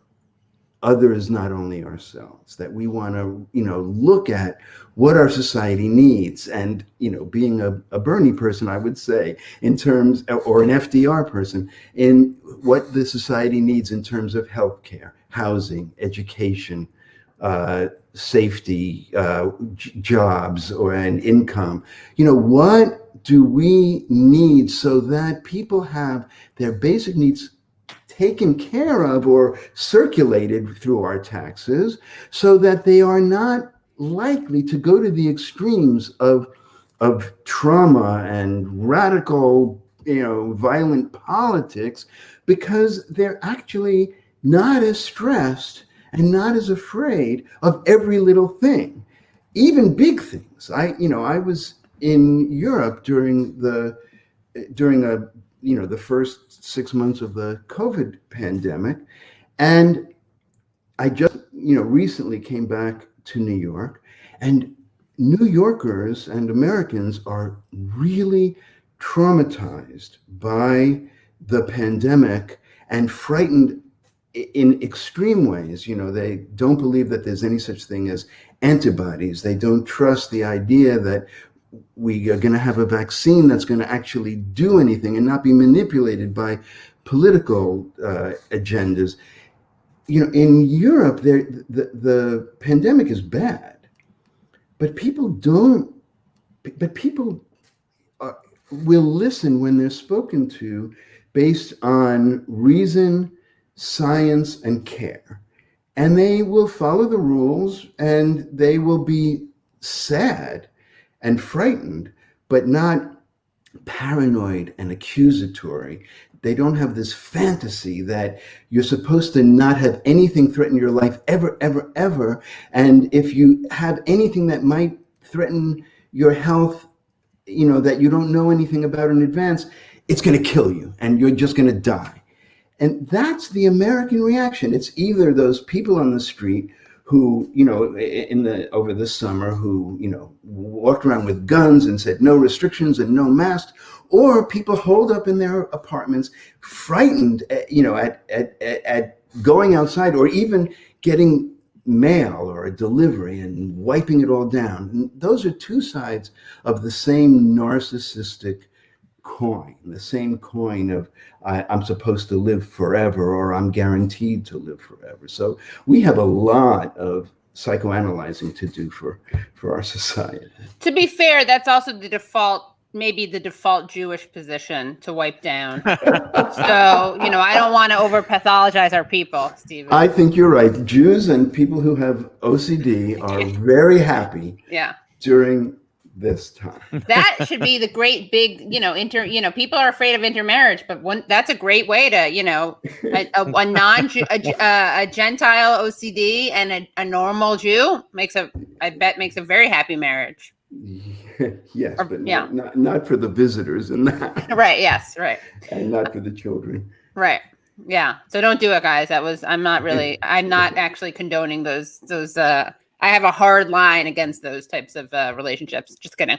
others, not only ourselves, that we want to, look at what our society needs. And, being a Bernie person, I would say, in terms, or an FDR person, in what the society needs in terms of healthcare, housing, education, safety, jobs, and income. What do we need so that people have their basic needs taken care of or circulated through our taxes, so that they are not likely to go to the extremes of trauma and radical, violent politics, because they're actually not as stressed and not as afraid of every little thing, even big things. I was in Europe during the first 6 months of the COVID pandemic, and I just recently came back to New York, and New Yorkers and Americans are really traumatized by the pandemic and frightened in extreme ways. They don't believe that there's any such thing as antibodies. They don't trust the idea that we are going to have a vaccine that's going to actually do anything and not be manipulated by political agendas. In Europe, the pandemic is bad, but people will listen when they're spoken to based on reason, science, and care. And they will follow the rules, and they will be sad and frightened, but not paranoid and accusatory. They don't have this fantasy that you're supposed to not have anything threaten your life ever, ever, ever. And if you have anything that might threaten your health, that you don't know anything about in advance, it's going to kill you and you're just going to die. And that's the American reaction. It's either those people on the street who, over the summer, who, walked around with guns and said no restrictions and no masks, or people holed up in their apartments, frightened, at going outside, or even getting mail or a delivery and wiping it all down. And those are two sides of the same narcissistic coin, the same coin of I'm supposed to live forever, or I'm guaranteed to live forever. So we have a lot of psychoanalyzing to do for our society. To be fair, that's also the default, maybe the default Jewish position to wipe down. So, I don't want to over-pathologize our people, Stephen. I think you're right. Jews and people who have OCD are very happy during this time. That should be the great big, people are afraid of intermarriage, but that's a great way to, a Gentile OCD and a normal Jew makes a very happy marriage. Yes, but not for the visitors and that. Right. Yes. Right. And not for the children. Right. Yeah. So don't do it, guys. I'm not actually condoning those. I have a hard line against those types of relationships. Just kidding.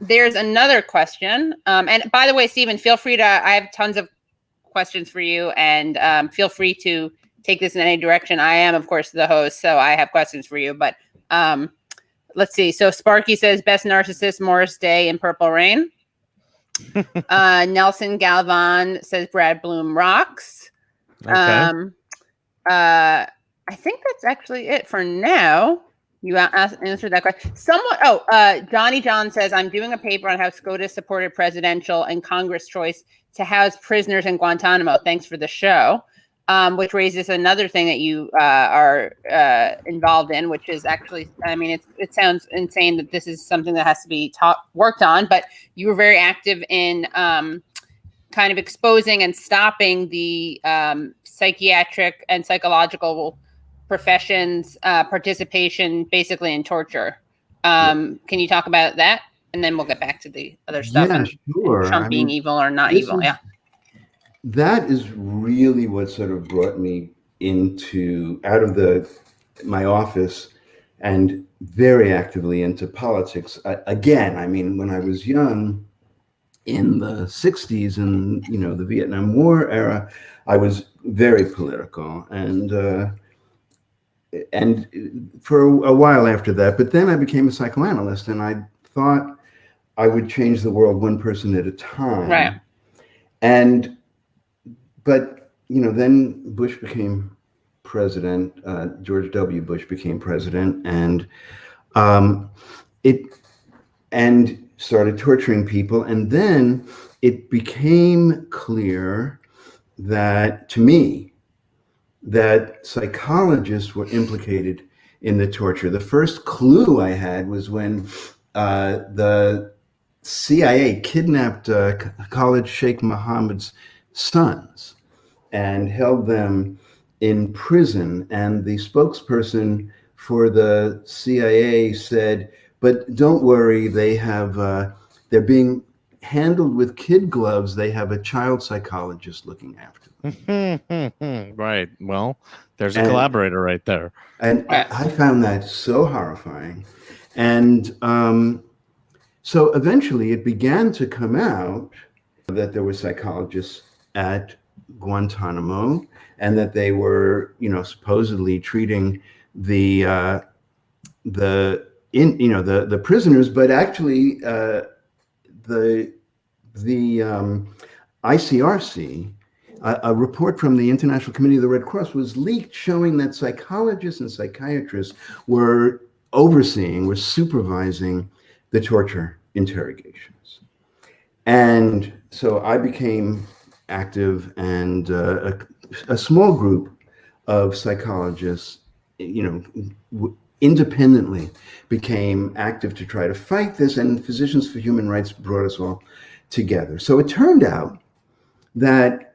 There's another question. And by the way, Stephen, feel free I have tons of questions for you, and feel free to take this in any direction. I am, of course, the host, so I have questions for you. But let's see. So Sparky says, best narcissist, Morris Day in Purple Rain. Nelson Galvan says Brad Bloom rocks. Okay. I think that's actually it for now. You answered that question. Johnny John says, I'm doing a paper on how SCOTUS supported presidential and Congress choice to house prisoners in Guantanamo. Thanks for the show. Which raises another thing that you are involved in, which is actually, it sounds insane that this is something that has to be worked on, but you were very active in kind of exposing and stopping the psychiatric and psychological professions participation basically in torture. Can you talk about that? And then we'll get back to the other stuff. Yeah, sure. Trump being evil or not evil. Yeah. That is really what sort of brought me out of my office and very actively into politics. Again, when I was young in the 60s and, the Vietnam War era, I was very political and for a while after that, but then I became a psychoanalyst and I thought I would change the world one person at a time. Right. But, then Bush became president, George W. Bush became president, and started torturing people. And then it became clear to me that psychologists were implicated in the torture. The first clue I had was when the CIA kidnapped Khalid Sheikh Mohammed's sons and held them in prison, and the spokesperson for the CIA said, but don't worry, they're being handled with kid gloves. They have a child psychologist looking after them. Right. Well, there's a collaborator right there. And I found that so horrifying. And so eventually it began to come out that there were psychologists at Guantanamo and that they were, supposedly treating the prisoners, but actually the ICRC, a report from the International Committee of the Red Cross was leaked showing that psychologists and psychiatrists were supervising the torture interrogations. And so I became active, and a small group of psychologists, independently became active to try to fight this, and Physicians for Human Rights brought us all together. So it turned out that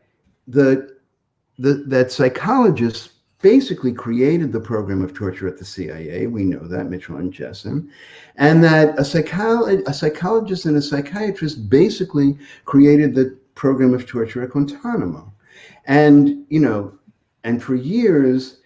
that psychologists basically created the program of torture at the CIA. We know that, Mitchell and Jessen, and that a psychologist and a psychiatrist basically created the program of torture at Guantanamo. And, and for years,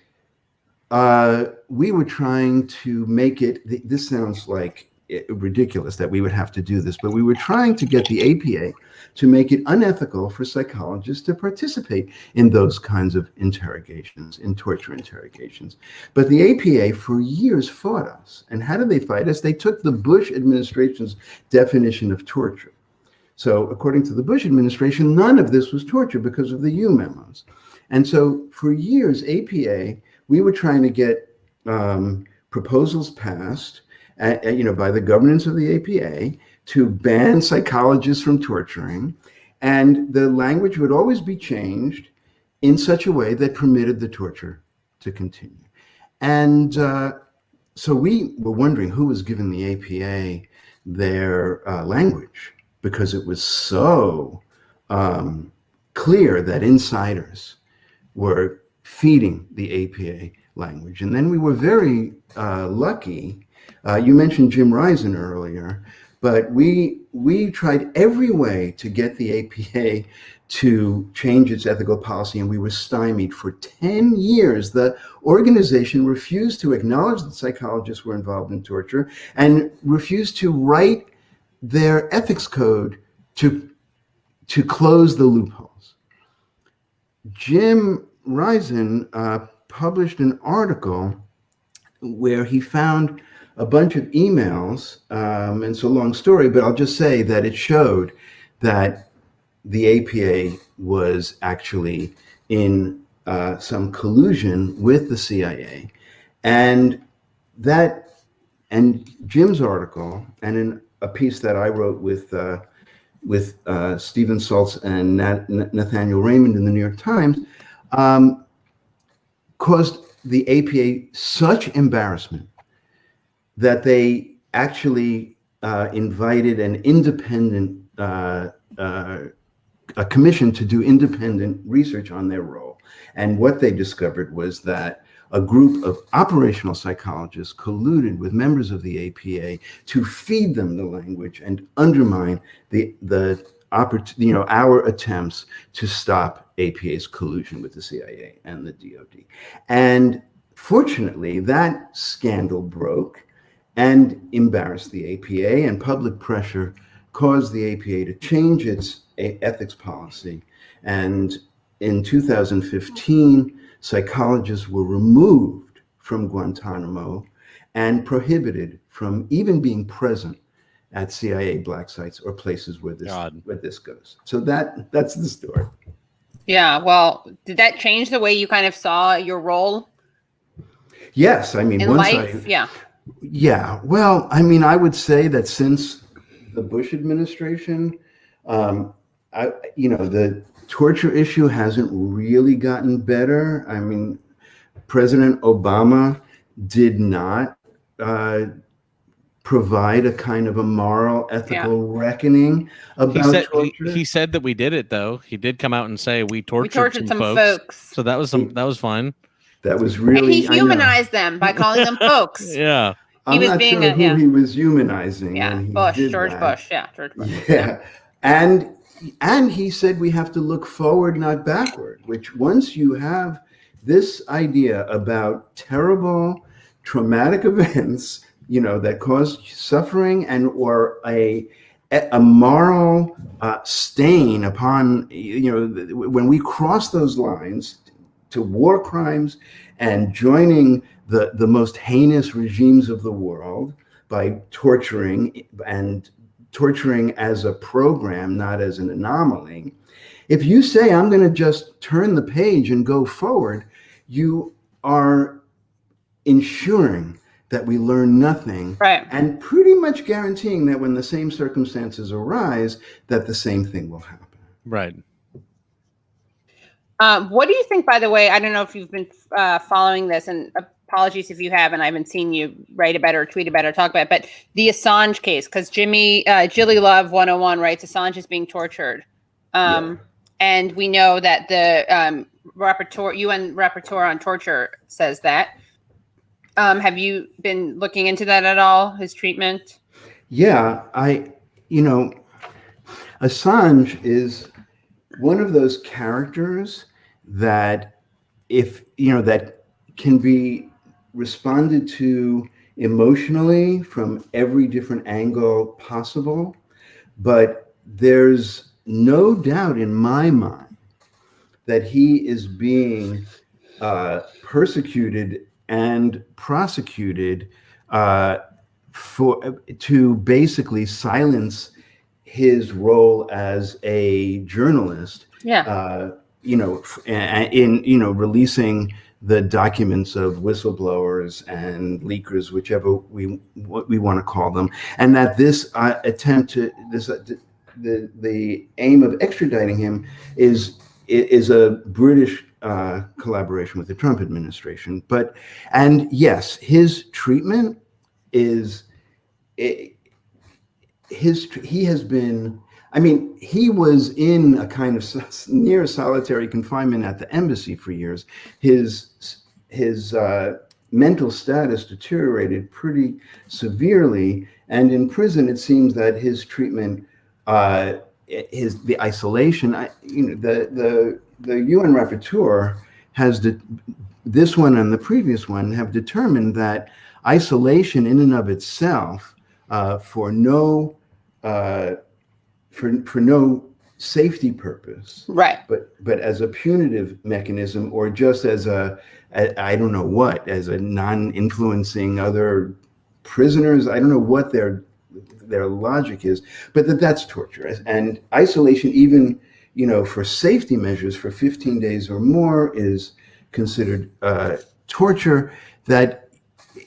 we were trying to make it, this sounds like ridiculous that we would have to do this, but we were trying to get the APA to make it unethical for psychologists to participate in those kinds of interrogations, in torture interrogations. But the APA for years fought us. And how did they fight us? They took the Bush administration's definition of torture. So according to the Bush administration, none of this was torture because of the U memos. And so for years, APA, we were trying to get proposals passed, by the governance of the APA to ban psychologists from torturing, and the language would always be changed in such a way that permitted the torture to continue. And so we were wondering who was giving the APA their language, because it was so clear that insiders were feeding the APA language. And then we were very lucky. You mentioned Jim Reisner earlier, but we tried every way to get the APA to change its ethical policy, and we were stymied for 10 years. The organization refused to acknowledge that psychologists were involved in torture and refused to write their ethics code to close the loopholes. Jim Reisner published an article where he found a bunch of emails, and it's a long story, but I'll just say that it showed that the APA was actually in some collusion with the CIA, and Jim's article, and in a piece that I wrote with Stephen Saltz and Nathaniel Raymond in the New York Times, caused the APA such embarrassment that they actually invited an independent a commission to do independent research on their role. And what they discovered was that a group of operational psychologists colluded with members of the APA to feed them the language and undermine our attempts to stop APA's collusion with the CIA and the DoD. And fortunately, that scandal broke and embarrassed the APA, and public pressure caused the APA to change its ethics policy. And in 2015, psychologists were removed from Guantanamo and prohibited from even being present at CIA black sites or places where this goes. So that's the story. Yeah. Well, did that change the way you kind of saw your role? Yes. I mean, in life? Yeah. Well, I mean, I would say that since the Bush administration, the torture issue hasn't really gotten better. I mean, President Obama did not provide a kind of a moral, ethical reckoning about torture. He said that we did it, though. He did come out and say we tortured some folks. So that was fine. That was really. And he humanized them by calling them folks. Yeah. I'm not sure who he was humanizing. Yeah, George Bush. Yeah. And he said we have to look forward, not backward, which once you have this idea about terrible, traumatic events, that cause suffering or a moral stain upon, when we cross those lines to war crimes and joining the most heinous regimes of the world by torturing as a program, not as an anomaly. If you say, I'm going to just turn the page and go forward, you are ensuring that we learn nothing, right, and pretty much guaranteeing that when the same circumstances arise, that the same thing will happen. Right. What do you think, by the way, I don't know if you've been following this, and apologies if you haven't, I haven't seen you write about it or tweet about it or talk about it, but the Assange case, because Jilly Love 101 writes Assange is being tortured. And we know that the UN rapporteur on torture says that. Have you been looking into that at all, his treatment? Yeah, Assange is one of those characters that that can be responded to emotionally from every different angle possible, but there's no doubt in my mind that he is being persecuted and prosecuted to basically silence his role as a journalist. Yeah. In releasing the documents of whistleblowers and leakers, whichever what we want to call them, and that this attempt to the aim of extraditing him is a British collaboration with the Trump administration. And yes, his treatment is he has been. I mean, he was in a kind of near solitary confinement at the embassy for years. His mental status deteriorated pretty severely, and in prison, it seems that his treatment, the isolation. The UN rapporteur has this one and the previous one have determined that isolation in and of itself, for no safety purpose, right? But as a punitive mechanism, or just as I don't know what, as a non-influencing other prisoners. I don't know what their logic is, but that's torture. And isolation, even for safety measures for 15 days or more, is considered torture. That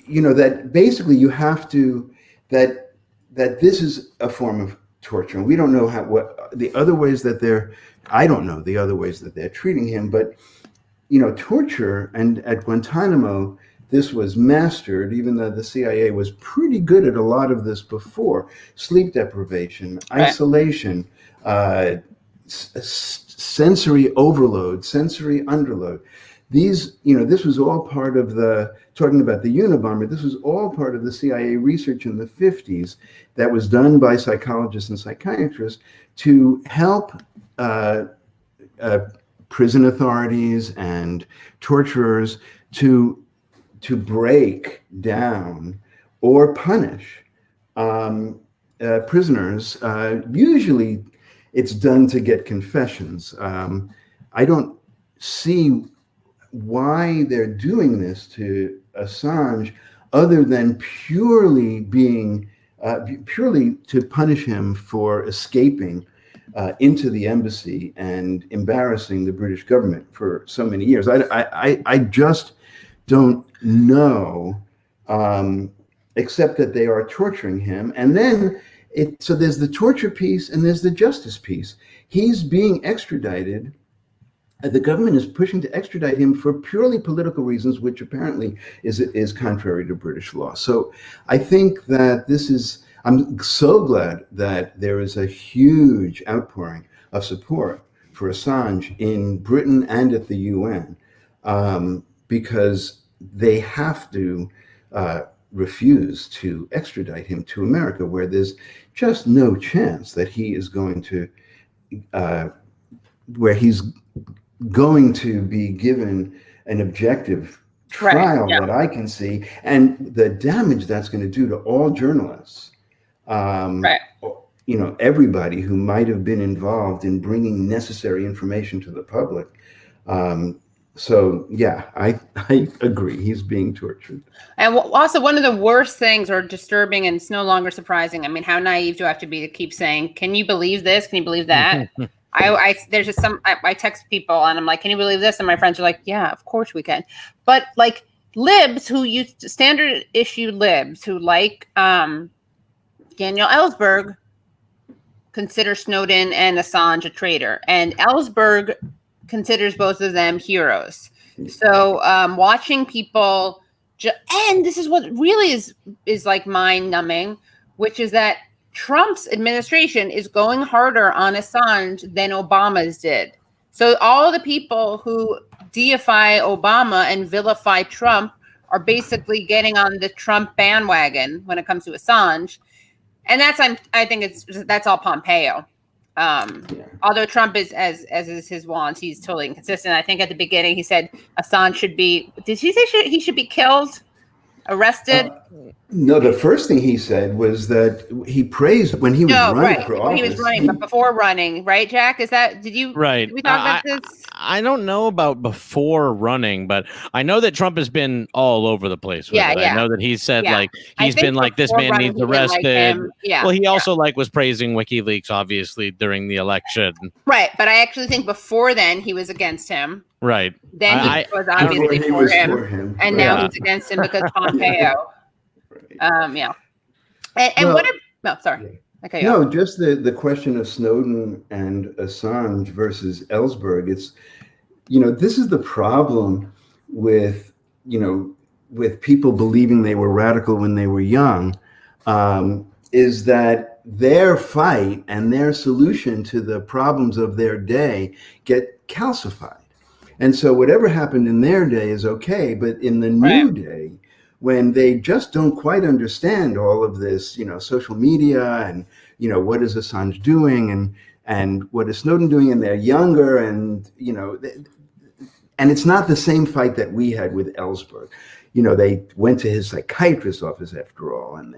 that basically you have to that this is a form of torture, and we don't know what the other ways that I don't know the other ways that they're treating him, but torture, and at Guantanamo this was mastered, even though the CIA was pretty good at a lot of this before. Sleep deprivation, isolation, sensory overload, sensory underload. These, this was all part of talking about the Unabomber, this was all part of the CIA research in the 50s that was done by psychologists and psychiatrists to help prison authorities and torturers to break down or punish prisoners. Usually it's done to get confessions. I don't see why they're doing this to Assange, other than purely to punish him for escaping into the embassy and embarrassing the British government for so many years. I just don't know, except that they are torturing him. And then so there's the torture piece and there's the justice piece. He's being extradited. The government is pushing to extradite him for purely political reasons, which apparently is contrary to British law. So I think that I'm so glad that there is a huge outpouring of support for Assange in Britain and at the UN, because they have to refuse to extradite him to America, where there's just no chance that he is going to, where he's going to be given an objective trial that I can see, and the damage that's going to do to all journalists, everybody who might have been involved in bringing necessary information to the public. So yeah, I agree. He's being tortured. And also, one of the worst things, or disturbing, and it's no longer surprising. I mean, how naive do I have to be to keep saying, "Can you believe this? Can you believe that?" There's just I text people and I'm like, "Can you believe this?" And my friends are like, "Yeah, of course we can." But like libs who use standard issue libs who like Daniel Ellsberg consider Snowden and Assange a traitor, and Ellsberg considers both of them heroes. So watching people, and this is what really is like mind numbing, which is that Trump's administration is going harder on Assange than Obama's did. So all the people who deify Obama and vilify Trump are basically getting on the Trump bandwagon when it comes to Assange. And I think that's all Pompeo. Although Trump is, as is his wont, he's totally inconsistent. I think at the beginning he said Assange should be, did he say he should be killed? Arrested? No, the first thing he said was that he praised when he was running for office. When he was running, but before running, right, Jack? Did we talk about this? I don't know about before running, but I know that Trump has been all over the place with it. I know that he said he's been like, this man needs arrested. Well, he also was praising WikiLeaks, obviously, during the election. Right, but I actually think before then he was against him. Right. Then he was obviously for him. And now he's against him because Pompeo. And what if? No, sorry. Okay. No, just the question of Snowden and Assange versus Ellsberg. It's, this is the problem with people believing they were radical when they were young, is that their fight and their solution to the problems of their day get calcified. And so whatever happened in their day is okay, but in the new day, when they just don't quite understand all of this, social media and, what is Assange doing and what is Snowden doing, and they're younger and, and it's not the same fight that we had with Ellsberg. They went to his psychiatrist's office after all. And,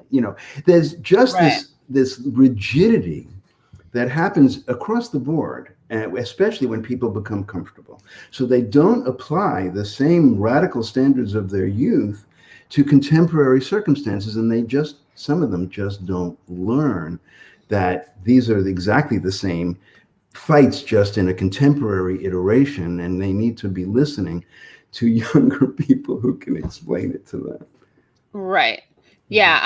there's just this rigidity that happens across the board, and especially when people become comfortable. So they don't apply the same radical standards of their youth to contemporary circumstances, and some of them just don't learn that these are exactly the same fights, just in a contemporary iteration, and they need to be listening to younger people who can explain it to them. Right. Yeah.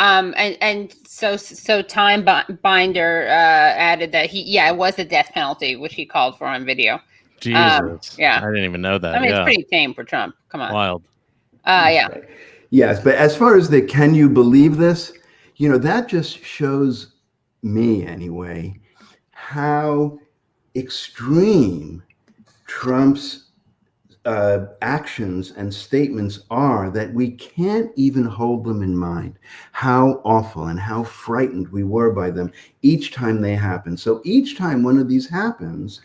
And so Time Binder added that it was the death penalty, which he called for on video. Jesus. I didn't even know that. I mean, it's pretty tame for Trump. Come on. Wild. Right. Yes, but as far as the can you believe this, that just shows me anyway how extreme Trump's actions and statements are, that we can't even hold them in mind, how awful and how frightened we were by them each time they happen. So each time one of these happens,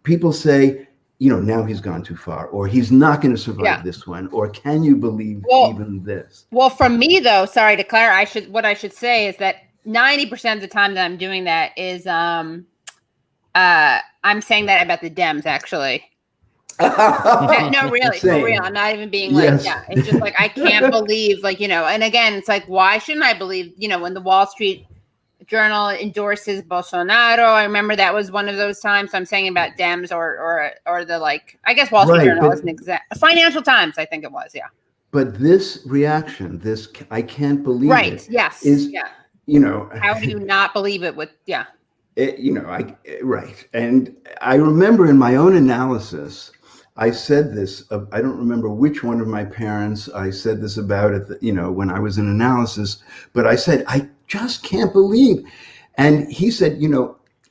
people say, now he's gone too far, or he's not going to survive this one, or can you believe even this? Well, from me though, sorry to Claire, what I should say is that 90% of the time that I'm doing that is I'm saying that about the Dems, actually. No, really, for real. I'm not even being it's just like, I can't believe, and again, it's like, why shouldn't I believe, when the Wall Street Journal endorses Bolsonaro, I remember that was one of those times. So I'm saying about Dems or the I guess Wall Street Journal isn't exact. Financial Times, I think it was, But this reaction, this I can't believe it. Yes. Is how do you not believe it with right. And I remember in my own analysis, I said this, I don't remember which one of my parents I said this about it, when I was in analysis, but I said, I just can't believe. And he said,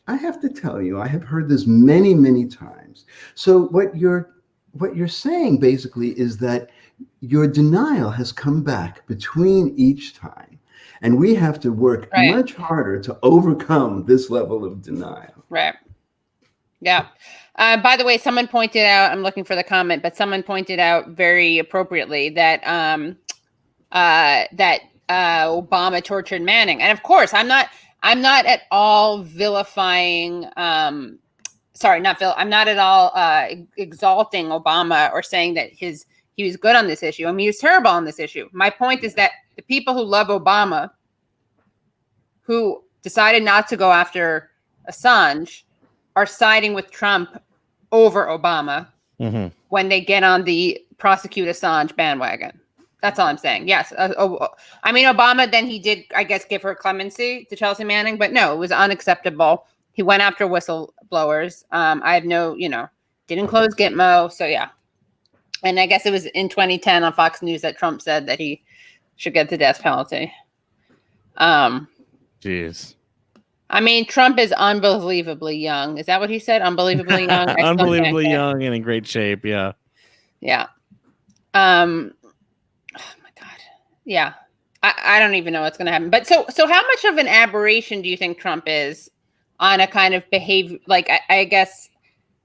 I have to tell you, I have heard this many, many times. So what you're saying basically is that your denial has come back between each time. And we have to work much harder to overcome this level of denial. Right. Yeah. By the way, someone pointed out, I'm looking for the comment, but someone pointed out very appropriately that Obama tortured Manning. And of course, I'm not at all vilifying, I'm not at all exalting Obama or saying that he was good on this issue. I mean, he was terrible on this issue. My point is that the people who love Obama, who decided not to go after Assange, are siding with Trump over Obama when they get on the prosecute Assange bandwagon. That's all I'm saying. Yes. I mean, Obama, then he did, I guess, give her clemency to Chelsea Manning, but no, it was unacceptable. He went after whistleblowers. I have didn't close Gitmo. So yeah. And I guess it was in 2010 on Fox News that Trump said that he should get the death penalty. Jeez. I mean, Trump is unbelievably young. Is that what he said? Unbelievably young. Unbelievably young and in great shape. Yeah. Yeah. Oh my God. Yeah. I don't even know what's going to happen. But so how much of an aberration do you think Trump is on a kind of behavior? Like, I guess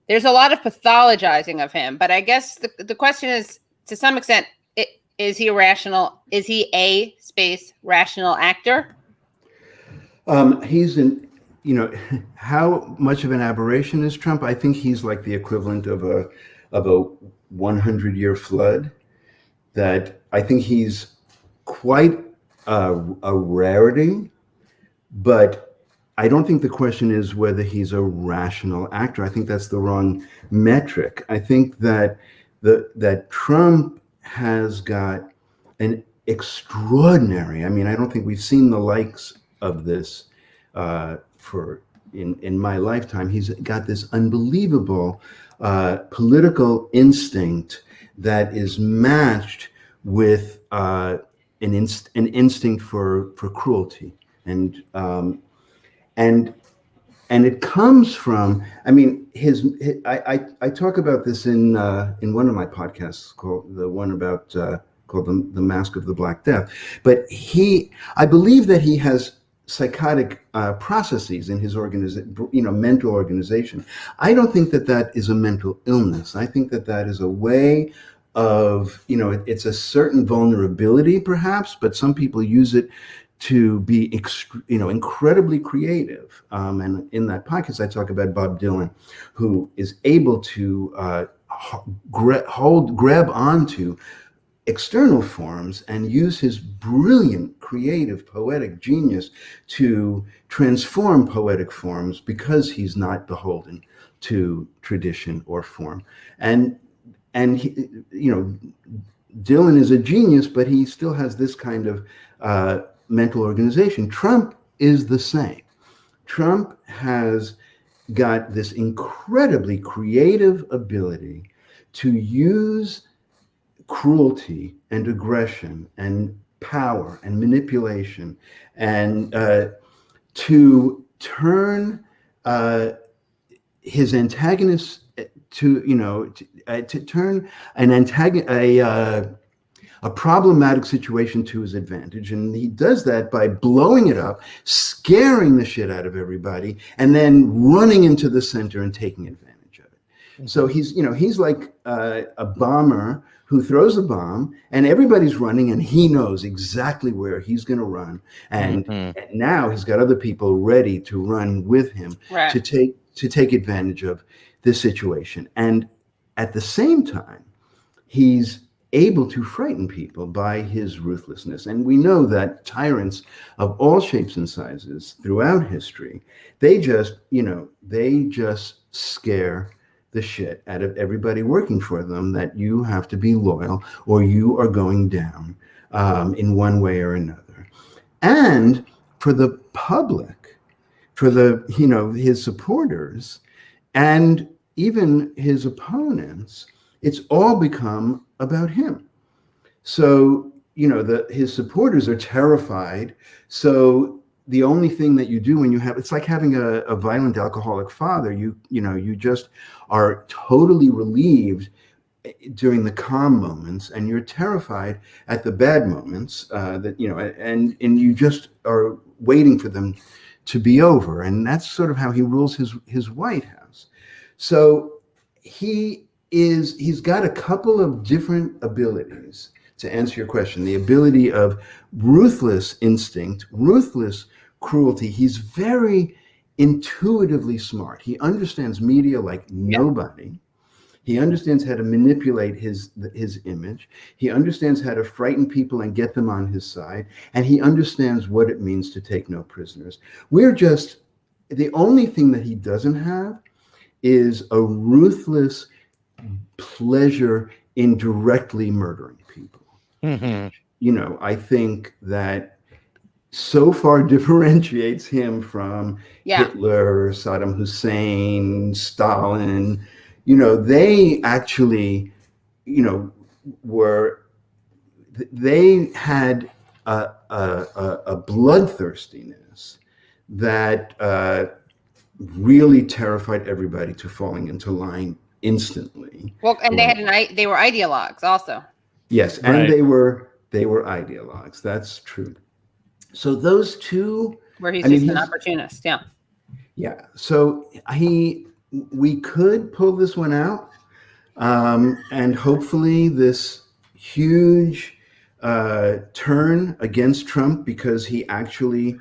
there's a lot of pathologizing of him, but I guess the question is, to some extent, Is he a rational? Is he a space rational actor? He's an, how much of an aberration is Trump? I think he's like the equivalent of a 100-year flood. That I think he's quite a rarity, but I don't think the question is whether he's a rational actor. I think that's the wrong metric. I think that that Trump has got an extraordinary, I don't think we've seen the likes of this in my lifetime. He's got this unbelievable political instinct that is matched with an instinct for cruelty, and it comes from, I talk about this in one of my podcasts, called the Mask of the Black Death. But I believe that he has psychotic processes in his mental organization. I don't think that is a mental illness. I think that is a way of, it's a certain vulnerability perhaps, but some people use it to be incredibly creative. And in that podcast, I talk about Bob Dylan, who is able to grab onto external forms and use his brilliant, creative, poetic genius to transform poetic forms because he's not beholden to tradition or form. And he, Dylan is a genius, but he still has this kind of mental organization. Trump is the same. Trump has got this incredibly creative ability to use cruelty and aggression and power and manipulation and to turn his antagonists to turn a problematic situation to his advantage. And he does that by blowing it up, scaring the shit out of everybody, and then running into the center and taking advantage of it. Mm-hmm. So he's like a bomber who throws a bomb, and everybody's running, and he knows exactly where he's going to run. And now he's got other people ready to run with him to take advantage of this situation. And at the same time, he's able to frighten people by his ruthlessness. And we know that tyrants of all shapes and sizes throughout history, they just scare the shit out of everybody working for them, that you have to be loyal or you are going down in one way or another. And for the public, for his supporters and even his opponents, it's all become about him. So, his supporters are terrified. So the only thing that you do when it's like having a violent alcoholic father. You just are totally relieved during the calm moments, and you're terrified at the bad moments. And you just are waiting for them to be over. And that's sort of how he rules his White House. So he's got a couple of different abilities to answer your question. The ability of ruthless instinct, ruthless cruelty. He's very intuitively smart. He understands media like nobody. He understands how to manipulate his image. He understands how to frighten people and get them on his side. And he understands what it means to take no prisoners. The only thing that he doesn't have is a ruthless pleasure in directly murdering people. Mm-hmm. I think that so far differentiates him from Hitler, Saddam Hussein, Stalin. They actually, they had a bloodthirstiness that really terrified everybody to falling into line instantly. Well, and they were ideologues also. Yes, and they were ideologues. That's true. So those two, where he's just an opportunist. Yeah. So we could pull this one out, and hopefully this huge turn against Trump because he actually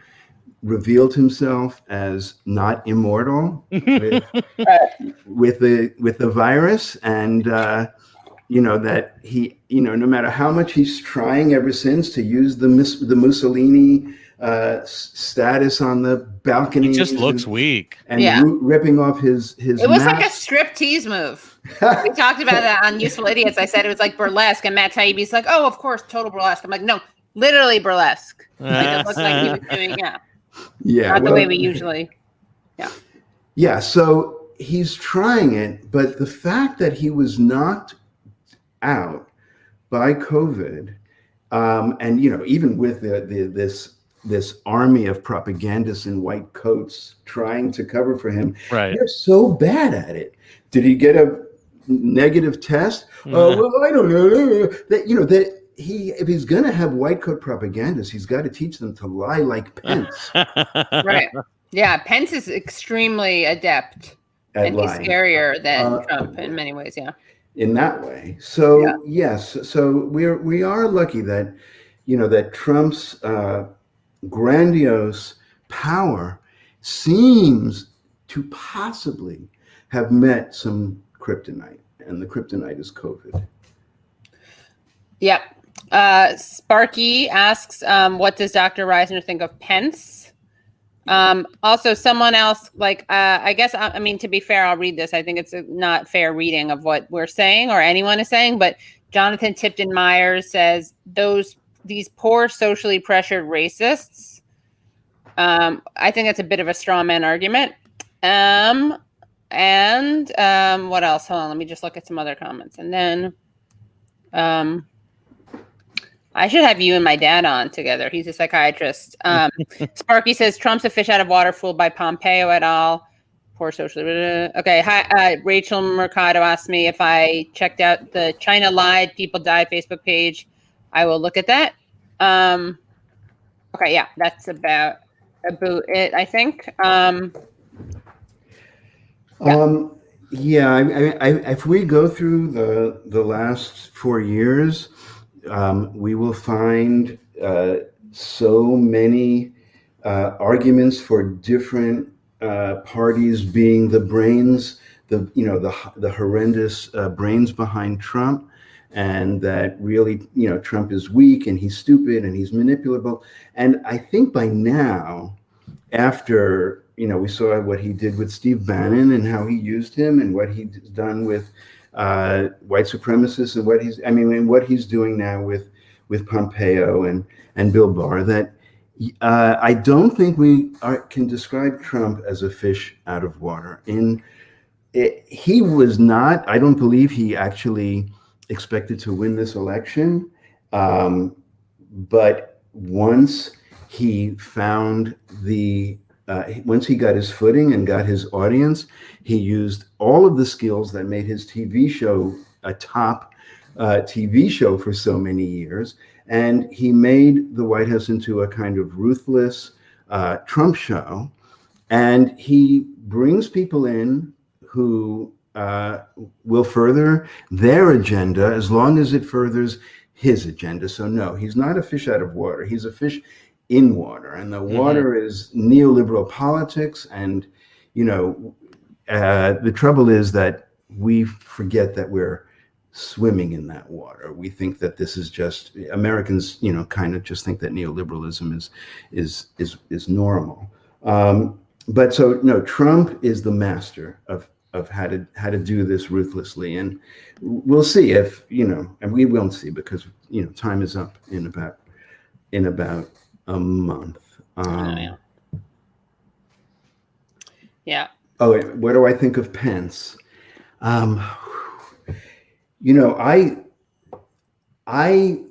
revealed himself as not immortal with the virus, and that he, no matter how much he's trying ever since to use the Mussolini status on the balcony, he just looks weak and ripping off his it was mask. Like a striptease move. We talked about that on Useful Idiots. I said it was like burlesque, and Matt Taibbi's like, oh, of course, total burlesque. I'm like, no, literally burlesque. Like, it looked like he was doing not the way we usually so he's trying it, but the fact that he was knocked out by COVID, and even with this army of propagandists in white coats trying to cover for him, they're so bad at it. Did he get a negative test? Well, I don't know. That if he's going to have white coat propagandists, he's got to teach them to lie like Pence. Right. Yeah, Pence is extremely adept, and lying. He's scarier than Trump in many ways. Yeah. In that way. So yes, so we are lucky that that Trump's grandiose power seems to possibly have met some kryptonite, and the kryptonite is COVID. Yep. Sparky asks, what does Dr. Reisner think of Pence? Also, someone else, I guess, to be fair, I'll read this. I think it's a not fair reading of what we're saying or anyone is saying, but Jonathan Tipton Myers says these poor socially pressured racists. I think that's a bit of a straw man argument. And what else? Hold on, let me just look at some other comments. And then I should have you and my dad on together. He's a psychiatrist. Sparky says Trump's a fish out of water, fooled by Pompeo et al. Poor socially. Okay. Hi, Rachel Mercado asked me if I checked out the China Lied, People Died Facebook page. I will look at that. Okay. Yeah, that's about it, I think. If we go through the last 4 years, we will find so many arguments for different parties being the brains, the horrendous brains behind Trump, and that really, Trump is weak and he's stupid and he's manipulable. And I think by now, after we saw what he did with Steve Bannon and how he used him, and what he's done with white supremacists, and what he's doing now with Pompeo and Bill Barr, that I don't think we can describe Trump as a fish out of water. He was not. I don't believe he actually expected to win this election, but once he found once he got his footing and got his audience, he used all of the skills that made his TV show a top TV show for so many years. And he made the White House into a kind of ruthless Trump show. And he brings people in who will further their agenda as long as it furthers his agenda. So no, he's not a fish out of water. He's a fish in water, and the water is neoliberal politics. And the trouble is that we forget that we're swimming in that water. We think that this is just Americans, kind of just think that neoliberalism is normal. But so no, Trump is the master of how to do this ruthlessly, and we'll see if and we won't see, because time is up in about a month. Yeah. Oh, what do I think of Pence? I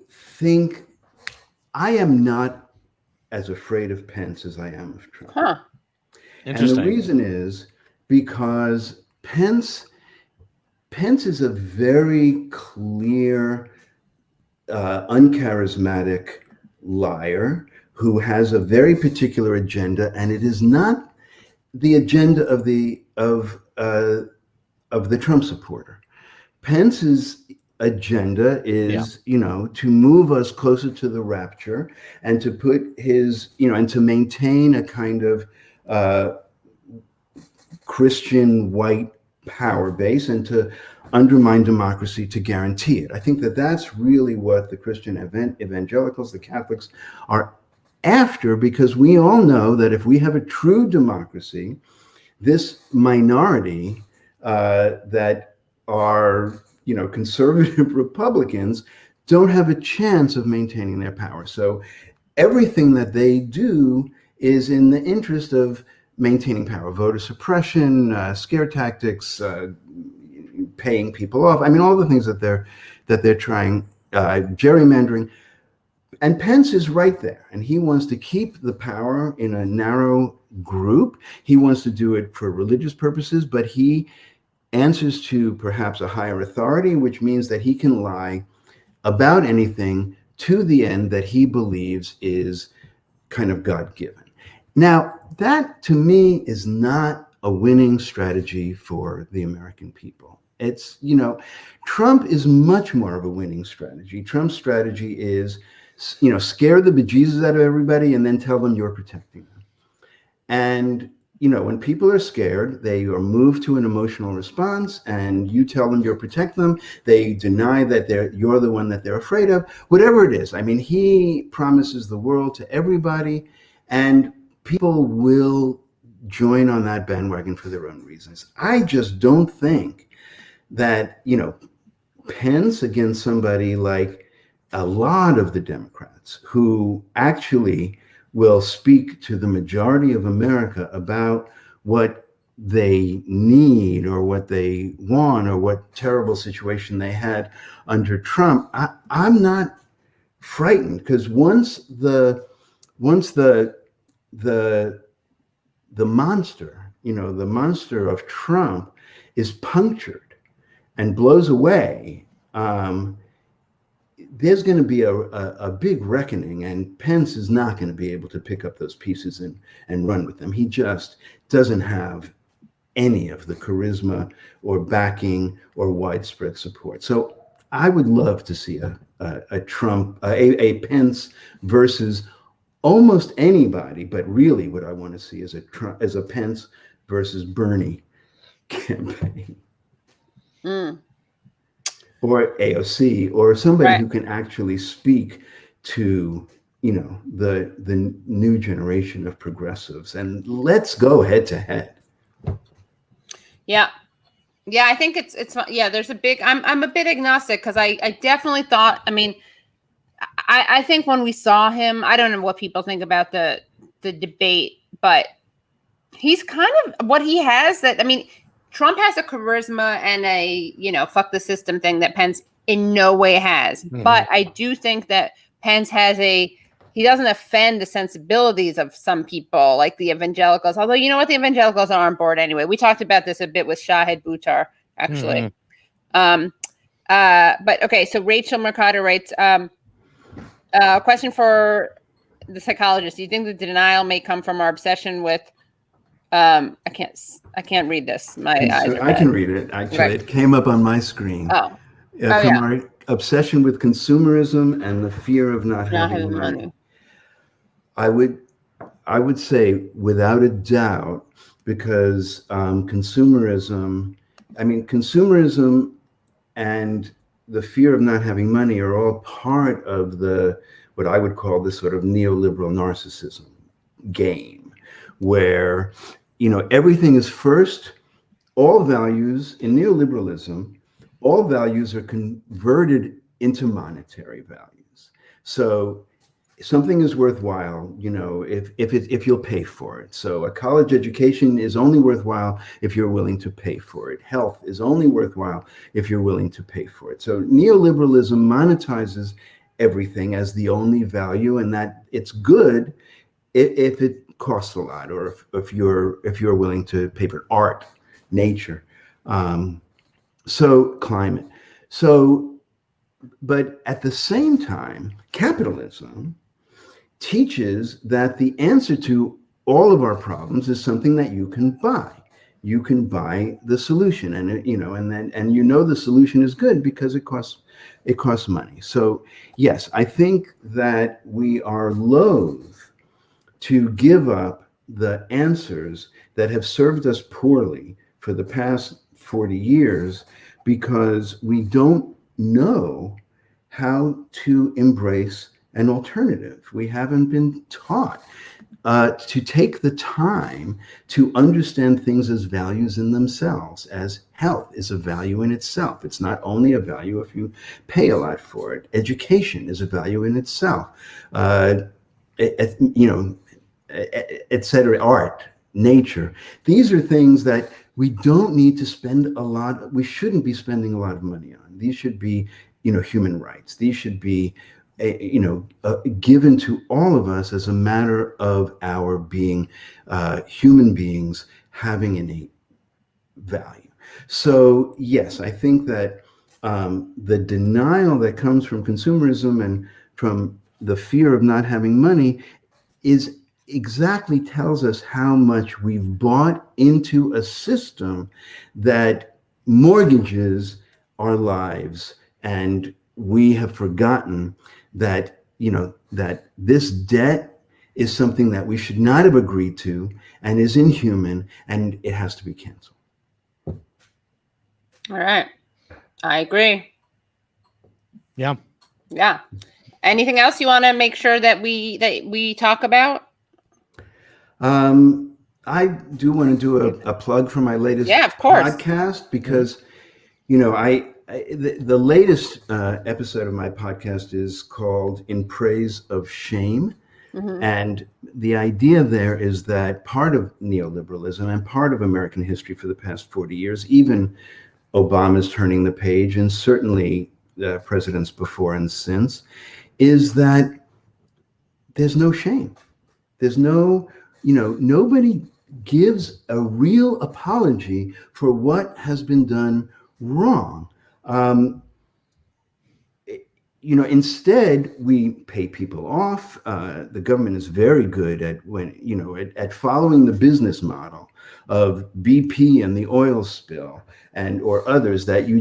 think I am not as afraid of Pence as I am of Trump. Huh. Interesting. And the reason is because Pence is a very clear, uncharismatic liar who has a very particular agenda, and it is not the agenda of the Trump supporter. Pence is agenda is, to move us closer to the rapture and to put his, and to maintain a kind of Christian white power base and to undermine democracy to guarantee it. I think that that's really what the Christian evangelicals, the Catholics, are after, because we all know that if we have a true democracy, this minority that are, conservative Republicans don't have a chance of maintaining their power. So everything that they do is in the interest of maintaining power, voter suppression, scare tactics, paying people off. I mean, all the things that they're trying, gerrymandering. And Pence is right there, and he wants to keep the power in a narrow group. He wants to do it for religious purposes, but he answers to perhaps a higher authority, which means that he can lie about anything to the end that he believes is kind of God-given. Now, that to me is not a winning strategy for the American people. It's, Trump is much more of a winning strategy. Trump's strategy is, scare the bejesus out of everybody and then tell them you're protecting them. And, when people are scared, they are moved to an emotional response and you tell them you'll protect them. They deny that you're the one that they're afraid of, whatever it is. I mean, he promises the world to everybody, and people will join on that bandwagon for their own reasons. I just don't think that, Pence against somebody like a lot of the Democrats who actually will speak to the majority of America about what they need or what they want or what terrible situation they had under Trump. I'm not frightened, because once the monster, the monster of Trump is punctured and blows away, there's going to be a big reckoning, and Pence is not going to be able to pick up those pieces and run with them. He just doesn't have any of the charisma or backing or widespread support. So I would love to see a Pence versus almost anybody, but really what I want to see is a Pence versus Bernie campaign. Or AOC, or somebody who can actually speak to, the new generation of progressives, and let's go head to head. Yeah. I think it's there's a big, I'm a bit agnostic, because I definitely thought, I think when we saw him, I don't know what people think about the debate, but he's kind of what he has that, Trump has a charisma and a, fuck the system thing that Pence in no way has. Mm-hmm. But I do think that Pence has he doesn't offend the sensibilities of some people, like the evangelicals. Although, you know what? The evangelicals are on board anyway. We talked about this a bit with Shahid Buttar, actually. Mm-hmm. But okay, so Rachel Mercado writes, a question for the psychologist. Do you think the denial may come from our obsession with I can't read this. My eyes are I can read it. Actually, okay. It came up on my screen. Our obsession with consumerism and the fear of not having money. I would say without a doubt, because consumerism and the fear of not having money are all part of what I would call this sort of neoliberal narcissism game, where everything is first. All values in neoliberalism, all values are converted into monetary values. So something is worthwhile, if you'll pay for it. So a college education is only worthwhile if you're willing to pay for it. Health is only worthwhile if you're willing to pay for it. So neoliberalism monetizes everything as the only value, and that it's good if it costs a lot, or if you're willing to pay for art, nature, so climate. So, but at the same time, capitalism teaches that the answer to all of our problems is something that you can buy. you can buy the solution, and the solution is good because it costs money. So yes, I think that we are loath to give up the answers that have served us poorly for the past 40 years because we don't know how to embrace an alternative. We haven't been taught to take the time to understand things as values in themselves, as health is a value in itself. It's not only a value if you pay a lot for it. Education is a value in itself. Etc. Art, nature. These are things that we don't need to spend we shouldn't be spending a lot of money on. These should be, human rights. These should be, given to all of us as a matter of our being human beings having innate value. So yes, I think that the denial that comes from consumerism and from the fear of not having money tells us how much we've bought into a system that mortgages our lives, and we have forgotten that that this debt is something that we should not have agreed to and is inhuman, and it has to be canceled. All right, I agree. Yeah. Anything else you want to make sure that we talk about? I do want to do a plug for my latest podcast because, the latest episode of my podcast is called In Praise of Shame. Mm-hmm. And the idea there is that part of neoliberalism and part of American history for the past 40 years, even Obama's turning the page, and certainly the presidents before and since, is that there's no shame. There's no, nobody gives a real apology for what has been done wrong. Instead, we pay people off. The government is very good at following the business model of BP and the oil spill or others, that you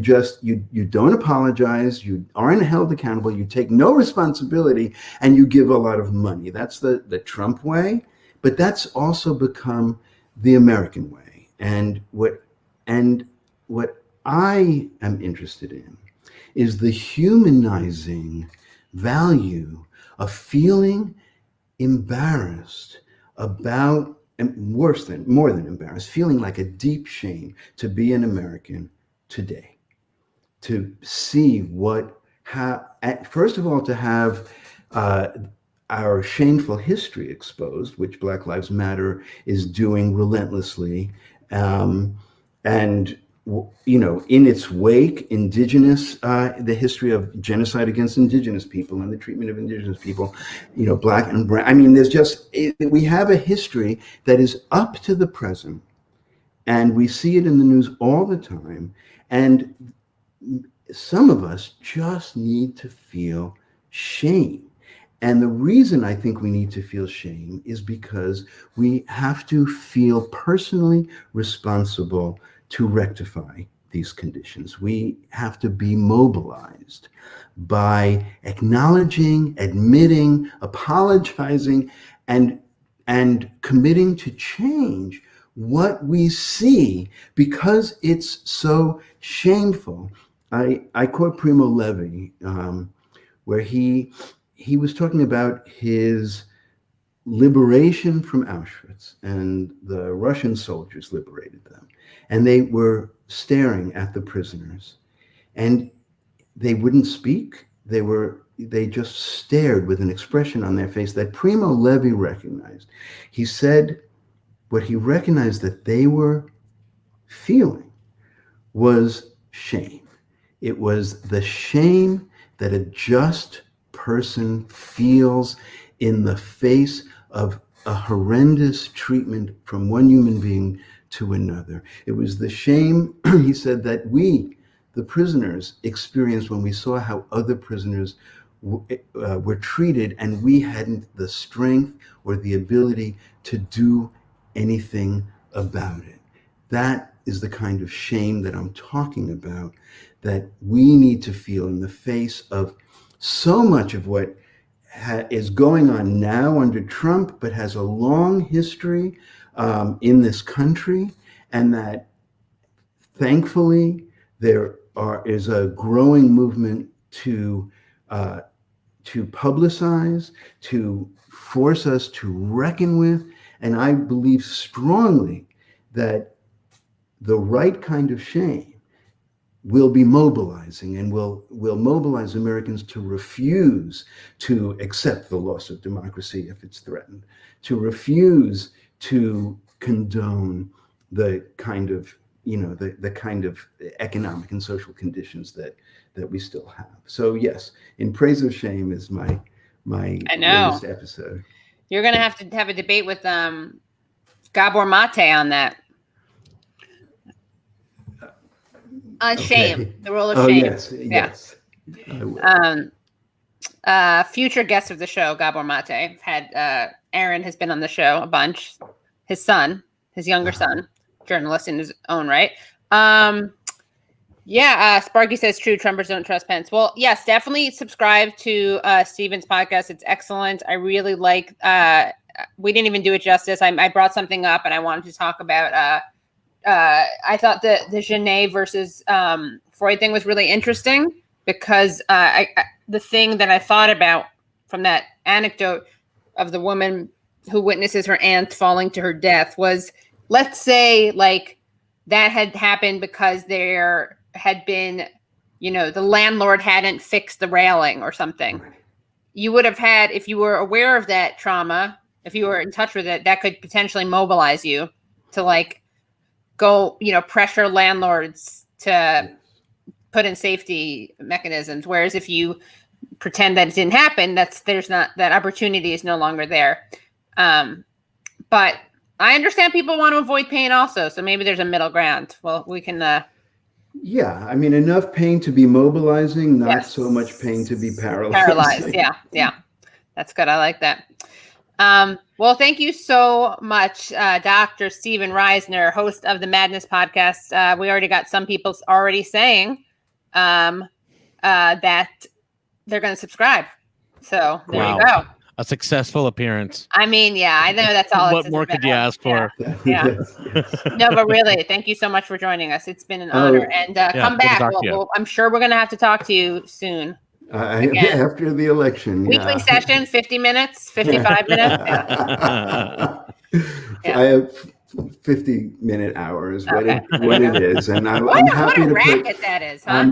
don't apologize, you aren't held accountable, you take no responsibility, and you give a lot of money. That's the Trump way, but that's also become the American way. And what I am interested in is the humanizing value of feeling embarrassed about, and more than embarrassed, feeling like a deep shame to be an American today, to see first of all, to have our shameful history exposed, which Black Lives Matter is doing relentlessly, and in its wake, the history of genocide against indigenous people and the treatment of indigenous people, Black and brown. I mean, we have a history that is up to the present, and we see it in the news all the time. And some of us just need to feel shame. And the reason I think we need to feel shame is because we have to feel personally responsible to rectify these conditions. We have to be mobilized by acknowledging, admitting, apologizing, and committing to change what we see because it's so shameful. I quote Primo Levi, where he was talking about his liberation from Auschwitz, and the Russian soldiers liberated them. And they were staring at the prisoners, and they wouldn't speak. They just stared with an expression on their face that Primo Levi recognized. He said what he recognized that they were feeling was shame. It was the shame that a just person feels in the face of a horrendous treatment from one human being to another. It was the shame, he said, that we, the prisoners, experienced when we saw how other prisoners were treated, and we hadn't the strength or the ability to do anything about it. That is the kind of shame that I'm talking about, that we need to feel in the face of so much of what is going on now under Trump, but has a long history in this country, and that thankfully there is a growing movement to publicize, to force us to reckon with. And I believe strongly that the right kind of shame will be mobilizing, and will mobilize Americans to refuse to accept the loss of democracy if it's threatened, to refuse to condone the kind of, the kind of economic and social conditions that we still have. So yes, In Praise of Shame is my latest episode. You're going to have a debate with Gabor Mate on that. On shame, the role of shame. Yes. Future guest of the show, Gabor Mate. Aaron has been on the show a bunch. His younger son, journalist in his own right. Sparky says true. Trumpers don't trust Pence. Well, yes, definitely subscribe to Steven's podcast. It's excellent. I really like. We didn't even do it justice. I brought something up, and I wanted to talk about. I thought the Genet versus Freud thing was really interesting, because the thing that I thought about from that anecdote of the woman who witnesses her aunt falling to her death was, let's say, like, that had happened because there had been, the landlord hadn't fixed the railing or something. You would have had, if you were aware of that trauma, if you were in touch with it, that could potentially mobilize you to, like, go, pressure landlords to put in safety mechanisms. Whereas if you pretend that it didn't happen, there's not, that opportunity is no longer there. But I understand people want to avoid pain also. So maybe there's a middle ground. Well, we can, yeah. I mean, enough pain to be mobilizing, not so much pain to be paralyzed. Yeah. That's good. I like that. Well, thank you so much, Dr. Steven Reisner, host of the Madness podcast. We already got some people already saying that they're going to subscribe. So there you go. A successful appearance. I mean, yeah, I know that's all. What more could you ask for? Yeah. Yes. No, but really, thank you so much for joining us. It's been an honor. And come back. I'm sure we're going to have to talk to you soon. After the election. Weekly session, 50 minutes, 55 minutes. I have 50-minute hours, what it is. And I'm happy what a to racket that is, huh?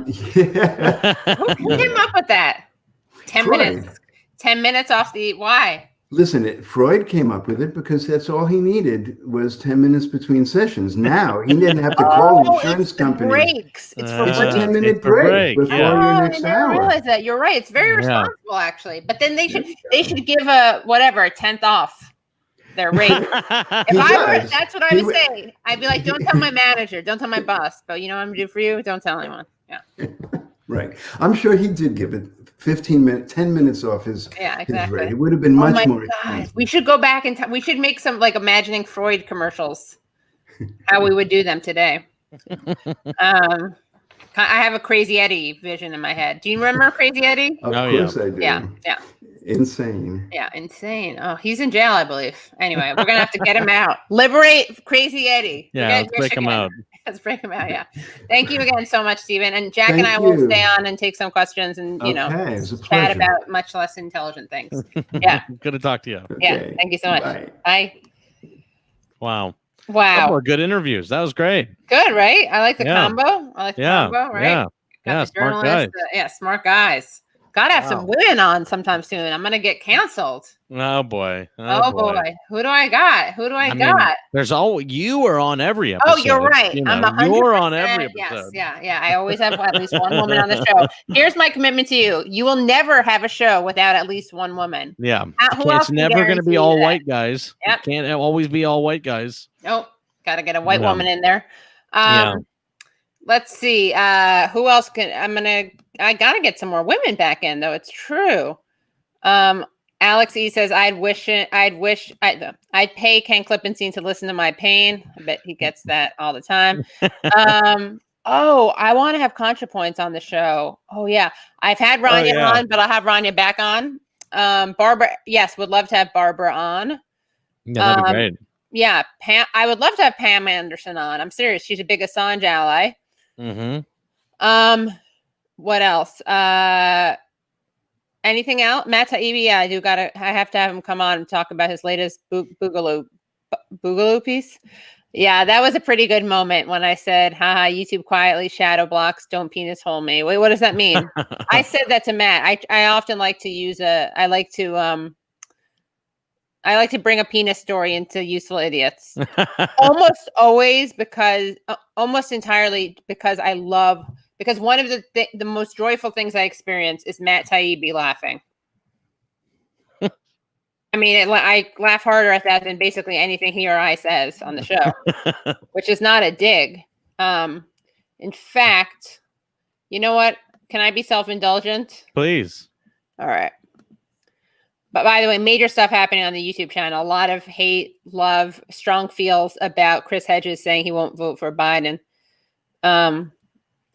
Who came up with that? 10 minutes. 10 minutes off why? Listen, Freud came up with it because that's all he needed was 10 minutes between sessions. Now he didn't have to call insurance companies. Breaks. It's for a 10-minute break before your next hour. I realize that. You're right. It's very responsible, actually. But then they should give a 10th off their rate. That's what I would say. I'd be like, don't tell my manager, don't tell my boss, but you know what I'm gonna do for you? Don't tell anyone. Yeah. Right. I'm sure he did give it 10 minutes off his rate. It would have been much more expensive. We should go back and we should make some, like, imagining Freud commercials, how we would do them today. I have a Crazy Eddie vision in my head. Do you remember Crazy Eddie? Of course I do. Yeah. Insane. Yeah, insane. Oh, he's in jail, I believe. Anyway, we're going to have to get him out. Liberate Crazy Eddie. Yeah, let's break him out. Let's break him out, yeah. Thank you again so much, Steven. And Jack and I will stay on and take some questions and, chat about much less intelligent things. Yeah. Good to talk to you. Yeah, thank you so much. Bye. Wow. Couple of good interviews. That was great. Good, right? I like the combo. Right? Yeah, smart guys. Smart guys. Gotta have some women on sometime soon. I'm gonna get canceled. Oh boy. Oh boy. Who do I got? There's you are on every episode. Oh, you're right. I'm 100%. You're on every episode. Yes, yeah. I always have at least one woman on the show. Here's my commitment to you. You will never have a show without at least one woman. Yeah. It's never going to be all white guys. Yep. It can't always be all white guys. Nope. Got to get a white woman in there. Let's see. Who else I got to get some more women back in, though. It's true. Alex E says, I'd pay Ken Klippenstein to listen to my pain. I bet he gets that all the time. I want to have ContraPoints on the show. Oh yeah. I've had Rania on, but I'll have Rania back on. Barbara, yes, would love to have Barbara on. Yeah, that'd be great. Yeah, Pam. I would love to have Pam Anderson on. I'm serious. She's a big Assange ally. Mm-hmm. What else? Anything else? Matt Taibbi, yeah, I have to have him come on and talk about his latest Boogaloo piece. Yeah, that was a pretty good moment when I said, haha, YouTube quietly shadow blocks, don't penis hole me. Wait, what does that mean? I said that to Matt. I often like to use I like to bring a penis story into Useful Idiots. Almost entirely because one of the most joyful things I experience is Matt Taibbi laughing. I mean, I laugh harder at that than basically anything he or I says on the show, which is not a dig. In fact, you know what? Can I be self-indulgent? Please. All right. But by the way, major stuff happening on the YouTube channel. A lot of hate, love, strong feels about Chris Hedges saying he won't vote for Biden. Hold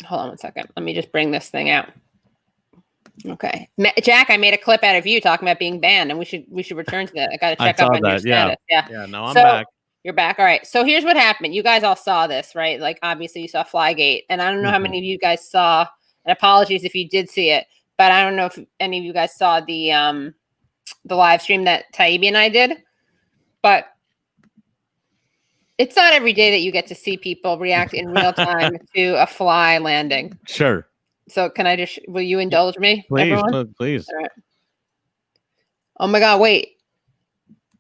on one second. Let me just bring this thing out. Okay, Jack, I made a clip out of you talking about being banned, and we should return to that. I got to check up on your status. Yeah. No, I'm back. You're back. All right. So here's what happened. You guys all saw this, right? Like, obviously, you saw Flygate, and I don't know how many of you guys saw. And apologies if you did see it, but I don't know if any of you guys saw the live stream that Taibbi and I did. But it's not every day that you get to see people react in real time to a fly landing. Sure. So will you indulge me? Please, everyone? please. All right. Oh my God, wait,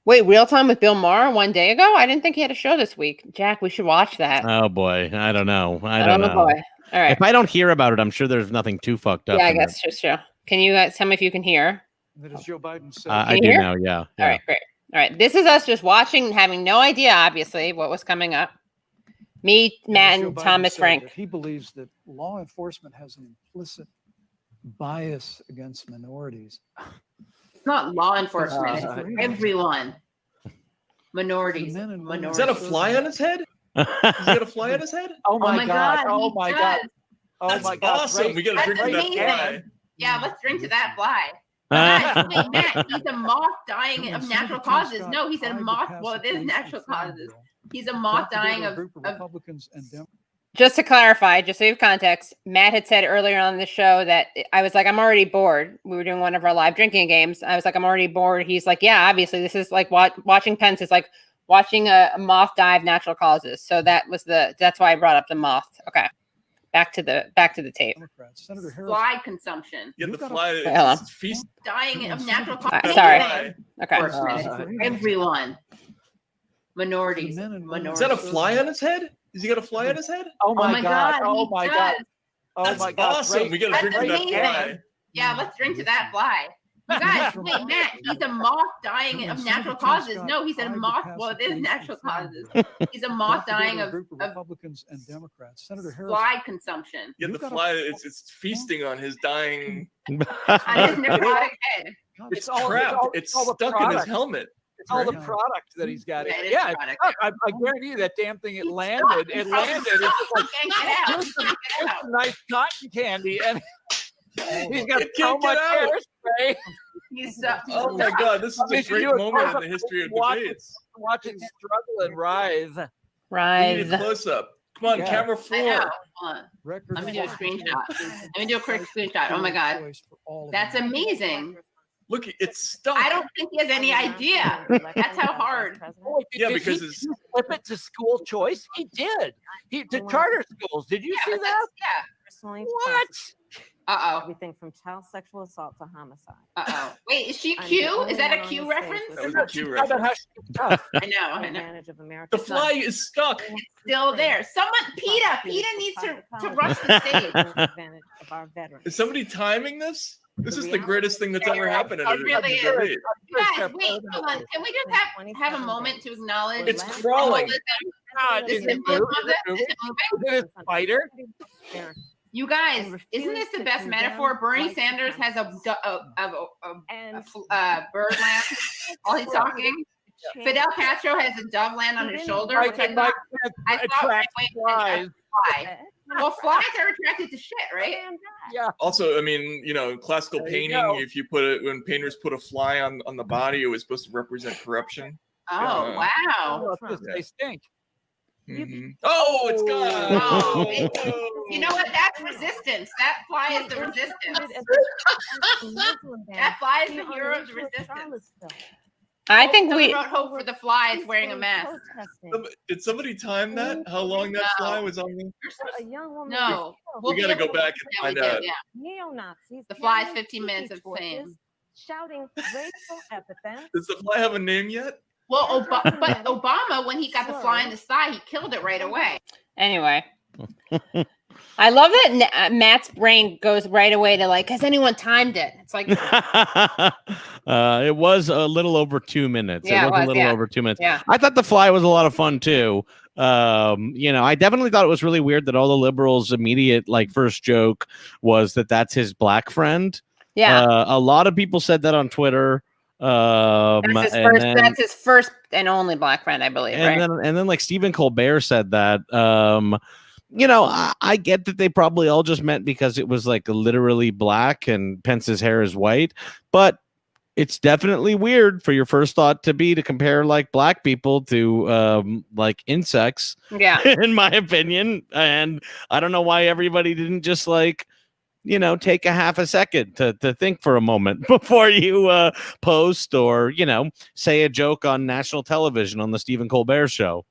Real Time with Bill Maher 1 day ago? I didn't think he had a show this week. Jack, we should watch that. Oh boy, I don't know. I don't know. Boy. All right. If I don't hear about it, I'm sure there's nothing too fucked up. Yeah, I guess it's true. Can you guys tell me if you can hear? That is Joe Biden said. I do now, yeah. All right, great. All right, this is us just watching, having no idea, obviously, what was coming up. Me, Matt, and Thomas Frank. He believes that law enforcement has an implicit bias against minorities. It's not law enforcement. It's everyone. Minorities. Is that a fly on his head? Is that a fly on his head? Oh my God. Oh my God. Oh That's my God. Awesome. We got to drink to that fly. Yeah, let's drink to that fly. Wait, Matt, he's a moth dying of natural causes. No, he said a moth. Well, it is natural causes. He's a moth dying of Republicans and Democrats. Just to clarify, just so you have context, Matt had said earlier on the show that I was like, I'm already bored. We were doing one of our live drinking games. I was like, I'm already bored. He's like, yeah, obviously this is like watching Pence is like watching a moth die of natural causes. So that's why I brought up the moth. Okay. Back to the tape. Senator Harris. Fly consumption. Yeah, the fly is feast. Dying of natural causes. Sorry. Okay. Everyone. Minorities. Is that a fly on his head? Has he got a fly on his head? Oh my God. Oh my God. Oh That's my God. Awesome. Great. We got to drink to that fly. Yeah, let's drink to that fly. You guys, wait, Matt, he's a moth dying of natural causes. No, he said a moth. Well, it is natural causes. He's a moth dying of Republicans and Democrats. Senator Harris. Fly consumption. Yeah, the fly, it's feasting on his dying. On his necrotic head. It's trapped. It's stuck in his helmet. It's all the product that he's got. Yeah, I guarantee you that damn thing. It landed. It's just like it's a nice cotton candy, and he's got so much hairspray. Oh my God, this is a great moment in the history of debates. Watching struggle and rise. We need a close up. Come on, camera 4. Hold on. Let me do a screenshot. Let me do a quick screenshot. Oh my God, that's amazing. Look, it's stuck. I don't think he has any idea. That's how hard. Yeah, because did he flip it to school choice? He did. To charter schools. Did you see that? Yeah. What? Uh-oh. Everything from child sexual assault to homicide. Uh-oh. Wait, is she Q? Is that a Q reference? That was a Q reference. I know. The fly is stuck. It's still there. PETA needs to rush the stage. Is somebody timing this? This is the greatest thing that's ever happened in a debate. Guys, wait, hold on. Can we just have a moment to acknowledge? It's crawling. The symbolism of this? Is it moving? Is it a spider? You guys, isn't this the best metaphor? Bernie Sanders has a bird land while he's talking. Fidel Castro has a dove land on his shoulder, which I thought flies. Well, flies are attracted to shit, right? Yeah. Also, I mean, classical painting, if you when painters put a fly on the body, it was supposed to represent corruption. Oh, wow. They stink. Mm-hmm. Oh, it's gone. Oh, you know what? That's resistance. That fly is the resistance. That fly is the hero of the resistance. I think we wrote hope for the fly is wearing a mask. Did somebody time that? How long that fly was on me? A young woman. No. We got to go back and find out. Yeah. Neo-Nazis. The fly's 15 minutes of fame. Shouting racial epithets. Does the fly have a name yet? Well, but Obama, when he got the fly in the thigh, he killed it right away. Anyway. I love that Matt's brain goes right away to has anyone timed it? It's like it was a little over 2 minutes. Yeah, it was a little over 2 minutes. Yeah. I thought the fly was a lot of fun too. I definitely thought it was really weird that all the liberals' immediate first joke was that's his black friend. Yeah. A lot of people said that on Twitter. That's his first and only black friend, I believe. And then Stephen Colbert said that. I get that they probably all just meant because it was literally black and Pence's hair is white, but it's definitely weird for your first thought to be to compare black people to insects. Yeah, in my opinion, and I don't know why everybody didn't just take a half a second to think for a moment before you post or say a joke on national television on the Stephen Colbert show.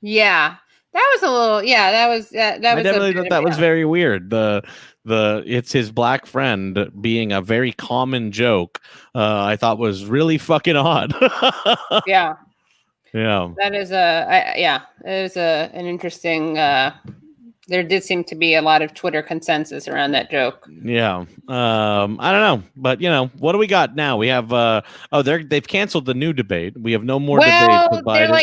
Yeah. That was a little, that was. I definitely thought that was very weird. The it's his black friend being a very common joke. I thought was really fucking odd. Yeah. That is an interesting. There did seem to be a lot of Twitter consensus around that joke. Yeah. I don't know, but what do we got now? We have they've canceled the new debate. We have no more debates with Biden.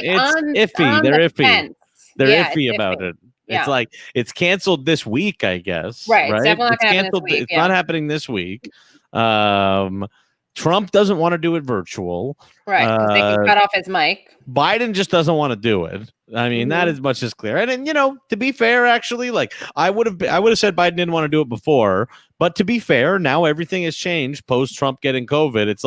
It's iffy. They're iffy. They're iffy about it. Yeah. It's canceled this week, I guess. Right. It's definitely not canceled. It's not happening this week. Trump doesn't want to do it virtual. Right. Because they can cut off his mic. Biden just doesn't want to do it. I mean, that is much as clear. And to be fair, actually, I would have said Biden didn't want to do it before. But to be fair, now everything has changed post Trump getting COVID. It's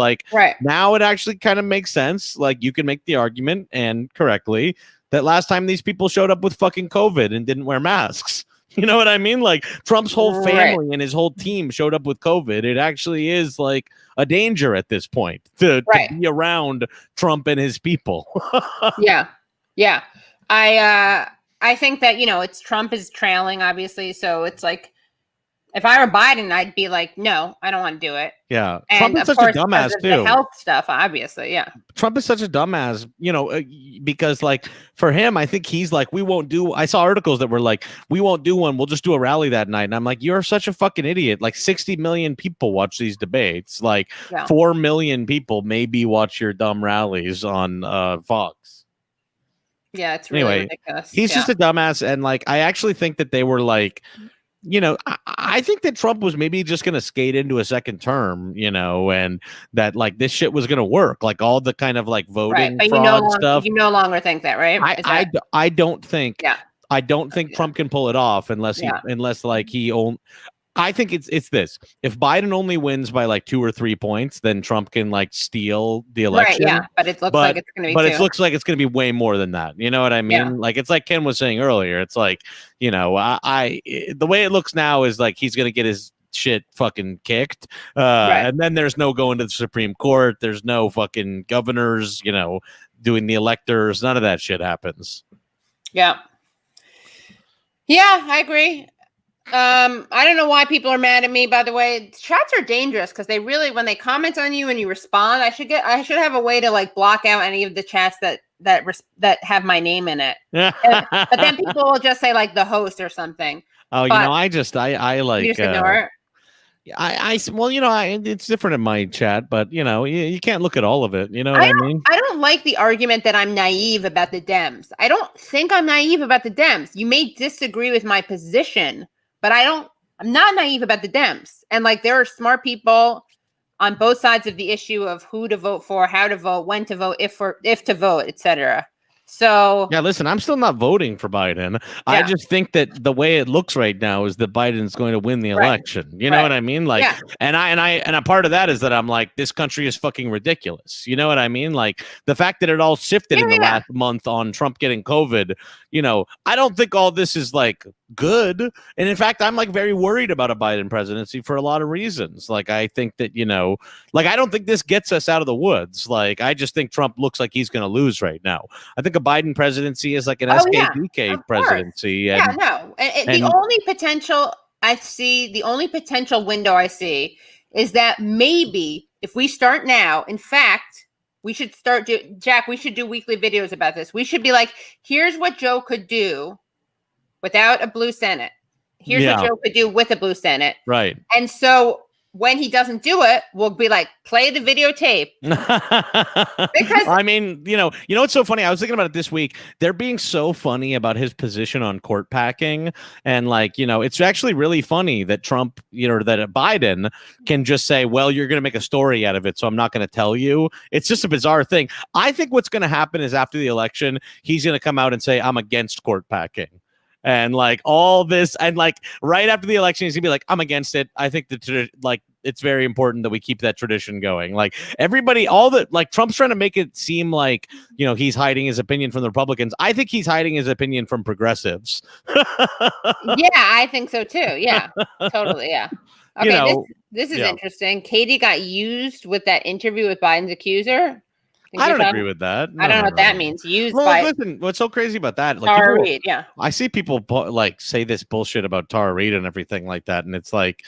now it actually kind of makes sense. You can make the argument, and correctly, that last time these people showed up with fucking COVID and didn't wear masks. You know what I mean? Trump's whole family and his whole team showed up with COVID. It actually is a danger at this point to be around Trump and his people. Yeah. Yeah. I think that, it's Trump is trailing, obviously. So it's if I were Biden, I'd be no, I don't want to do it. Yeah. And Trump is such a dumbass too. The health stuff, obviously. Yeah. Trump is such a dumbass, because for him, I think he's I saw articles that were we won't do one. We'll just do a rally that night. And I'm you're such a fucking idiot. 60 million people watch these debates. 4 million people maybe watch your dumb rallies on Fox. Yeah. It's really ridiculous. He's just a dumbass. And I actually think that they were I think that Trump was maybe just going to skate into a second term, and that this shit was going to work, all the kind of voting fraud stuff. You no longer think that, right? I don't think. Yeah. I don't think Trump can pull it off unless he I think it's this. If Biden only wins by 2 or 3 points, then Trump can steal the election. Right, yeah, but it looks like it's going to be. But it looks like it's going to be way more than that. You know what I mean? Yeah. It's like Ken was saying earlier. It's the way it looks now is he's going to get his shit fucking kicked, and then there's no going to the Supreme Court. There's no fucking governors, doing the electors. None of that shit happens. Yeah. Yeah, I agree. I don't know why people are mad at me, by the way. Chats are dangerous because they really, when they comment on you and you respond, I should have a way to block out any of the chats that have my name in it. But then people will just say the host or something. Oh, but I just ignore it. It's different in my chat, but you can't look at all of it. You know what I mean? I don't like the argument that I'm naive about the Dems. I don't think I'm naive about the Dems. You may disagree with my position, but I don't I'm not naive about the Dems. And like, there are smart people on both sides of the issue of who to vote for, how to vote, when to vote, if to vote, etc. So yeah, listen, I'm still not voting for Biden. I just think that the way it looks right now is that Biden's going to win the election. You know what I mean? Like, and a part of that is that I'm like, this country is fucking ridiculous. You know what I mean? Like the fact that it all shifted in the last month on Trump getting COVID, you know, I don't think all this is like good. And in fact, I'm like very worried about a Biden presidency for a lot of reasons. Like, I think that, you know, like, I don't think this gets us out of the woods. Like, I just think Trump looks like he's going to lose right now. I think a Biden presidency is like an SKDK presidency. And, the only potential I see, the only potential window I see is that maybe if we start now, in fact, we should start Jack, we should do weekly videos about this. We should be like, here's what Joe could do without a blue Senate. Here's what Joe could do with a blue Senate. Right. And so when he doesn't do it, we'll be like, play the videotape. Because I mean, you know what's so funny? I was thinking about it this week. They're being so funny about his position on court packing. And like, you know, it's actually really funny that Trump, you know, that Biden can just say, well, you're going to make a story out of it, so I'm not going to tell you. It's just a bizarre thing. I think what's going to happen is after the election, he's going to come out and say, I'm against court packing. And like all this, and like right after the election, he's gonna be like, I'm against it. I think that like it's very important that we keep that tradition going. Like everybody, like Trump's trying to make it seem like, you know, he's hiding his opinion from the Republicans. I think he's hiding his opinion from progressives. Yeah, I think so too. Yeah, totally. Yeah. Okay, you know, this is interesting. Katie got used with that interview with Biden's accuser. I don't agree with that. I don't know what that means. Used well, by listen, what's so crazy about that? Like Tara Reid, I see people like say this bullshit about Tara Reid and everything like that, and it's like,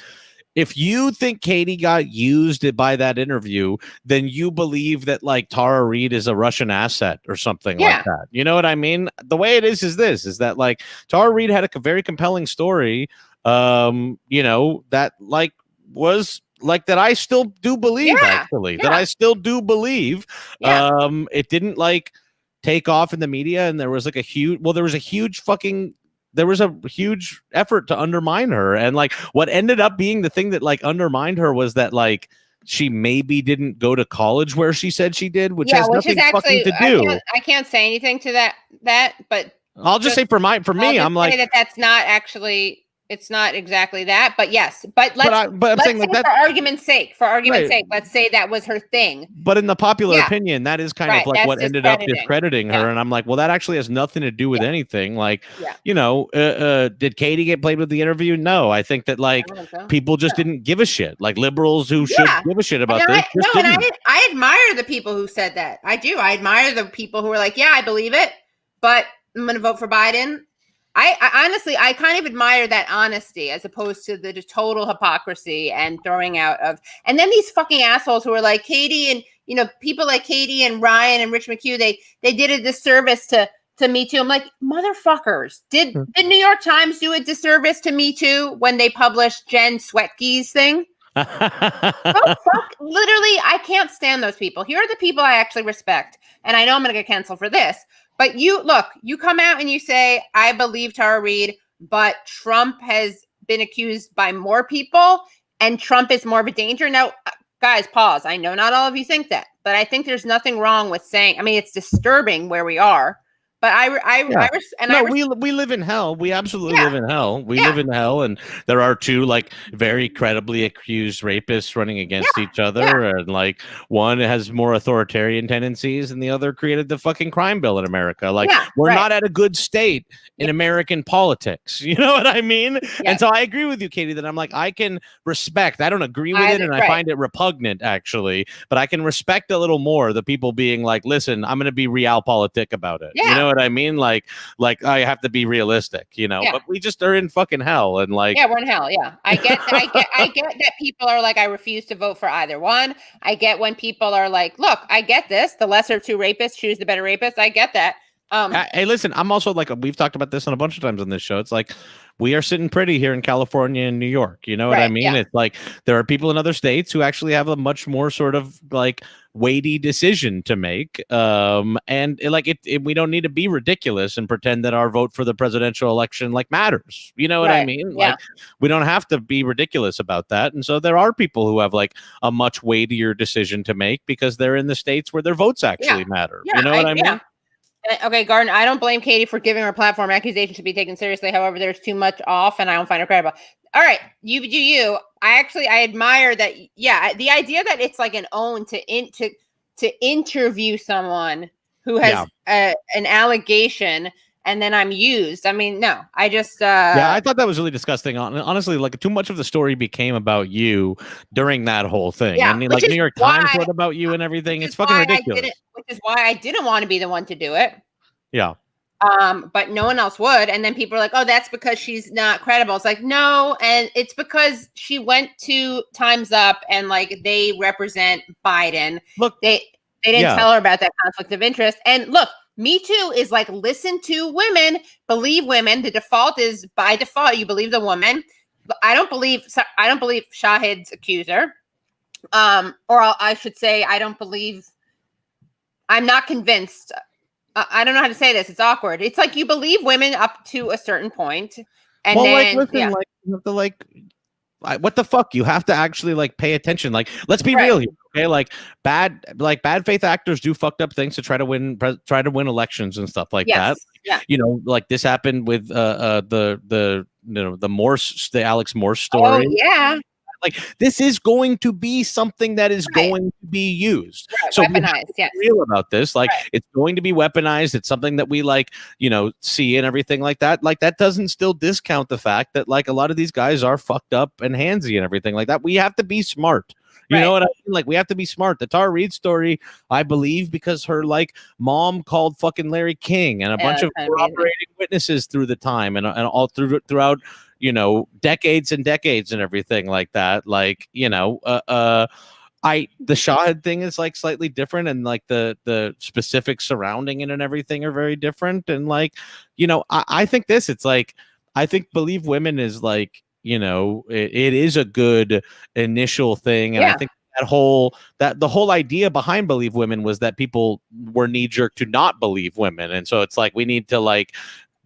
if you think Katie got used by that interview, then you believe that like Tara Reid is a Russian asset or something like that. You know what I mean? The way it is that like Tara Reid had a very compelling story, you know, that like was like that I still do believe that I still do believe it didn't like take off in the media, and there was like a huge effort to undermine her, and like what ended up being the thing that like undermined her was that like she maybe didn't go to college where she said she did, which has nothing fucking to do. I can't say anything to that, but I'll just say for me, I'm like that's not actually. It's not exactly that, but yes. But let's saying say for argument's sake, let's say that was her thing. But in the popular opinion, that is kind of like what ended up discrediting her. And I'm like, well, that actually has nothing to do with anything. Like, you know, did Katie get played with the interview? No, I think that like people just didn't give a shit. Like liberals who should give a shit about this. I admire the people who said that. I do. I admire the people who were like, yeah, I believe it, but I'm going to vote for Biden. I honestly, I kind of admire that honesty as opposed to the total hypocrisy and throwing out of, and then these fucking assholes who are like Katie and, you know, people like Katie and Ryan and Rich McHugh, they did a disservice to Me Too. I'm like, motherfuckers, did the New York Times do a disservice to Me Too when they published Jen Swetke's thing? Fuck, literally, I can't stand those people. Here are the people I actually respect. And I know I'm going to get canceled for this. But you come out and you say, I believe Tara Reid, but Trump has been accused by more people and Trump is more of a danger. Now, guys, pause. I know not all of you think that, but I think there's nothing wrong with saying, I mean, it's disturbing where we are. But we live in hell. We absolutely live in hell. We live in hell, and there are two like very credibly accused rapists running against each other, and like one has more authoritarian tendencies, and the other created the fucking crime bill in America. Like we're not at a good state in American politics. You know what I mean? And so I agree with you, Katie, that I'm like I can respect. I don't agree with it, and I find it repugnant actually, but I can respect a little more the people being like, listen, I'm going to be realpolitik about it. You know what I mean? Like I have to be realistic, you know, but we just are in fucking hell. And like, we're in hell. Yeah. I get that people are like, I refuse to vote for either one. I get when people are like, look, I get this. The lesser of two rapists choose the better rapist. I get that. Hey, listen, I'm also like, we've talked about this on a bunch of times on this show. It's like, we are sitting pretty here in California and New York. You know what I mean? It's like there are people in other states who actually have a much more sort of like weighty decision to make. And we don't need to be ridiculous and pretend that our vote for the presidential election like matters. You know what I mean? Yeah. Like we don't have to be ridiculous about that. And so there are people who have like a much weightier decision to make because they're in the states where their votes actually matter. You know what I mean? Yeah. Okay, Gardner, I don't blame Katie for giving her platform. Accusations should be taken seriously. However, there's too much off, and I don't find her credible. All right, you do you. I admire that. Yeah, the idea that it's like an own to interview someone who has an allegation, and then I'm used. I mean, no, I just I thought that was really disgusting. Honestly, like too much of the story became about you during that whole thing. Yeah, I mean, like New York Times wrote about you and everything. It's fucking ridiculous. Which is why I didn't want to be the one to do it. Yeah. But no one else would. And then people are like, oh, that's because she's not credible. It's like, no. And it's because she went to Time's Up and like they represent Biden. Look, they didn't tell her about that conflict of interest. And look, Me Too is like, listen to women, believe women. The default is by default, you believe the woman. But I don't believe Shahid's accuser. I should say, I'm not convinced. I don't know how to say this. It's awkward. It's like you believe women up to a certain point, and then like, listen, like you have to like, what the fuck? You have to actually like pay attention. Like, let's be real here, okay? Like bad faith actors do fucked up things to try to win elections and stuff like that. Yeah. You know, like this happened with the Alex Morse story. Oh yeah. Like this is going to be something that is going to be used. Right. So weaponized, yes. Real about this. Like it's going to be weaponized. It's something that we like, see and everything like that. Like that doesn't still discount the fact that like a lot of these guys are fucked up and handsy and everything like that. We have to be smart. You know what I mean? Like we have to be smart. The Tara Reid story, I believe, because her like mom called fucking Larry King and a bunch of corroborating witnesses through the time and all throughout decades and decades and everything like that. Like, the Shahid thing is like slightly different and like the specifics surrounding it and everything are very different. And like, I think it's like, I think Believe Women is like, it is a good initial thing. And I think the whole idea behind Believe Women was that people were knee jerk to not believe women. And so it's like, we need to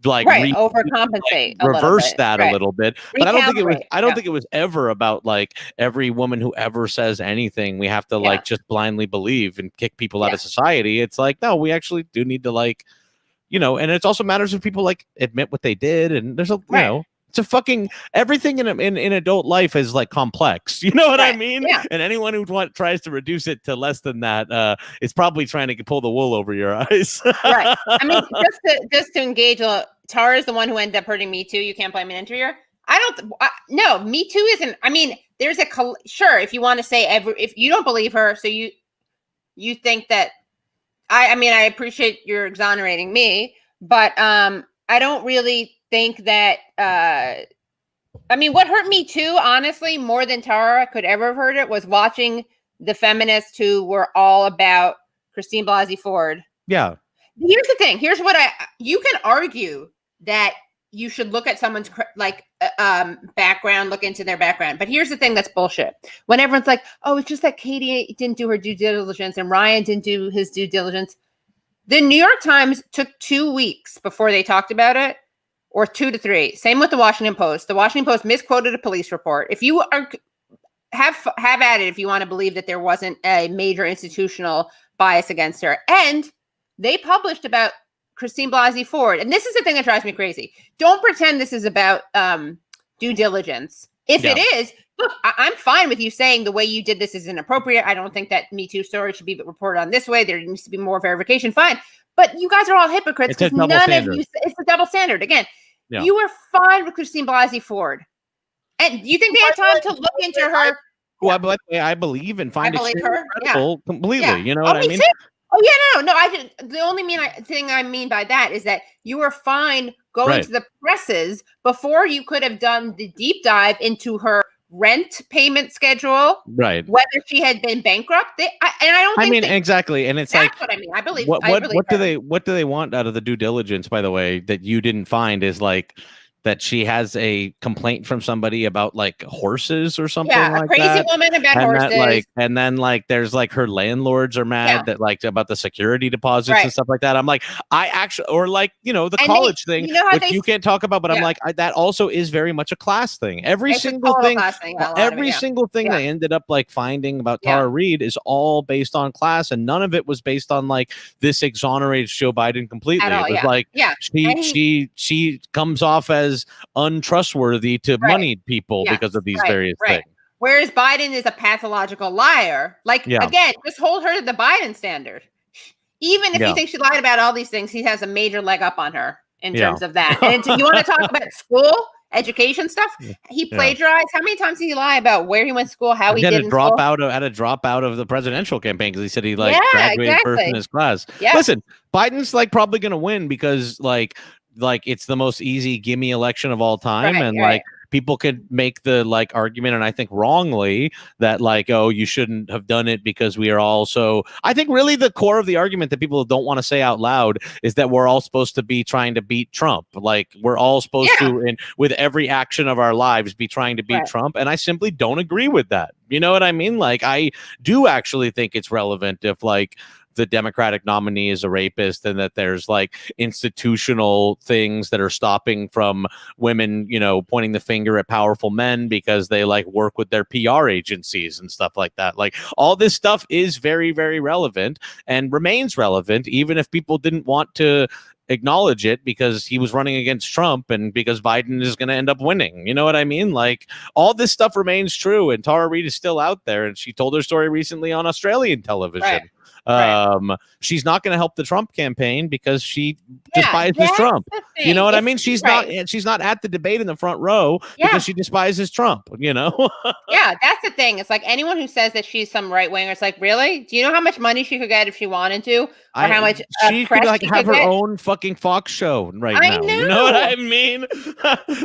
overcompensate, reverse that a little bit. But I don't think it was ever about like every woman who ever says anything we have to like just blindly believe and kick people out of society. It's like, no, we actually do need to like, and it also matters if people like admit what they did. And there's it's a fucking everything in adult life is like complex. You know what I mean? Yeah. And anyone who tries to reduce it to less than that is probably trying to pull the wool over your eyes. Right. I mean, just to engage, Tara is the one who ended up hurting Me Too. You can't blame an interviewer. No, Me Too isn't. I mean, there's sure if you want to say if you don't believe her, so you think that I mean, I appreciate you're exonerating me, but I don't really think that I mean, what hurt me too, honestly, more than Tara could ever have heard it, was watching the feminists who were all about Christine Blasey Ford. Yeah. Here's the thing. Here's what you can argue that you should look at someone's background, look into their background. But here's the thing that's bullshit. When everyone's like, oh, it's just that Katie didn't do her due diligence and Ryan didn't do his due diligence. The New York Times took 2 weeks before they talked about it, or 2 to 3. Same with the Washington Post. The Washington Post misquoted a police report. If you have at it, if you want to believe that there wasn't a major institutional bias against her. And they published about Christine Blasey Ford. And this is the thing that drives me crazy. Don't pretend this is about due diligence. If it is, look, I'm fine with you saying the way you did this is inappropriate. I don't think that Me Too story should be reported on this way. There needs to be more verification. Fine. But you guys are all hypocrites because none of you, it's a double standard. Again, you were fine with Christine Blasey Ford. And do you think they had time to look into her? Well, by the way, I believe and find it credible completely. Yeah. You know what I mean? Oh, yeah, no. I didn't. The only thing I mean by that is that you were fine going to the presses before you could have done the deep dive into her rent payment schedule, right? Whether she had been bankrupt, I mean exactly, and it's like what I mean. I believe what do they want out of the due diligence? By the way, that you didn't find is like that she has a complaint from somebody about like horses or something a like crazy that. woman about And horses. that, and then like there's like her landlords are mad that like about the security deposits and stuff like that. I'm like, I actually, or like, you know, the college thing, which you can't talk about, but I'm like, that also is very much a class thing. Every single thing, single thing they ended up like finding about Tara Reid is all based on class, and none of it was based on like this exonerates Joe Biden completely. It was like, she comes off as untrustworthy to moneyed people because of these various things. Whereas Biden is a pathological liar. Like, again, just hold her to the Biden standard. Even if you think she lied about all these things, he has a major leg up on her in terms of that. And you want to talk about school, education stuff? He plagiarized. How many times did he lie about where he went to school, how he did in school? Had to drop out of the presidential campaign because he said he graduated first in his class. Listen, Biden's like probably going to win because like it's the most easy gimme election of all time, like people could make the like argument, and I think wrongly, that like, oh, you shouldn't have done it because we are all so. I think really the core of the argument that people don't want to say out loud is that we're all supposed to be trying to beat Trump. Like we're all supposed to, with every action of our lives, be trying to beat Trump, and I simply don't agree with that. You know what I mean? Like I do actually think it's relevant if like the Democratic nominee is a rapist and that there's like institutional things that are stopping from women, you know, pointing the finger at powerful men because they like work with their PR agencies and stuff like that. Like all this stuff is very, very relevant and remains relevant, even if people didn't want to acknowledge it because he was running against Trump and because Biden is going to end up winning. You know what I mean? Like all this stuff remains true, and Tara Reid is still out there, and she told her story recently on Australian television. She's not going to help the Trump campaign because she despises Trump. You know what I mean? She's not at the debate in the front row because she despises Trump, you know? That's the thing. It's like anyone who says that she's some right winger, it's like, really? Do you know how much money she could get if she wanted to? Or how much she could like have her own fucking Fox show now. You know what I mean?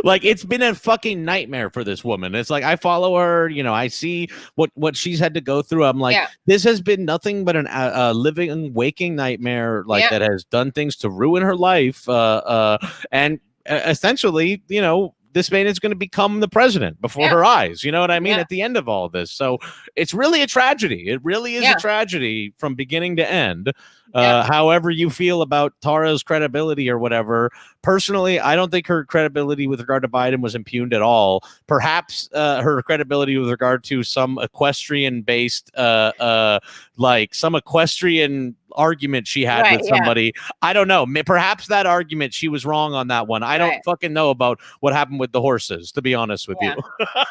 Like it's been a fucking nightmare for this woman. It's like I follow her, you know, I see what she's had to go through. I'm like, this has been nothing but a living, waking nightmare, like that has done things to ruin her life. And essentially, you know, this man is going to become the president before her eyes. You know what I mean? At the end of all this. So it's really a tragedy. It really is a tragedy from beginning to end. However you feel about Tara's credibility or whatever, personally, I don't think her credibility with regard to Biden was impugned at all. Perhaps her credibility with regard to some equestrian-based, like some equestrian argument she had with somebody. I don't know. Perhaps that argument, she was wrong on that one. I don't fucking know about what happened with the horses, to be honest with you.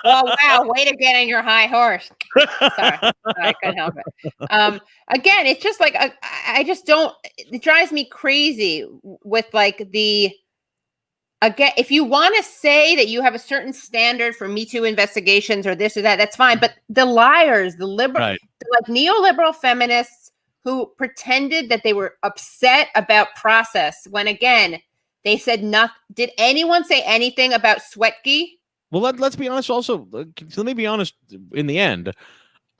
Oh, wow. Way to get on your high horse. Sorry, I couldn't help it. Again, it's just like, I just don't, it drives me crazy with like again, if you want to say that you have a certain standard for Me Too investigations or this or that, that's fine. But the liars, the liberal, like neoliberal feminists who pretended that they were upset about process when, again, they said nothing. Did anyone say anything about Sweatke? Well, let's be honest also. Let me be honest in the end.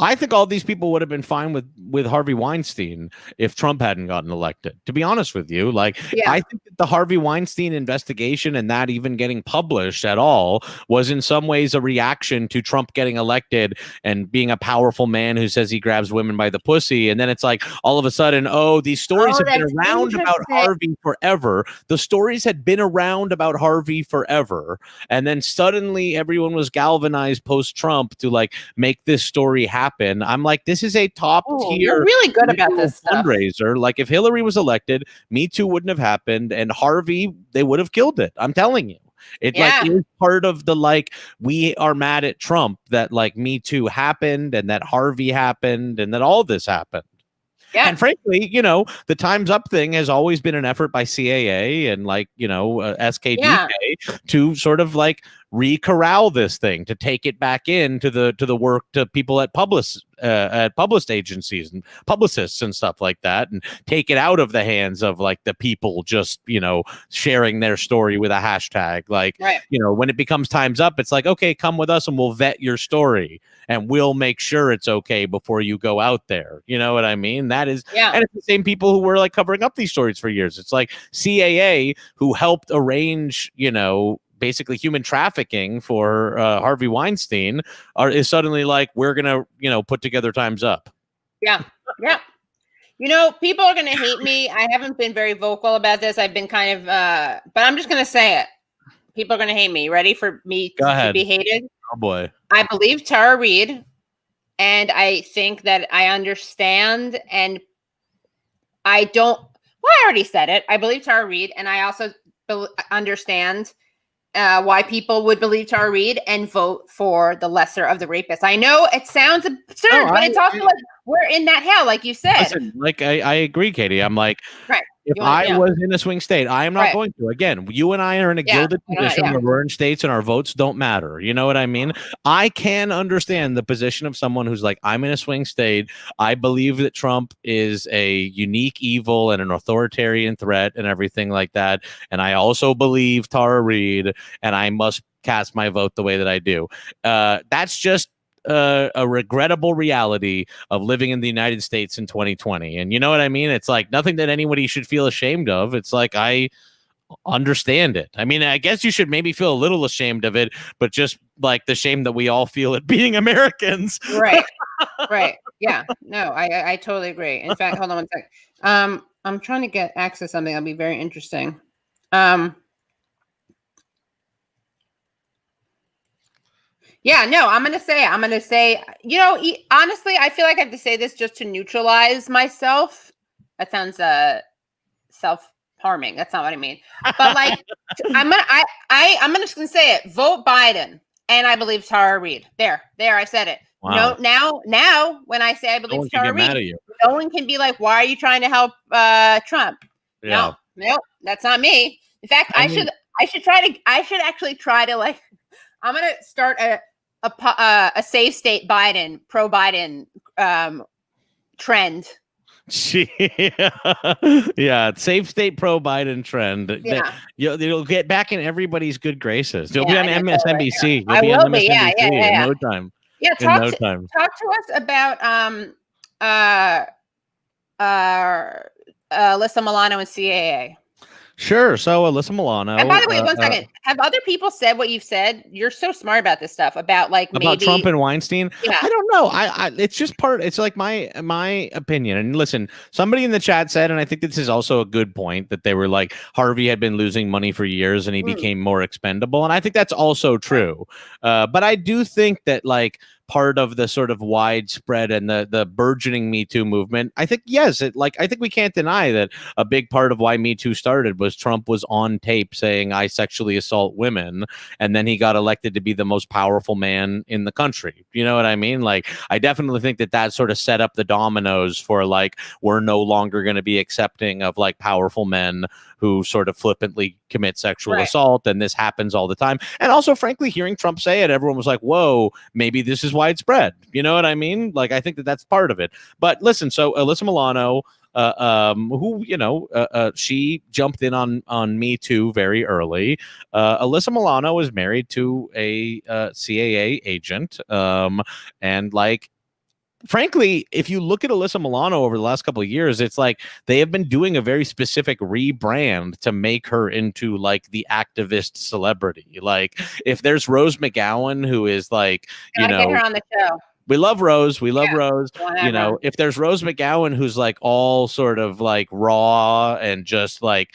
I think all these people would have been fine with Harvey Weinstein if Trump hadn't gotten elected. To be honest with you, like I think that the Harvey Weinstein investigation and that even getting published at all was in some ways a reaction to Trump getting elected and being a powerful man who says he grabs women by the pussy. And then it's like all of a sudden, these stories have been around about Harvey forever. The stories had been around about Harvey forever. And then suddenly everyone was galvanized post-Trump to like make this story happen. I'm like, this is a top tier. You're really good about this fundraiser. Stuff. Like if Hillary was elected, Me Too wouldn't have happened, and Harvey, they would have killed it. I'm telling you. It like is part of the like we are mad at Trump that like Me Too happened and that Harvey happened and that all this happened. Yeah. And frankly, you know, the Time's Up thing has always been an effort by CAA and like, you know, SKDK to sort of like re-corral this thing, to take it back into the work to people at publicist agencies and publicists and stuff like that, and take it out of the hands of like the people just, you know, sharing their story with a hashtag. Like, you know, when it becomes Time's Up, it's like, okay, come with us and we'll vet your story and we'll make sure it's okay before you go out there. You know what I mean? That is, and it's the same people who were like covering up these stories for years. It's like CAA who helped arrange, you know, basically human trafficking for Harvey Weinstein is suddenly like, we're gonna put together Time's Up. Yeah. People are gonna hate me. I haven't been very vocal about this. I've been kind of but I'm just gonna say it. People are gonna hate me. Ready for me to be hated? Oh boy. I believe Tara Reid, and I think that I understand, and I don't. Well, I already said it. I believe Tara Reid, and I also understand why people would believe Tara Reid and vote for the lesser of the rapists. I know it sounds absurd, but it's also like we're in that hell, like you said. Listen, like I agree, Katie. I'm like, right. If I was in a swing state, I am not going to. Again, you and I are in a gilded position where we're in states and our votes don't matter. You know what I mean? I can understand the position of someone who's like, I'm in a swing state. I believe that Trump is a unique evil and an authoritarian threat and everything like that. And I also believe Tara Reid, and I must cast my vote the way that I do. That's just a regrettable reality of living in the United States in 2020. And you know what I mean? It's like nothing that anybody should feel ashamed of. It's like, I understand it. I mean, I guess you should maybe feel a little ashamed of it, but just like the shame that we all feel at being Americans. Right. Right. Yeah. No, I totally agree. In fact, hold on one second. I'm trying to get access to something that'll be very interesting. Yeah, no, I'm going to say, honestly, I feel like I have to say this just to neutralize myself. That sounds self-harming. That's not what I mean. But like, I'm just going to say it. Vote Biden. And I believe Tara Reid. There, I said it. Wow. No, now when I say I believe Tara Reid, no one can be like, why are you trying to help Trump? Yeah. No, that's not me. In fact, I should actually try to like, I'm going to start a safe state Biden, pro Biden trend. Yeah, safe state pro Biden trend. Yeah. You'll get back in everybody's good graces. You'll be on MSNBC. I will be. Yeah. In no time. Yeah, talk to us about Alyssa Milano and CAA. Sure. So Alyssa Milano. And by the way, one second. Have other people said what you've said? You're so smart about this stuff about maybe Trump and Weinstein. Yeah. I don't know. It's just it's like my opinion. And listen, somebody in the chat said, and I think this is also a good point, that they were like, Harvey had been losing money for years and he became more expendable. And I think that's also true. But I do think that like part of the sort of widespread and the burgeoning Me Too movement, I think, yes, I think we can't deny that a big part of why Me Too started was Trump was on tape saying, I sexually assault women, and then he got elected to be the most powerful man in the country. You know what I mean? Like, I definitely think that sort of set up the dominoes for like, we're no longer going to be accepting of like powerful men who sort of flippantly commit sexual assault, and this happens all the time. And also, frankly, hearing Trump say it, everyone was like, whoa, maybe this is widespread. You know what I mean? Like, I think that's part of it. But listen, so Alyssa Milano, who, she jumped in on Me Too very early. Alyssa Milano is married to a CAA agent. And like, frankly, if you look at Alyssa Milano over the last couple of years, it's like they have been doing a very specific rebrand to make her into like the activist celebrity. Like, if there's Rose McGowan, who is like, get her on the show. We love Rose. We love Rose. Whatever. If there's Rose McGowan, who's like all sort of like raw and just like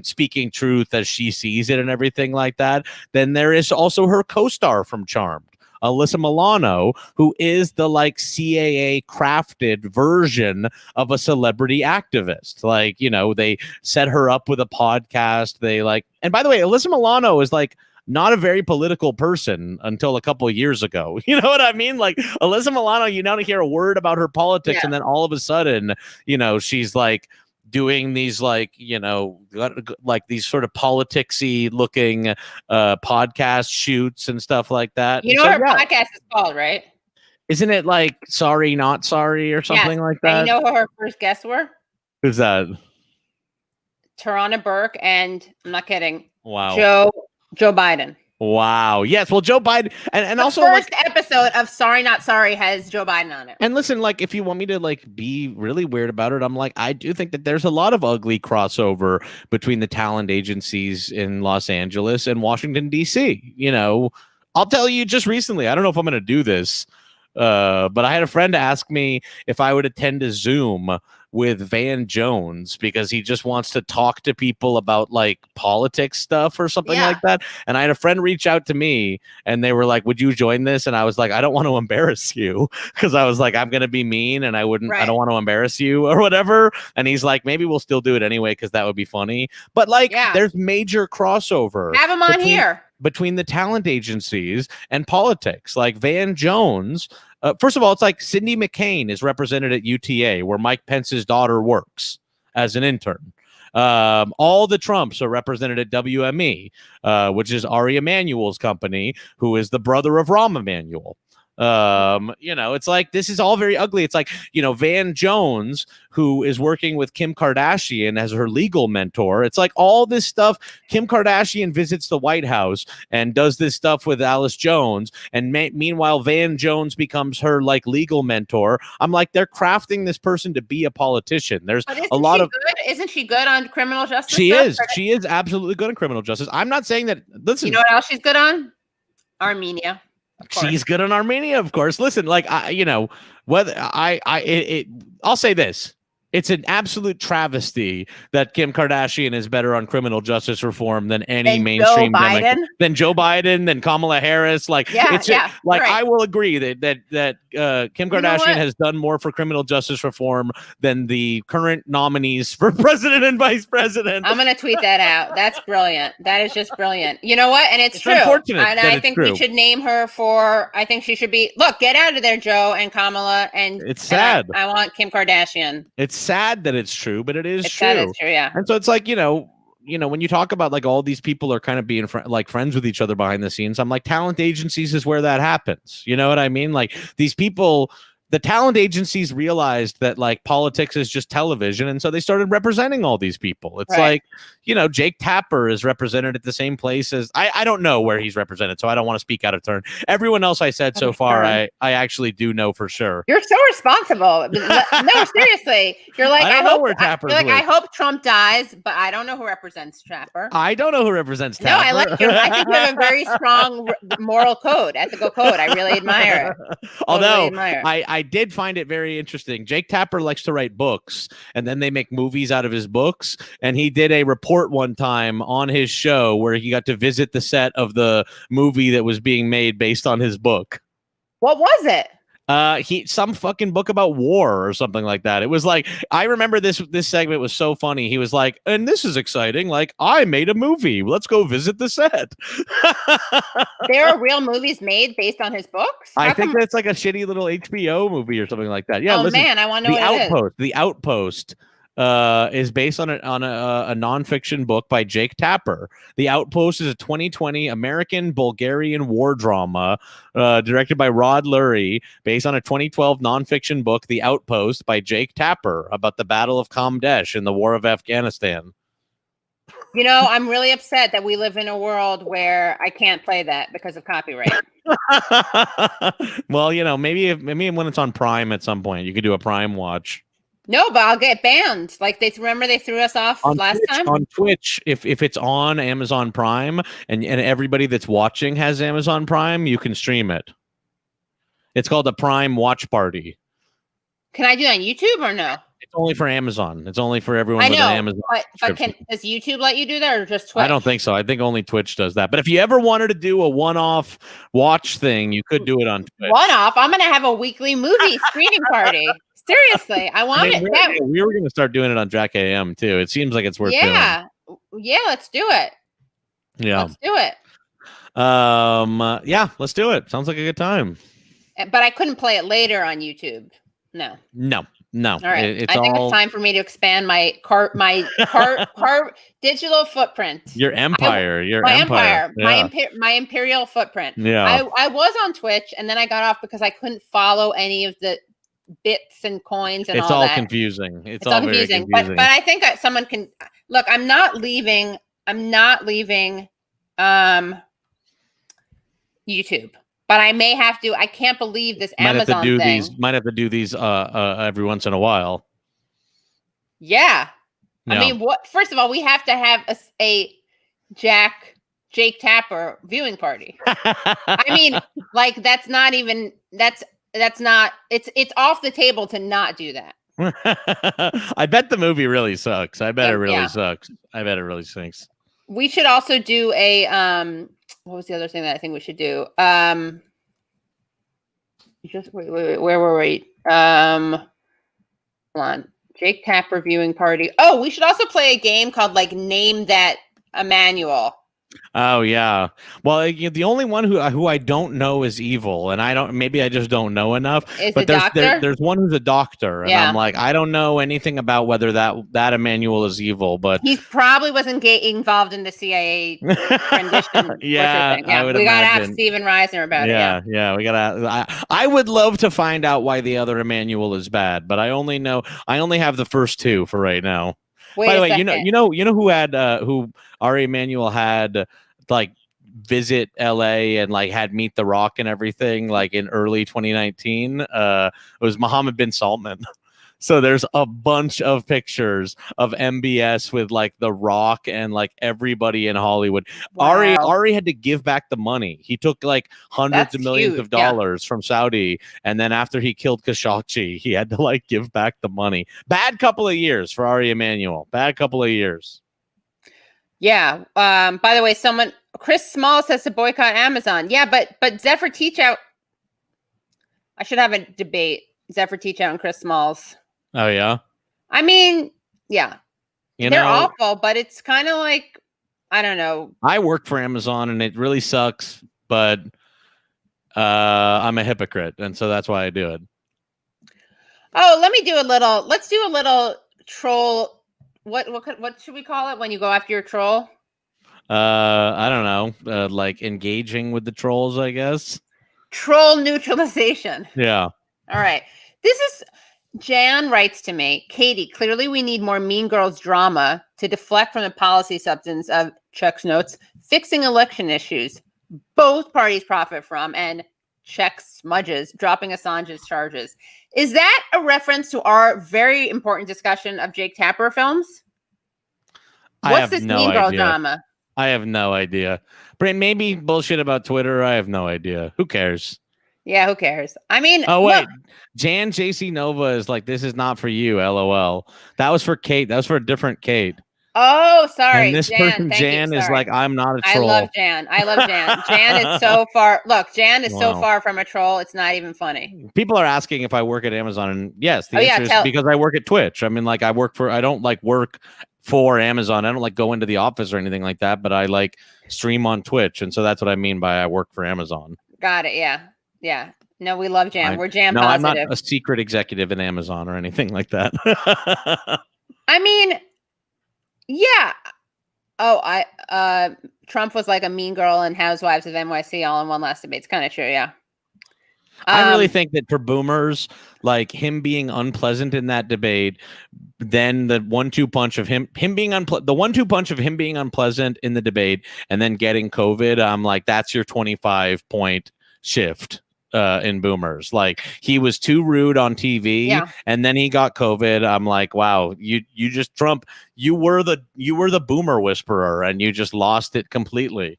speaking truth as she sees it and everything like that, then there is also her co-star from Charmed, Alyssa Milano, who is the like CAA crafted version of a celebrity activist. Like, they set her up with a podcast. And by the way, Alyssa Milano is like not a very political person until a couple of years ago. You know what I mean? Like, Alyssa Milano, you don't hear a word about her politics. And then all of a sudden, she's like doing these like these sort of politicsy looking podcast shoots and stuff like that. You know what her podcast is called, right? Isn't it like Sorry Not Sorry or something like that? And you know who her first guests were? Who's that? Tarana Burke and, I'm not kidding, wow, Joe Biden. Wow. Yes. Well, Joe Biden and the also first episode of Sorry Not Sorry has Joe Biden on it. And listen, like, if you want me to like be really weird about it, I'm like, I do think that there's a lot of ugly crossover between the talent agencies in Los Angeles and Washington, D.C. You know, I'll tell you just recently, I don't know if I'm going to do this, but I had a friend ask me if I would attend a Zoom with Van Jones because he just wants to talk to people about like politics stuff or something like that. And I had a friend reach out to me and they were like, would you join this? And I was like, I don't want to embarrass you because I was like, I'm going to be mean and I don't want to embarrass you or whatever. And he's like, maybe we'll still do it anyway because that would be funny. But like, there's major crossover. Have him on here. Between the talent agencies and politics. Like Van Jones, first of all, it's like Sidney McCain is represented at UTA, where Mike Pence's daughter works as an intern. All the Trumps are represented at WME, which is Ari Emanuel's company, who is the brother of Rahm Emanuel. You know, it's like this is all very ugly. It's like, you know, Van Jones, who is working with Kim Kardashian as her legal mentor. It's like all this stuff. Kim Kardashian visits the White House and does this stuff with Alice Jones. And meanwhile, Van Jones becomes her like legal mentor. I'm like, they're crafting this person to be a politician. There's a lot of good? Isn't she good on criminal justice? She is. She is absolutely good on criminal justice. I'm not saying that. Listen, you know what else she's good on? Armenia. She's good on Armenia, of course. Listen, like you know, whether I'll say this. It's an absolute travesty that Kim Kardashian is better on criminal justice reform than any mainstream than Joe Biden, than Kamala Harris. Like, I will agree that Kim Kardashian has done more for criminal justice reform than the current nominees for president and vice president. I'm gonna tweet that out. That's brilliant. That is just brilliant. You know what? And it's true. Unfortunate and I think we should name her for. I think she should be. Look, get out of there, Joe and Kamala. And it's sad. I want Kim Kardashian. It's sad that it's true, but it's true. Sad it's true, yeah. And so it's like, you know, when you talk about like all these people are kind of being friends with each other behind the scenes, I'm like, talent agencies is where that happens. You know what I mean? Like these people, the talent agencies realized that like politics is just television. And so they started representing all these people. It's like, you know, Jake Tapper is represented at the same place as I don't know where he's represented. So I don't want to speak out of turn. Everyone else I said so far, I actually do know for sure. You're so responsible. No, seriously. You're like, I don't know where Tapper's I hope Trump dies, but I don't know who represents Tapper. I don't know who represents Tapper. No, I think you have a very strong moral code, ethical code. I really admire it. Although I did find it very interesting. Jake Tapper likes to write books and then they make movies out of his books. And he did a report one time on his show where he got to visit the set of the movie that was being made based on his book. What was it? Some fucking book about war or something like that. It was like, I remember this segment was so funny. He was like, and this is exciting. Like, I made a movie. Let's go visit the set. There are real movies made based on his books? I think that's like a shitty little HBO movie or something like that. Yeah. Oh, man, I want to know what it is. The Outpost is based on a nonfiction book by Jake Tapper. The Outpost is a 2020 American-Bulgarian war drama directed by Rod Lurie, based on a 2012 nonfiction book, The Outpost, by Jake Tapper, about the Battle of Kamdesh in the War of Afghanistan. You know, I'm really upset that we live in a world where I can't play that because of copyright. Well, you know, maybe when it's on Prime at some point, you could do a Prime watch. No, but I'll get banned. Like they threw us off last time on Twitch. If it's on Amazon Prime and everybody that's watching has Amazon Prime, you can stream it. It's called a Prime Watch Party. Can I do it on YouTube or no? It's only for Amazon. It's only for everyone with an Amazon. But does YouTube let you do that or just Twitch? I don't think so. I think only Twitch does that. But if you ever wanted to do a one-off watch thing, you could do it on Twitch. One-off? I'm going to have a weekly movie screening party. Seriously, I want it. We were going to start doing it on Jack AM too. It seems like it's worth doing. Yeah, let's do it. Yeah, let's do it. Yeah, let's do it. Sounds like a good time. But I couldn't play it later on YouTube. No. All right. I think it's time for me to expand my cart digital footprint. Your empire. My imperial footprint. Yeah. I was on Twitch and then I got off because I couldn't follow any of the bits and coins and it's all all that. Confusing. It's all confusing. But I think that someone can look. I'm not leaving YouTube. But I may have to. I can't believe this Amazon thing. Might have to do these every once in a while. Yeah. I mean, what? First of all, we have to have a Jake Tapper viewing party. I mean, like that's not even that's not. It's off the table to not do that. I bet the movie really sucks. I bet it really sucks. I bet it really stinks. We should also do a what was the other thing that I think we should do? Just wait, where were we? Hold on. Jake Tapper viewing party. Oh, we should also play a game called like Name That Emmanuel. Oh yeah. Well, the only one who I don't know is evil, and maybe I just don't know enough. But there's one who's a doctor, and I'm like, I don't know anything about whether that Emmanuel is evil, but he probably wasn't involved in the CIA rendition. Yeah, we gotta ask Stephen Reisner about it. Yeah, we gotta. I would love to find out why the other Emmanuel is bad, but I only have the first two for right now. By the way, you know who had who Ari Emanuel had like visit LA and like had Meet the Rock and everything like in early 2019. It was Mohammed bin Salman. So there's a bunch of pictures of MBS with like The Rock and like everybody in Hollywood. Wow. Ari had to give back the money. He took like hundreds of millions of dollars from Saudi. And then after he killed Khashoggi, he had to like give back the money. Bad couple of years for Ari Emanuel. Bad couple of years. Yeah. By the way, Chris Small says to boycott Amazon. Yeah, but Zephyr Teachout. I should have a debate. Zephyr Teachout and Chris Smalls. Oh yeah. I mean, yeah. They're awful, but it's kind of like I don't know. I work for Amazon and it really sucks, but I'm a hypocrite, and so that's why I do it. Oh, let's do a little troll. What should we call it when you go after your troll? I don't know. Like engaging with the trolls, I guess. Troll neutralization. Yeah. All right. This is Jan writes to me, Katie, clearly we need more Mean Girls drama to deflect from the policy substance of Chuck's notes, fixing election issues both parties profit from, and Check smudges, dropping Assange's charges. Is that a reference to our very important discussion of Jake Tapper films? What's this Mean Girl drama? I have no idea. Maybe bullshit about Twitter. I have no idea. Who cares? Yeah, who cares? I mean, oh wait, Jan JC Nova is like, this is not for you, LOL. That was for Kate. That was for a different Kate. Oh, sorry. And this person, Jan, is like, I'm not a troll. I love Jan. Jan is so far. Look, Jan is so far from a troll. It's not even funny. People are asking if I work at Amazon, and yes, the answer is because I work at Twitch. I mean, like, I don't like work for Amazon. I don't like go into the office or anything like that, but I like stream on Twitch, and so that's what I mean by I work for Amazon. Got it. Yeah. Yeah. No, we love Jan. We're Jan positive. I'm not a secret executive in Amazon or anything like that. I mean, yeah. Oh, Trump was like a mean girl and Housewives of NYC all in one last debate. It's kind of true, yeah. I really think that for boomers, like him being unpleasant in that debate, then the 1-2 punch of him being the 1-2 punch of him being unpleasant in the debate and then getting COVID, I'm like, that's your 25-point shift in boomers. Like, he was too rude on TV and then he got COVID. I'm like, wow, you just Trump, you were the boomer whisperer and you just lost it completely.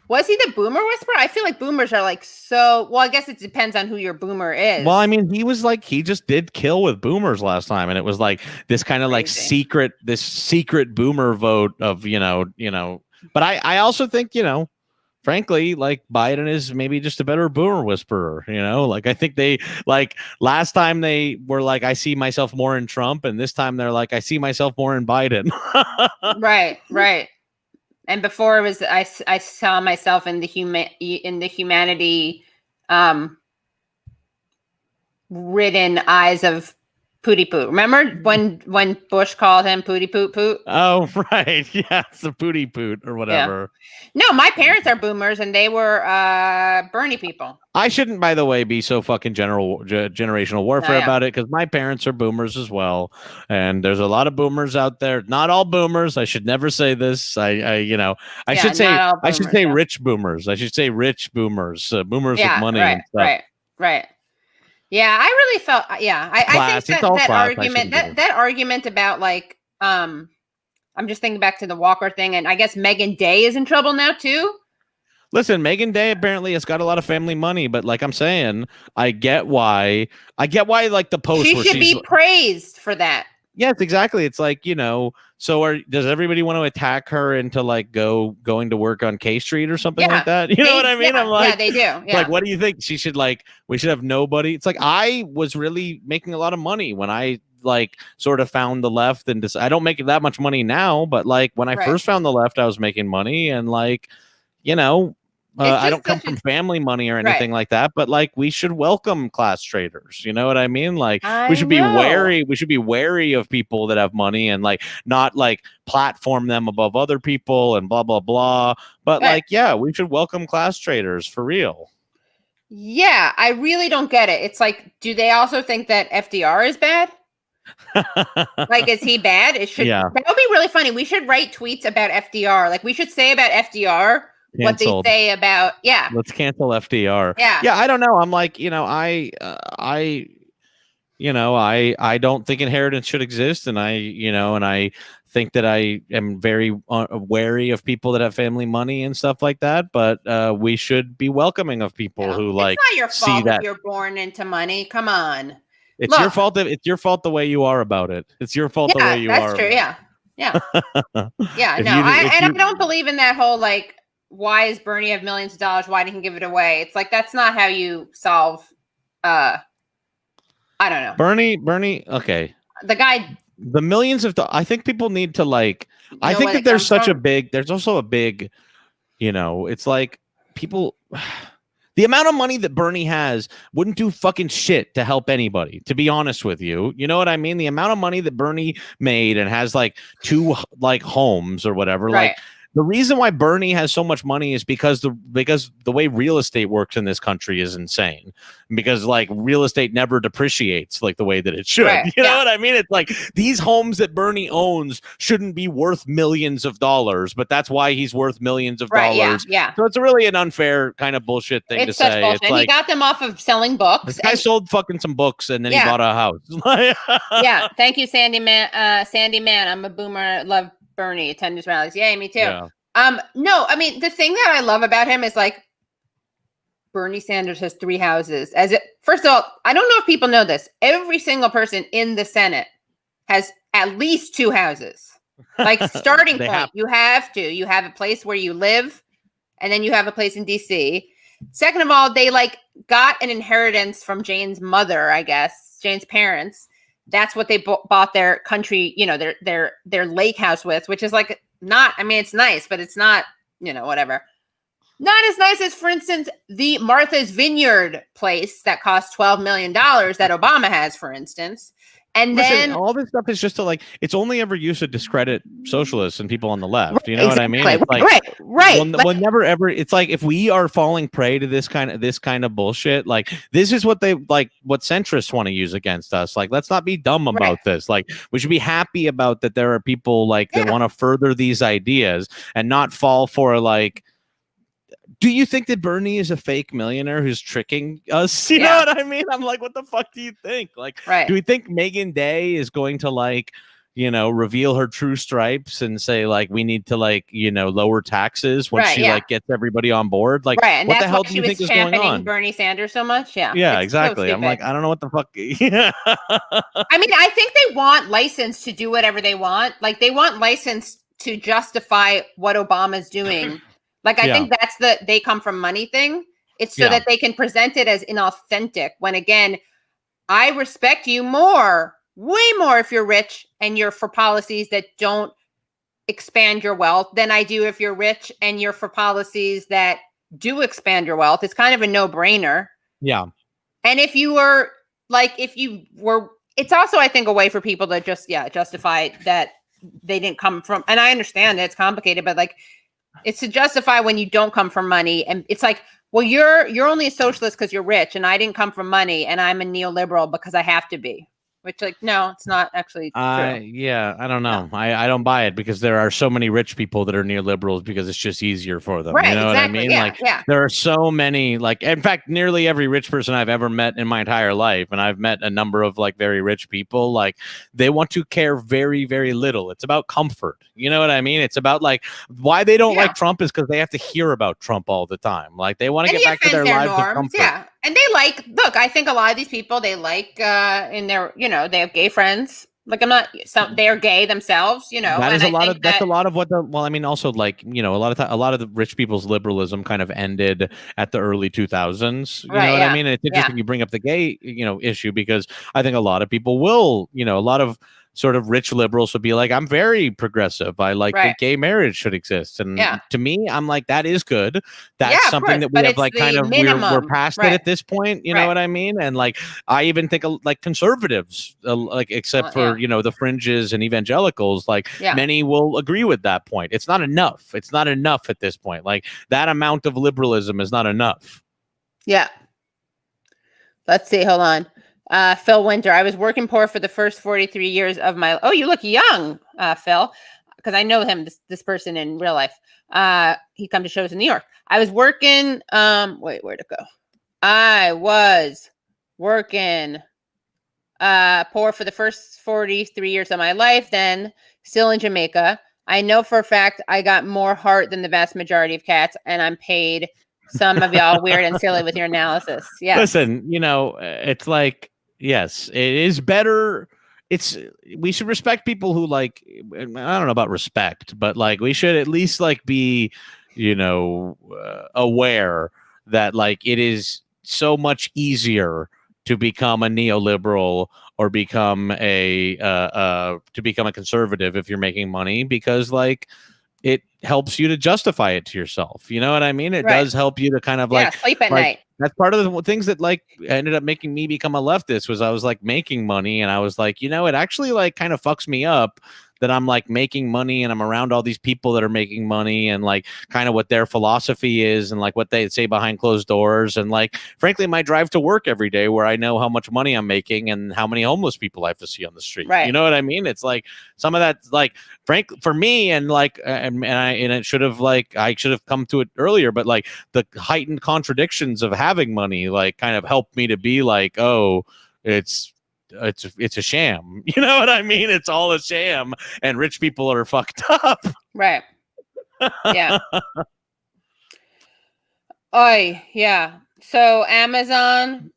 Was he the boomer whisperer? I feel like boomers are like so. Well, I guess it depends on who your boomer is. Well, I mean, he was like, he just did kill with boomers last time, and it was like this kind of like secret boomer vote of you know. But I also think frankly, like Biden is maybe just a better boomer whisperer. Like I think they like last time they were like, I see myself more in Trump, and this time they're like, I see myself more in Biden. Right. And before it was, I saw myself in the humanity ridden eyes of Pooty Poot. Remember when Bush called him Pooty Poot Poot? Oh, right. Yeah, it's the Pooty Poot or whatever. Yeah. No, my parents are boomers and they were Bernie people. I shouldn't, by the way, be so fucking generational warfare about it, because my parents are boomers as well, and there's a lot of boomers out there. Not all boomers. I should never say this. I should say rich boomers. I should say rich boomers, boomers with money and stuff. Right. Yeah, I really felt. Yeah, I think that argument about like, I'm just thinking back to the Walker thing, and I guess Megan Day is in trouble now too. Listen, Megan Day apparently has got a lot of family money, but like I'm saying, I get why like the post. She should be praised for that. Yes, exactly. It's like, does everybody want to attack her into like going to work on K Street or something like that? You know what I mean? I'm like, yeah, they do. Yeah. Like, what do you think? We should have nobody. It's like, I was really making a lot of money when I like sort of found the left, and I don't make that much money now, but like when I first found the left, I was making money, and like, I don't come from family money or anything like that, but like we should welcome class traders. You know what I mean? Like we should be wary. We should be wary of people that have money and like not like platform them above other people and blah, blah, blah. But like, yeah, we should welcome class traders for real. Yeah, I really don't get it. It's like, do they also think that FDR is bad? Like, is he bad? That would be really funny. We should write tweets about FDR. Like we should say about FDR canceled. What they say about let's cancel FDR. Yeah, I don't know. I'm like, I don't think inheritance should exist, and I think that I am very wary of people that have family money and stuff like that. But we should be welcoming of people who like it's not your fault that you're born into money. Come on, it's your fault. It's your fault the way you are about it. It's your fault the way you are. That's true. Yeah. I don't believe in that whole like, why does Bernie have millions of dollars? Why didn't he give it away? It's like, that's not how you solve, I don't know. Bernie. Okay. The guy, the millions of, I think people need to like, I think that there's also a big, it's like people, the amount of money that Bernie has wouldn't do fucking shit to help anybody, to be honest with you. You know what I mean? The amount of money that Bernie made and has like 2 like homes or whatever, like, the reason why Bernie has so much money is because the way real estate works in this country is insane. Because like real estate never depreciates like the way that it should. You know what I mean? It's like these homes that Bernie owns shouldn't be worth millions of dollars, but that's why he's worth millions of dollars. Yeah. So it's really an unfair kind of bullshit thing to say. Bullshit. It's like, he got them off of selling books. I sold fucking some books and then he bought a house. Yeah. Thank you, Sandy Man. Sandy Man. I'm a boomer. Love Bernie. Attend his rallies. Yay, me too. Yeah. No, I mean, the thing that I love about him is like Bernie Sanders has 3 houses. First of all, I don't know if people know this. Every single person in the Senate has at least 2 houses. Like starting point, you have a place where you live, and then you have a place in DC. Second of all, they like got an inheritance from Jane's mother, I guess, Jane's parents. That's what they bought their country, their lake house with, which is like it's nice, but it's not, whatever. Not as nice as, for instance, the Martha's Vineyard place that cost $12 million that Obama has, for instance. And then all this stuff is just to like, it's only ever used to discredit socialists and people on the left. You know what I mean? It's like, right. We'll never ever. It's like if we are falling prey to this kind of bullshit, like this is what what centrists want to use against us. Like, let's not be dumb about this. Like, we should be happy about that. There are people like that want to further these ideas and not fall for like. Do you think that Bernie is a fake millionaire who's tricking us? You know what I mean? I'm like, what the fuck do you think? Like, do we think Megan Day is going to like, reveal her true stripes and say like, we need to like, lower taxes when she like gets everybody on board? Like, and what the hell do you think is going on? Bernie Sanders so much? Yeah, exactly. So I'm like, I don't know what the fuck. I mean, I think they want license to do whatever they want. Like, they want license to justify what Obama's doing. Like, I think that's they come from money thing. It's so that they can present it as inauthentic when, again, I respect you way more if you're rich and you're for policies that don't expand your wealth than I do if you're rich and you're for policies that do expand your wealth. It's kind of a no-brainer. Yeah. And if you were it's also, I think, a way for people to just justify that they didn't come from, and I understand that it's complicated, but like it's to justify when you don't come from money, and it's like, well, you're only a socialist because you're rich, and I didn't come from money, and I'm a neoliberal because I have to be. Which, like, no, it's not actually true. Yeah, I don't know. No. I don't buy it, because there are so many rich people that are neoliberals because it's just easier for them. Right, you know exactly. what I mean? Yeah, there are so many, like, in fact, nearly every rich person I've ever met in my entire life, and I've met a number of like very rich people, like they want to care very, very little. It's about comfort. You know what I mean? It's about like why they don't like Trump is because they have to hear about Trump all the time. Like they want to get back to their lives of comfort. Yeah. And they look, I think a lot of these people, they like in their, they have gay friends. Like they are gay themselves, That is that's a lot of what also like, a lot of the rich people's liberalism kind of ended at the early 2000s. You know what I mean? And it's interesting you bring up the gay, issue, because I think a lot of people will, a lot of sort of rich liberals would be like, I'm very progressive. I like that gay marriage should exist. And to me, I'm like, that is good. That's something that we have like kind of, we're past it at this point. You know what I mean? And like, I even think like conservatives, like, except for, the fringes and evangelicals, like many will agree with that point. It's not enough. It's not enough at this point. Like that amount of liberalism is not enough. Yeah. Let's see. Hold on. Phil Winter, I was working poor for the first 43 years of my. Oh, you look young, Phil, because I know him, this person in real life. He come to shows in New York. I was working. Wait, where'd it go? I was working poor for the first 43 years of my life. Then still in Jamaica. I know for a fact I got more heart than the vast majority of cats, and I'm paid. Some of y'all weird and silly with your analysis. Yeah. Listen, it's like. Yes, it is better. We should respect people who like, I don't know about respect, but like we should at least like be, aware that like it is so much easier to become a neoliberal or become a conservative if you're making money, because like it helps you to justify it to yourself. You know what I mean? It does help you to kind of like sleep at night. That's part of the things that like ended up making me become a leftist, was I was like making money and I was like, it actually like kind of fucks me up that I'm like making money and I'm around all these people that are making money and like kind of what their philosophy is and like what they say behind closed doors. And like, frankly, my drive to work every day where I know how much money I'm making and how many homeless people I have to see on the street. Right. You know what I mean? It's like some of that, like, frankly, for me, and like, and it should have like, I should have come to it earlier, but like the heightened contradictions of having money, like kind of helped me to be like, oh, it's a sham. You know what I mean? It's all a sham and rich people are fucked up. Right. Yeah. Oy, yeah. So Amazon,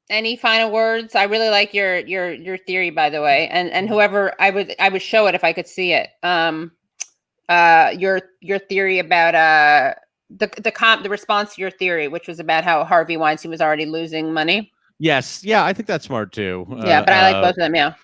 any final words? I really like your theory, by the way. And whoever, I would show it if I could see it. Your theory about the response to your theory, which was about how Harvey Weinstein was already losing money. Yes. Yeah, I think that's smart too. Yeah, but I like both of them. Yeah.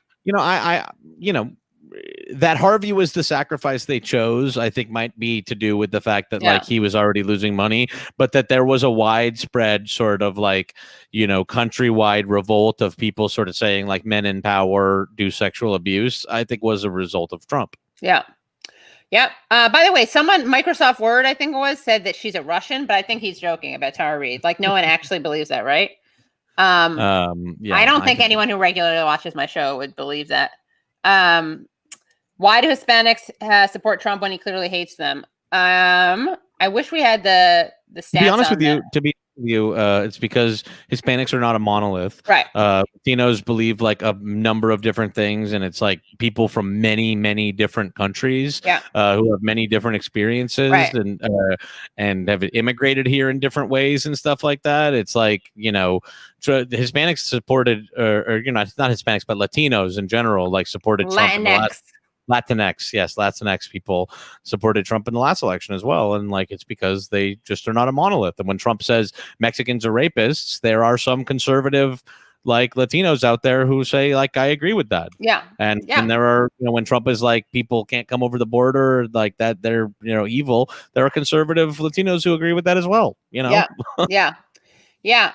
That Harvey was the sacrifice they chose, I think might be to do with the fact that like he was already losing money, but that there was a widespread sort of like, countrywide revolt of people sort of saying like men in power do sexual abuse, I think was a result of Trump. Yeah. Yeah. By the way, Microsoft Word, I think it was, said that she's a Russian, but I think he's joking about Tara Reid. Like no one actually believes that, right? Yeah, I don't think anyone who regularly watches my show would believe that. Why do Hispanics support Trump when he clearly hates them? I wish we had the stats. To be honest with you, it's because Hispanics are not a monolith. Right. Latinos believe like a number of different things, and it's like people from many, many different countries who have many different experiences and have immigrated here in different ways and stuff like that. It's like, the Hispanics supported, or not Hispanics, but Latinos in general, like supported Trump. Latinx people supported Trump in the last election as well. And like, it's because they just are not a monolith. And when Trump says Mexicans are rapists, there are some conservative like Latinos out there who say like, I agree with that. Yeah. And there are, when Trump is like, people can't come over the border like that, they're, evil. There are conservative Latinos who agree with that as well. Yeah. Yeah.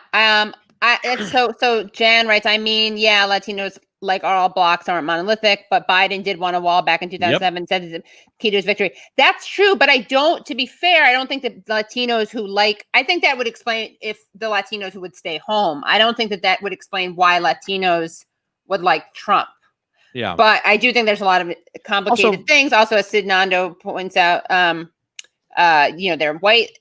So Jan writes, Latinos like all blocks aren't monolithic, but Biden did want a wall back in 2007, said it's key to his victory. That's true, but to be fair, I don't think that Latinos I think that would explain if the Latinos who would stay home. I don't think that would explain why Latinos would like Trump. Yeah. But I do think there's a lot of complicated things. Also, as Sid Nando points out, they're white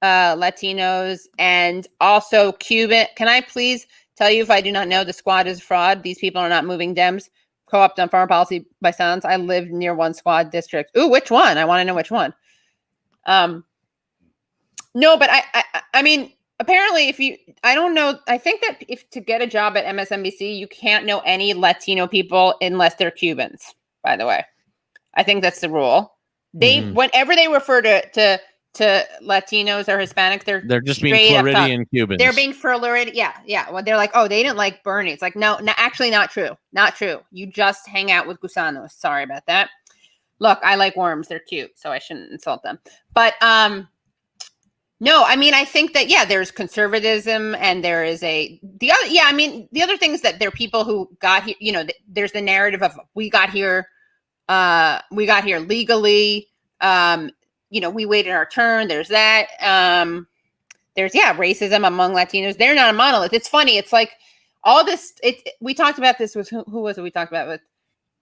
Latinos and also Cuban. Can I please tell you, if I do not know, the squad is fraud. These people are not moving Dems. Co-opt on foreign policy by silence. I live near one squad district. Ooh, which one? I want to know which one. No, but I mean, apparently, I don't know. I think that to get a job at MSNBC, you can't know any Latino people unless they're Cubans. By the way, I think that's the rule. Whenever they refer to Latinos or Hispanics, they're just being Floridian Cubans. They're being Floridian. Yeah. Well, they're like, oh, they didn't like Bernie. It's like, no, actually not true. Not true. You just hang out with gusanos. Sorry about that. Look, I like worms. They're cute, so I shouldn't insult them. But no, I mean, I think that, there's conservatism and there is the other thing is that there are people who got here, there's the narrative of we got here legally. We waited our turn. There's that. There's racism among Latinos. They're not a monolith. It's funny. It's like all this. We talked about this with who was it? We talked about with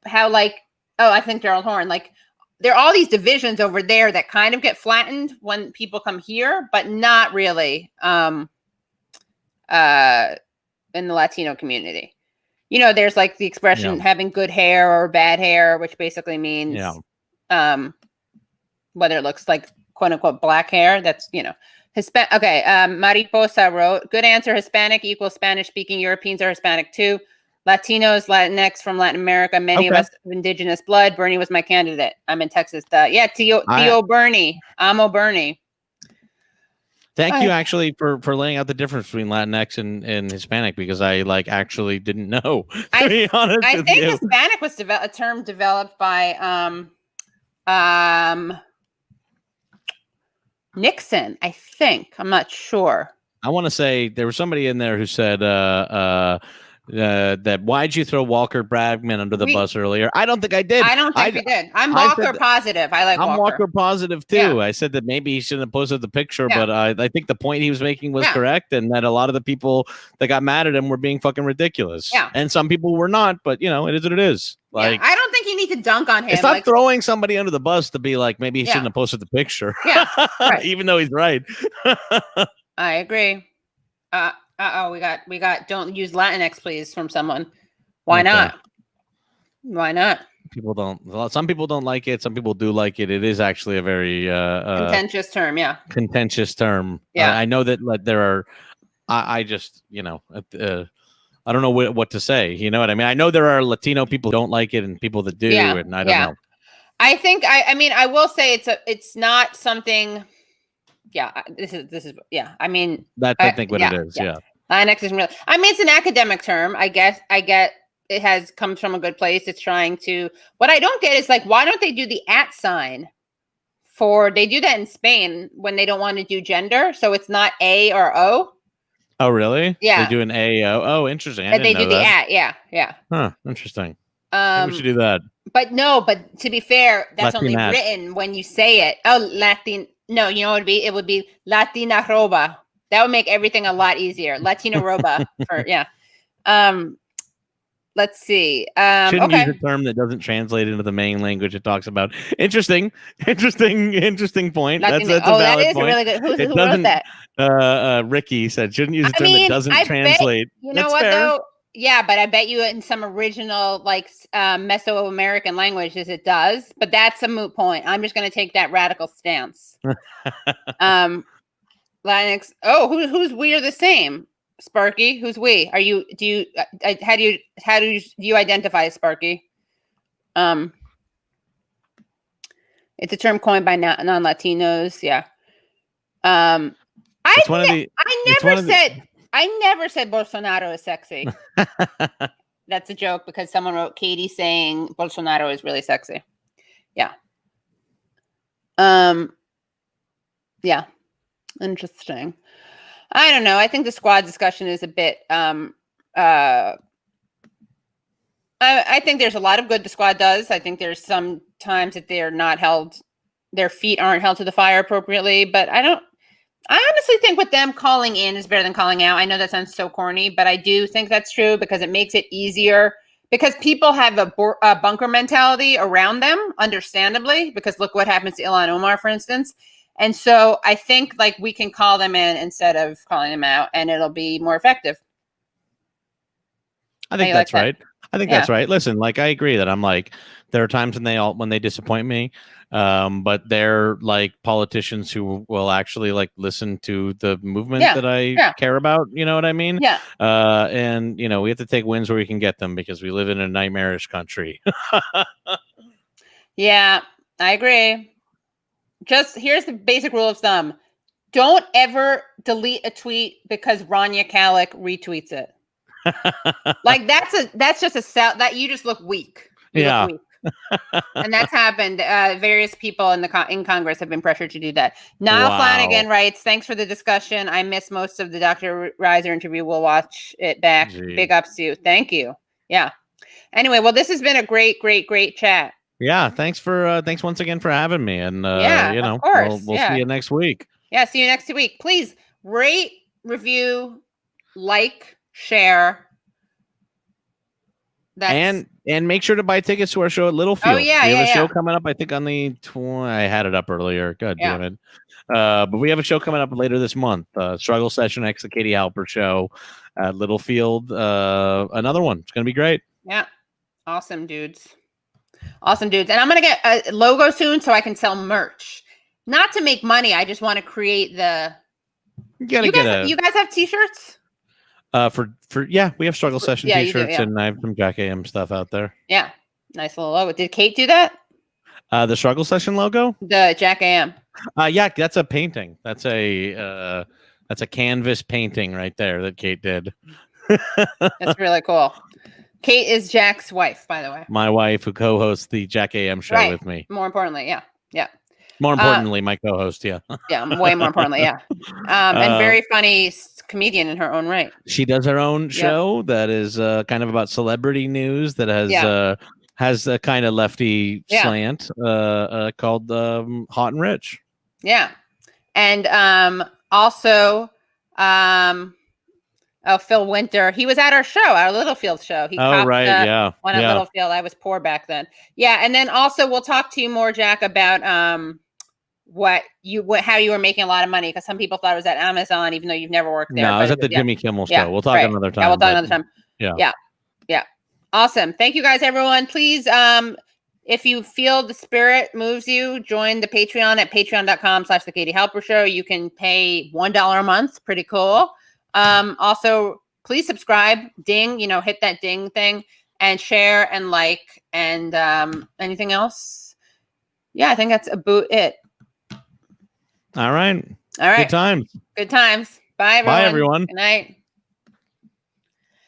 how I think Gerald Horn. Like there are all these divisions over there that kind of get flattened when people come here, but not really in the Latino community. There's like the expression having good hair or bad hair, which basically means whether it looks like quote unquote black hair. That's Hispanic. Okay, Mariposa wrote, good answer. Hispanic equals Spanish speaking Europeans are Hispanic too. Latinos, Latinx from Latin America. Many of us have indigenous blood. Bernie was my candidate. I'm in Texas. Theo Bernie. Amo Bernie. Thank you actually for laying out the difference between Latinx and Hispanic, because I actually didn't know. To be honest, I think Hispanic was a term developed by Nixon, I think. I'm not sure. I want to say there was somebody in there who said that why'd you throw Walker Bragman under the bus earlier? I don't think I did. I don't think we did. I'm Walker positive. I'm Walker positive too. Yeah. I said that maybe he shouldn't have posted the picture, but I think the point he was making was correct, and that a lot of the people that got mad at him were being fucking ridiculous. Yeah. And some people were not, but it is what it is. Like, I don't think you need to dunk on him. It's not throwing somebody under the bus to be like, maybe he shouldn't have posted the picture. Yeah. Right. Even though he's right. I agree. We got don't use Latinx, please, from someone. Why not? Why not? Some people don't like it. Some people do like it. It is actually a very contentious term. Yeah. Contentious term. Yeah. I know that there are, I just, I don't know what to say. You know what I mean? I know there are Latino people who don't like it and people that do, and I don't know. I think, I mean, I will say it's not something. Yeah, this is. Yeah, I mean, that's I think what it is. Yeah, Latinx is real. I mean, it's an academic term. I get it comes from a good place. It's trying to. What I don't get is like, why don't they do the @ sign? They do that in Spain when they don't want to do gender, so it's not A or O. Oh, really? Yeah, they do an A O. Oh, interesting. They do the @ Yeah. Huh. Interesting. Maybe we should do that. But to be fair, that's only written when you say it. Oh, Latin. No, you know what it would be Latina roba. That would make everything a lot easier. Latina roba let's see. Shouldn't use a term that doesn't translate into the main language it talks about. Interesting point. That's a valid that is point. Really good. Who wrote that? Ricky said shouldn't use a term that doesn't translate. That's what fair. Though? Yeah, but I bet you in some original Mesoamerican languages it does, but that's a moot point. I'm just going to take that radical stance. Latinx. Oh, who's we are the same? Sparky, who's we? How do you identify as Sparky? It's a term coined by non-Latinos. Yeah. I never said Bolsonaro is sexy. That's a joke because someone wrote Katie saying Bolsonaro is really sexy. Yeah. Yeah. Interesting. I don't know. I think the squad discussion is a bit I think there's a lot of good the squad does. I think there's some times that they're not held, their feet aren't held to the fire appropriately. But I honestly think with them, calling in is better than calling out. I know that sounds so corny, but I do think that's true because it makes it easier. Because people have a bunker mentality around them, understandably, because look what happens to Ilhan Omar, for instance. And so I think like we can call them in instead of calling them out, and it'll be more effective. I think that's right. I think that's right. Listen, like I agree that I'm like, there are times when they disappoint me, but they're like politicians who will actually like listen to the movement that I care about. You know what I mean? Yeah. And you know, we have to take wins where we can get them because we live in a nightmarish country. Yeah, I agree. Just here's the basic rule of thumb: don't ever delete a tweet because Rania Kalik retweets it. Like that's just a sell that you just look weak. You look weak. And that's happened. Various people in Congress have been pressured to do that. Niall Flanagan writes, "Thanks for the discussion. I missed most of the Dr. Reiser interview. We'll watch it back. Big ups to you. Thank you." Yeah. Anyway, well, this has been a great chat. Yeah. Thanks once again for having me. And you know, of course. we'll see you next week. Yeah. See you next week. Please rate, review, like, share. And make sure to buy tickets to our show at Littlefield. Oh, yeah, we have a show coming up, I think, on the I had it up earlier. God damn it. But we have a show coming up later this month. Struggle Session X, the Katie Halper show at Littlefield. Another one. It's going to be great. Yeah. Awesome, dudes. And I'm going to get a logo soon so I can sell merch. Not to make money. I just want to create the... You guys have t-shirts? We have Struggle Session t-shirts and I have some Jack AM stuff out there. Yeah. Nice little logo. Did Kate do that? The Struggle Session logo? The Jack AM. Yeah, that's a painting. That's a canvas painting right there that Kate did. That's really cool. Kate is Jack's wife, by the way. My wife who co-hosts the Jack AM show with me. More importantly, yeah. More importantly, my co-host, yeah. Yeah, way more importantly, yeah. And very funny comedian in her own right. She does her own show that is kind of about celebrity news that has a kind of lefty slant called Hot and Rich. Yeah. And also Phil Winter, he was at our show, our Littlefield show. He one at Littlefield. I was poor back then. Yeah, and then also we'll talk to you more, Jack, about how you were making a lot of money, because some people thought it was at Amazon, even though you've never worked there. No, I was at the Jimmy Kimmel show. We'll talk another time. Yeah, we'll talk another time. Yeah. Awesome. Thank you guys, everyone. Please, if you feel the spirit moves you, join the Patreon at patreon.com/The Katie Halper Show. You can pay $1 a month. Pretty cool. Also, please subscribe, ding, hit that ding thing, and share and like, and anything else. Yeah, I think that's about it. All right. Good times. Bye, everyone. Bye, everyone. Good night.